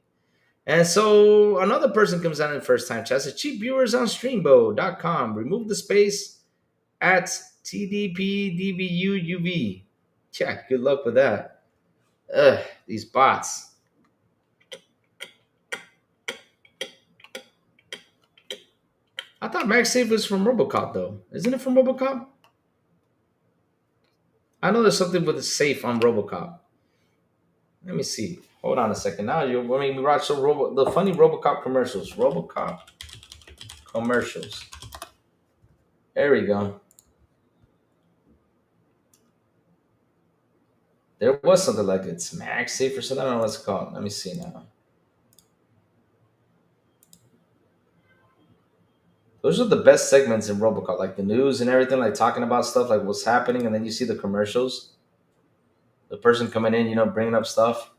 And so another person comes out in first time chat says cheap viewers on streambo.com. Remove the space at TDPDVUUV. Yeah, good luck with that. Ugh, these bots. I thought MagSafe was from Robocop though. Isn't it from Robocop? I know there's something with a safe on Robocop. Let me see. Hold on a second. Now you're making me watch the funny Robocop commercials. Robocop commercials. There we go. There was something like it's MagSafe or something. I don't know what it's called. Let me see now. Those are the best segments in Robocop, like the news and everything, like talking about stuff, like what's happening, and then you see the commercials. The person coming in, bringing up stuff.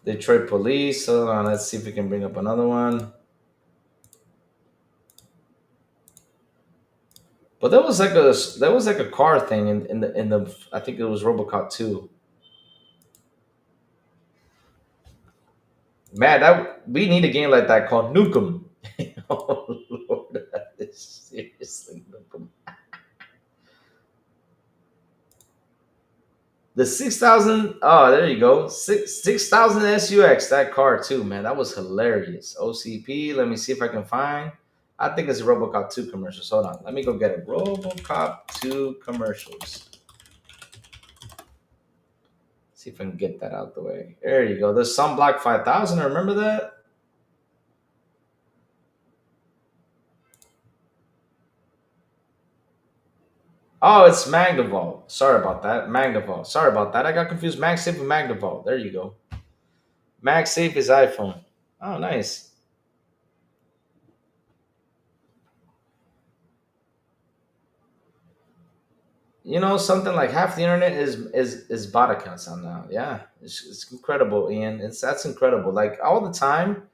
Detroit police. Hold on, let's see if we can bring up another one. But that was like a car thing in the I think it was Robocop 2. Man, that we need a game like that called Nukem. Oh Lord, seriously Nukem. The 6,000. Oh, there you go. 6,000 SUX. That car too, man. That was hilarious. OCP. Let me see if I can find. I think it's a RoboCop 2 commercials. Hold on. Let me go get it. RoboCop 2 commercials. See if I can get that out the way. There you go. There's Sunblock 5,000. Remember that? Oh, it's Magnavolt. Sorry about that. Magnavolt. Sorry about that. I got confused. MagSafe and Magnavolt. There you go. MagSafe is iPhone. Oh, nice. Something like half the internet is bot accounts on now. Yeah, it's incredible, Ian. That's incredible. Like all the time,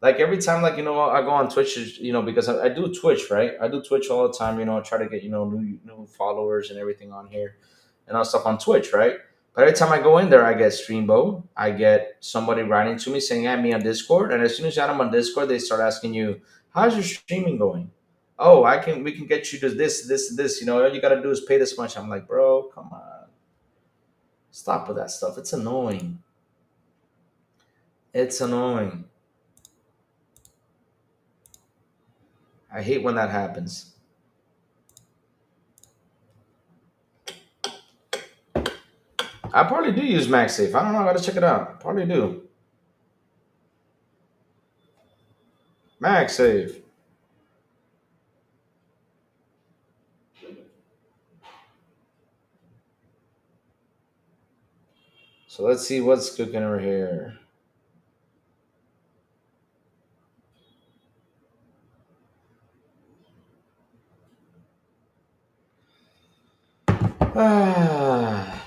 like every time, like I go on Twitch, because I do Twitch, right? I do Twitch all the time. I try to get new followers and everything on here, and all stuff on Twitch, right? But every time I go in there, I get Streambo. I get somebody writing to me saying, "Add me on Discord," and as soon as you add them on Discord, they start asking you, "How's your streaming going?" Oh, we can get you to this. All you gotta do is pay this much. I'm like, bro, come on, stop with that stuff. It's annoying. It's annoying. I hate when that happens. I probably do use MagSafe. I don't know. I gotta check it out. Probably do. MagSafe. So let's see what's cooking over here. Ah,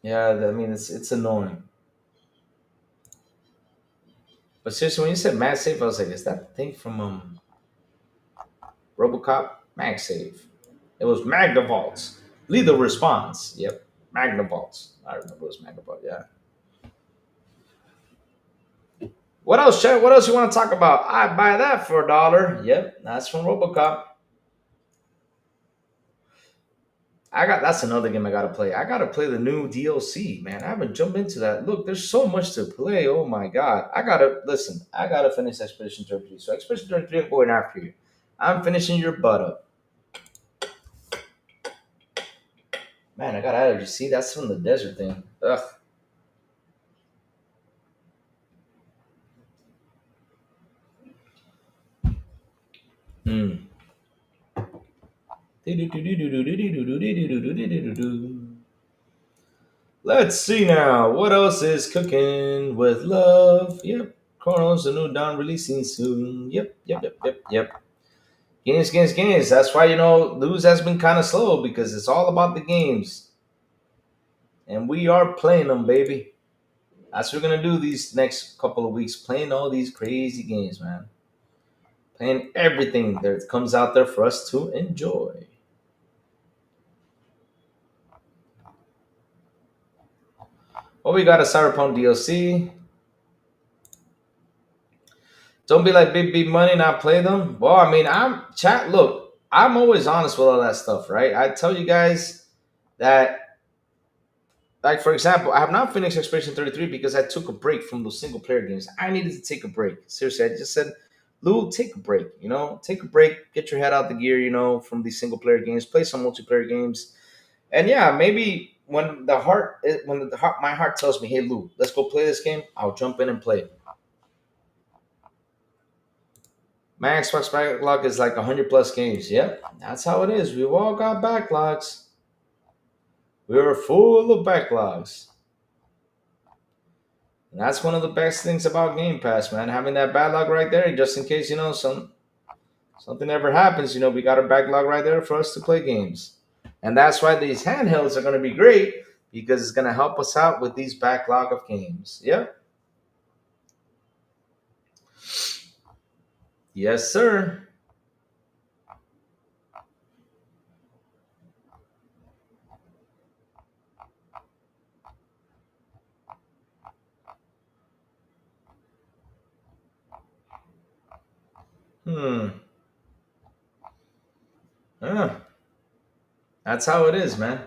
yeah. I mean, it's annoying. But seriously, when you said MagSafe, I was like, is that the thing from RoboCop? MagSafe. It was Magnavolt. Lethal response. Yep. Magnavolt. I remember it was Magnavolt. Yeah. What else, Chad? What else you want to talk about? I buy that for $1. Yep, that's from RoboCop. That's another game I gotta play. I gotta play the new DLC, man. I haven't jumped into that. Look, there's so much to play. Oh my god. I gotta listen, I gotta finish Expedition 33. So Expedition 33, I'm going after you. I'm finishing your butt up. Man, I got allergies. See, that's from the desert thing. Ugh. Hmm. Let's see now. What else is cooking with love? Yep. Chronos, the new Dawn releasing soon. Yep. Games. That's why, news has been kind of slow because it's all about the games. And we are playing them, baby. That's what we're going to do these next couple of weeks, playing all these crazy games, man. playing everything that comes out there for us to enjoy. Well, we got a Cyberpunk DLC. Don't be like big money, not play them. Well, I mean, I'm chat. Look, I'm always honest with all that stuff, right? I tell you guys that, like for example, I have not finished Expedition 33 because I took a break from those single player games. I needed to take a break. Seriously, I just said, Lou, take a break. Take a break, get your head out the gear. From these single player games, play some multiplayer games, and yeah, maybe my heart tells me, hey Lou, let's go play this game. I'll jump in and play it. My Xbox backlog is like 100 plus games. Yep, that's how it is. We've all got backlogs. We're full of backlogs. And that's one of the best things about Game Pass, man. Having that backlog right there, just in case, something ever happens, we got a backlog right there for us to play games. And that's why these handhelds are going to be great because it's going to help us out with these backlog of games. Yep. Yes, sir. Hmm. Yeah. That's how it is, man.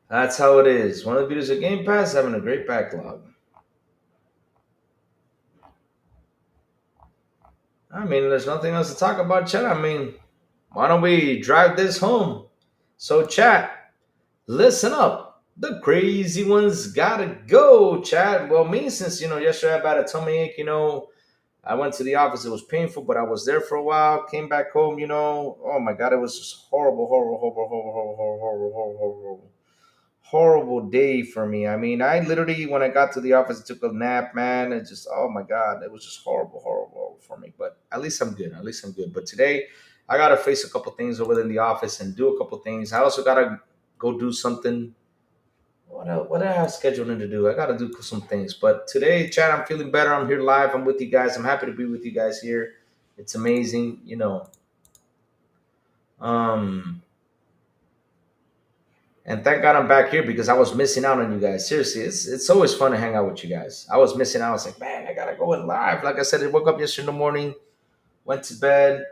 That's how it is. One of the beauties of Game Pass having a great backlog. I mean, there's nothing else to talk about, chat. I mean, why don't we drive this home? So, chat, listen up. The crazy ones gotta go, chat. Well, me, since, yesterday I had a tummy ache, I went to the office. It was painful, but I was there for a while. Came back home, oh my God, it was just horrible, horrible, horrible, horrible, horrible, horrible, horrible, horrible, horrible day for me. I mean, I literally, when I got to the office, I took a nap, man. It just, oh my God, it was just horrible, horrible, horrible for me. But at least I'm good. At least I'm good. But today, I got to face a couple things over there in the office and do a couple things. I also got to go do something. What I have scheduled in to do? I got to do some things. But today, Chad, I'm feeling better. I'm here live. I'm with you guys. I'm happy to be with you guys here. It's amazing, Um, And thank God I'm back here because I was missing out on you guys. Seriously, it's always fun to hang out with you guys. I was missing out. I was like, man, I gotta go in live. Like I said, I woke up yesterday in the morning, went to bed.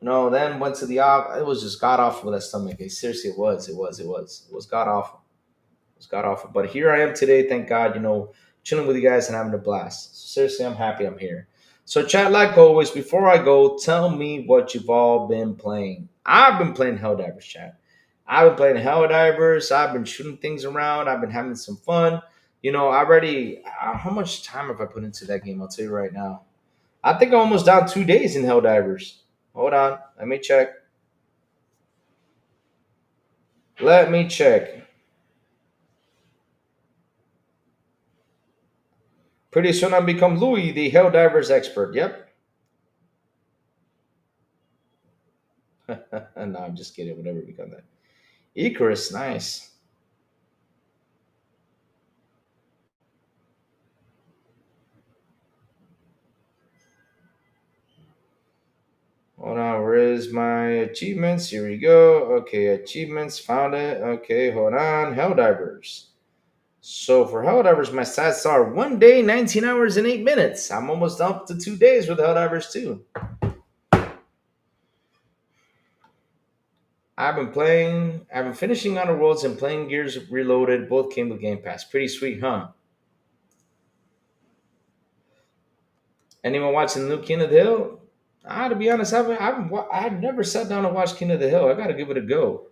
No, then went to the op. It was just god awful with that stomach ache. Seriously, it was. It was god awful. It was god awful. But here I am today. Thank God. Chilling with you guys and having a blast. So seriously, I'm happy I'm here. So chat, like always, before I go, tell me what you've all been playing. I've been playing Helldivers, chat. I've been playing Helldivers. I've been shooting things around. I've been having some fun. I already. How much time have I put into that game? I'll tell you right now. I think I'm almost down 2 days in Helldivers. Hold on. Let me check. Let me check. Pretty soon I'll become Louis, the Helldivers expert. Yep. No, I'm just kidding. Whatever become that. Icarus, nice. Hold on, where is my achievements? Here we go. Okay, achievements, found it. Okay, hold on. Helldivers. So for Helldivers, my stats are 1 day, 19 hours, and 8 minutes. I'm almost up to 2 days with Helldivers too. I've been finishing Outer Worlds and playing Gears Reloaded. Both came with Game Pass. Pretty sweet, huh? Anyone watching the new King of the Hill? To be honest, I've never sat down and watched King of the Hill. I got to give it a go.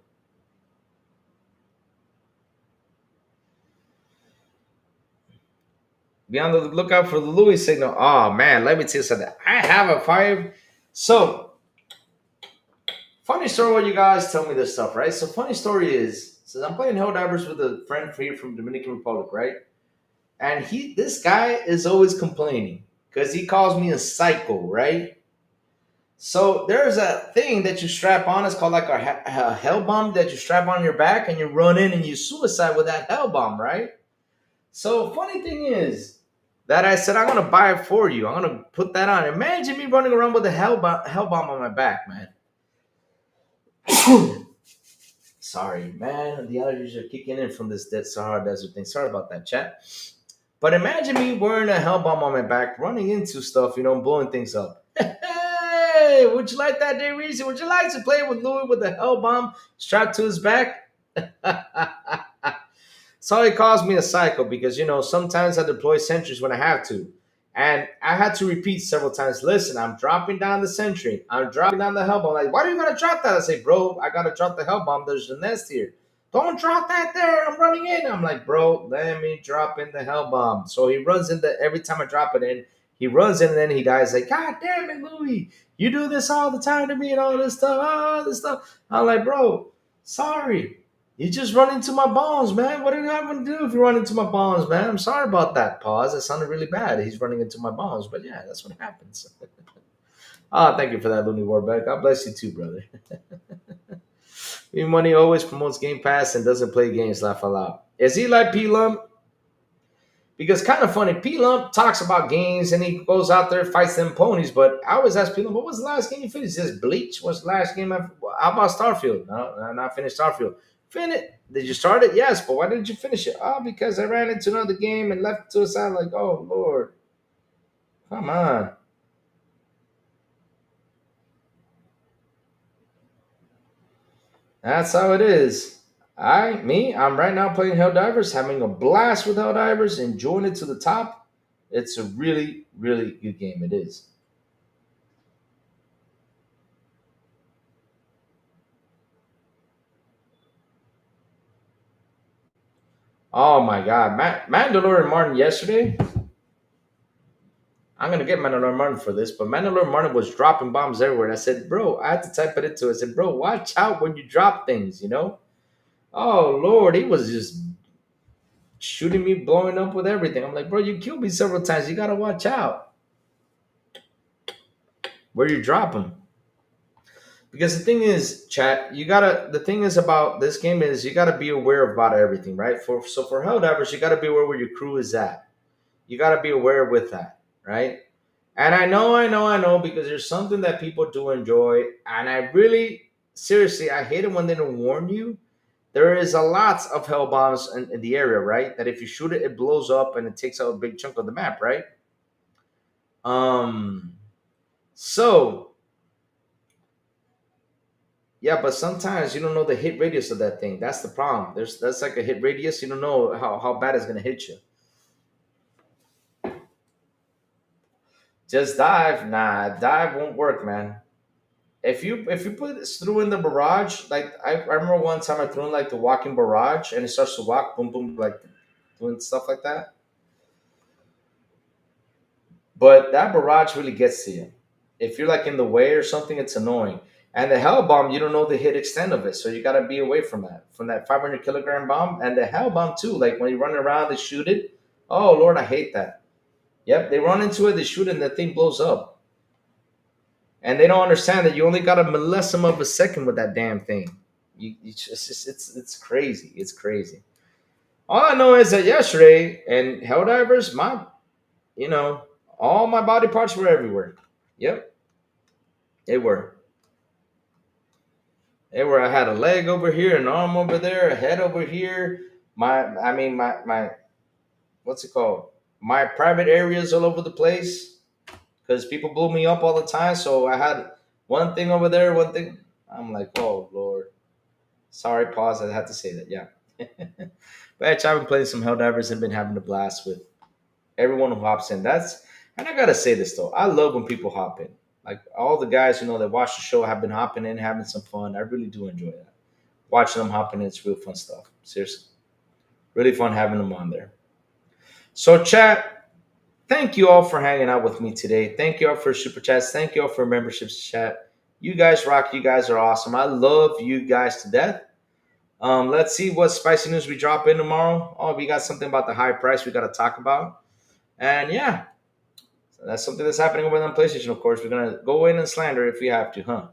Be on the lookout for the Louis signal. Oh man, let me tell you something. I have a five. So funny story when you guys tell me this stuff, right? So funny story is, since I'm playing Helldivers with a friend here from Dominican Republic, right? And this guy is always complaining because he calls me a psycho, right? So there's a thing that you strap on. It's called like a hell bomb that you strap on your back and you run in and you suicide with that hell bomb, right? So funny thing is, that I said I'm gonna buy it for you. I'm gonna put that on. Imagine me running around with a hell bomb on my back, man. Sorry, man. The allergies are kicking in from this Sahara Desert thing. Sorry about that, chat. But imagine me wearing a hell bomb on my back, running into stuff, blowing things up. Hey, would you like that, Day Reese? Would you like to play with Louis with a hell bomb strapped to his back? So it calls me a psycho because sometimes I deploy sentries when I have to. And I had to repeat several times, listen, I'm dropping down the sentry. I'm dropping down the hell bomb. Like, why are you gonna drop that? I say, bro, I gotta drop the hell bomb. There's a nest here. Don't drop that there. I'm running in. I'm like, bro, let me drop in the hell bomb. So he runs in every time I drop it in, he runs in and then he dies like, God damn it, Louis. You do this all the time to me and all this stuff, all this stuff. I'm like, bro, sorry. You just run into my bombs, man. What are you having to do if you run into my bombs, man? I'm sorry about that. Pause. It sounded really bad. He's running into my bombs, but yeah, that's what happens. Thank you for that, Looney Warbeck. God bless you too, brother. Me Money always promotes Game Pass and doesn't play games. Laugh a lot. Is he like P Lump? Because kind of funny, P Lump talks about games and he goes out there fights them ponies. But I always ask P Lump, what was the last game you finished? Just Bleach? What's the last game? How about Starfield? No, I'm not finished Starfield. Finish. Did you start it? Yes, but why didn't you finish it? Oh, because I ran into another game and left it to a side. Like, oh Lord, come on. That's how it is. I'm right now playing Helldivers, having a blast with Helldivers, enjoying it to the top. It's a really, really good game. It is. Oh my God, Mandalorian Martin yesterday. I'm gonna get Mandalorian Martin for this, but Mandalorian Martin was dropping bombs everywhere. And I said, bro, I had to type it into it. I said, bro, watch out when you drop things. Oh Lord, he was just shooting me, blowing up with everything. I'm like, bro, you killed me several times. You gotta watch out where you drop them. Because the thing is, chat, you gotta. The thing is about this game is you gotta be aware about everything, right? For Helldivers, you gotta be aware where your crew is at. You gotta be aware with that, right? And I know, because there's something that people do enjoy, and I really, seriously, I hate it when they don't warn you. There is a lot of hell bombs in the area, right? That if you shoot it, it blows up and it takes out a big chunk of the map, right? Um, so yeah, but sometimes you don't know the hit radius of that thing. That's the problem. That's like a hit radius. You don't know how bad it's gonna hit you. Just dive, nah, dive won't work, man. If you put this through in the barrage, like I remember one time I threw in like the walking barrage and it starts to walk, boom, boom, like doing stuff like that. But that barrage really gets to you. If you're like in the way or something, it's annoying. And the hell bomb, you don't know the hit extent of it, so you gotta be away from that 500 kilogram bomb. And the hell bomb too, like when you run around, they shoot it. Oh Lord, I hate that. Yep, they run into it, they shoot it, and the thing blows up. And they don't understand that you only got a millesime of a second with that damn thing. It's crazy. It's crazy. All I know is that yesterday in Helldivers, you know, all my body parts were everywhere. Yep, they were. They were. I had a leg over here, an arm over there, a head over here. My what's it called? My private areas all over the place because people blew me up all the time. So I had one thing over there, one thing. I'm like, oh Lord. Sorry, pause. I had to say that. Yeah. But actually, I've been playing some Helldivers and been having a blast with everyone who hops in. And I gotta say this though, I love when people hop in. Like all the guys that watch the show have been hopping in, having some fun. I really do enjoy that. Watching them hopping in, it's real fun stuff. Seriously, really fun having them on there. So, chat, thank you all for hanging out with me today. Thank you all for super chats. Thank you all for memberships, chat. You guys rock. You guys are awesome. I love you guys to death. Let's see what spicy news we drop in tomorrow. Oh, we got something about the high price we got to talk about. And yeah, so that's something that's happening over on PlayStation, of course. We're going to go in and slander if we have to, huh?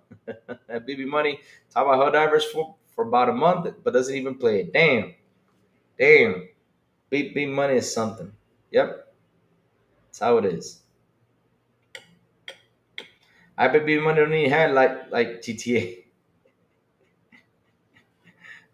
BB Money, talk about Helldivers for about a month, but doesn't even play it. Damn. Damn. BB Money is something. Yep. That's how it is. I bet be money on your hand like GTA.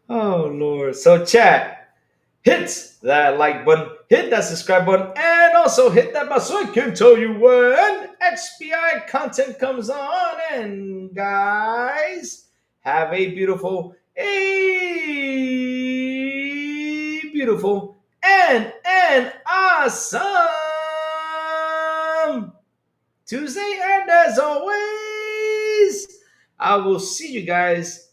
Oh Lord. So chat, hit that like button, hit that subscribe button, and also hit that bell so I can tell you when XPI content comes on. And guys, have a beautiful, and awesome Tuesday. And as always, I will see you guys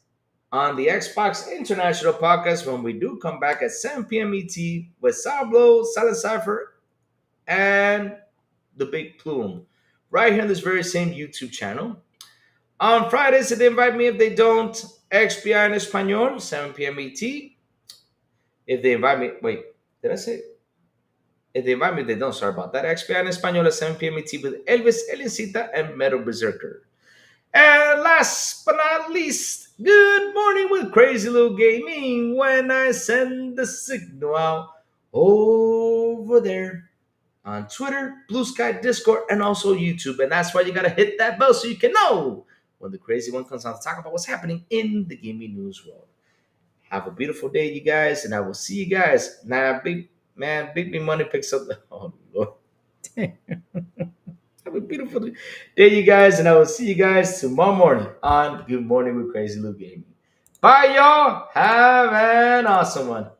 on the Xbox International Podcast when we do come back at 7 p.m. ET with Sablo, Silent Cypher, and the Big Plume. Right here on this very same YouTube channel. On Fridays, if they invite me, if they don't, XPI in Espanol, 7 p.m. ET. If they invite me, wait, did I say? If they invite me, they don't. Sorry about that. XPI in Espanol at 7 p.m. ET with Elvis, Eliencita, and Metal Berserker. And last but not least, good morning with Crazy Little Gaming when I send the signal out over there on Twitter, Blue Sky, Discord, and also YouTube. And that's why you gotta hit that bell so you can know when the crazy one comes on to talk about what's happening in the gaming news world. Have a beautiful day, you guys, and I will see you guys. Now, Big Me Money picks up the oh Lord. Have a beautiful day, you guys, and I will see you guys tomorrow morning on Good Morning with Crazy Lou Gaming. Bye, y'all. Have an awesome one.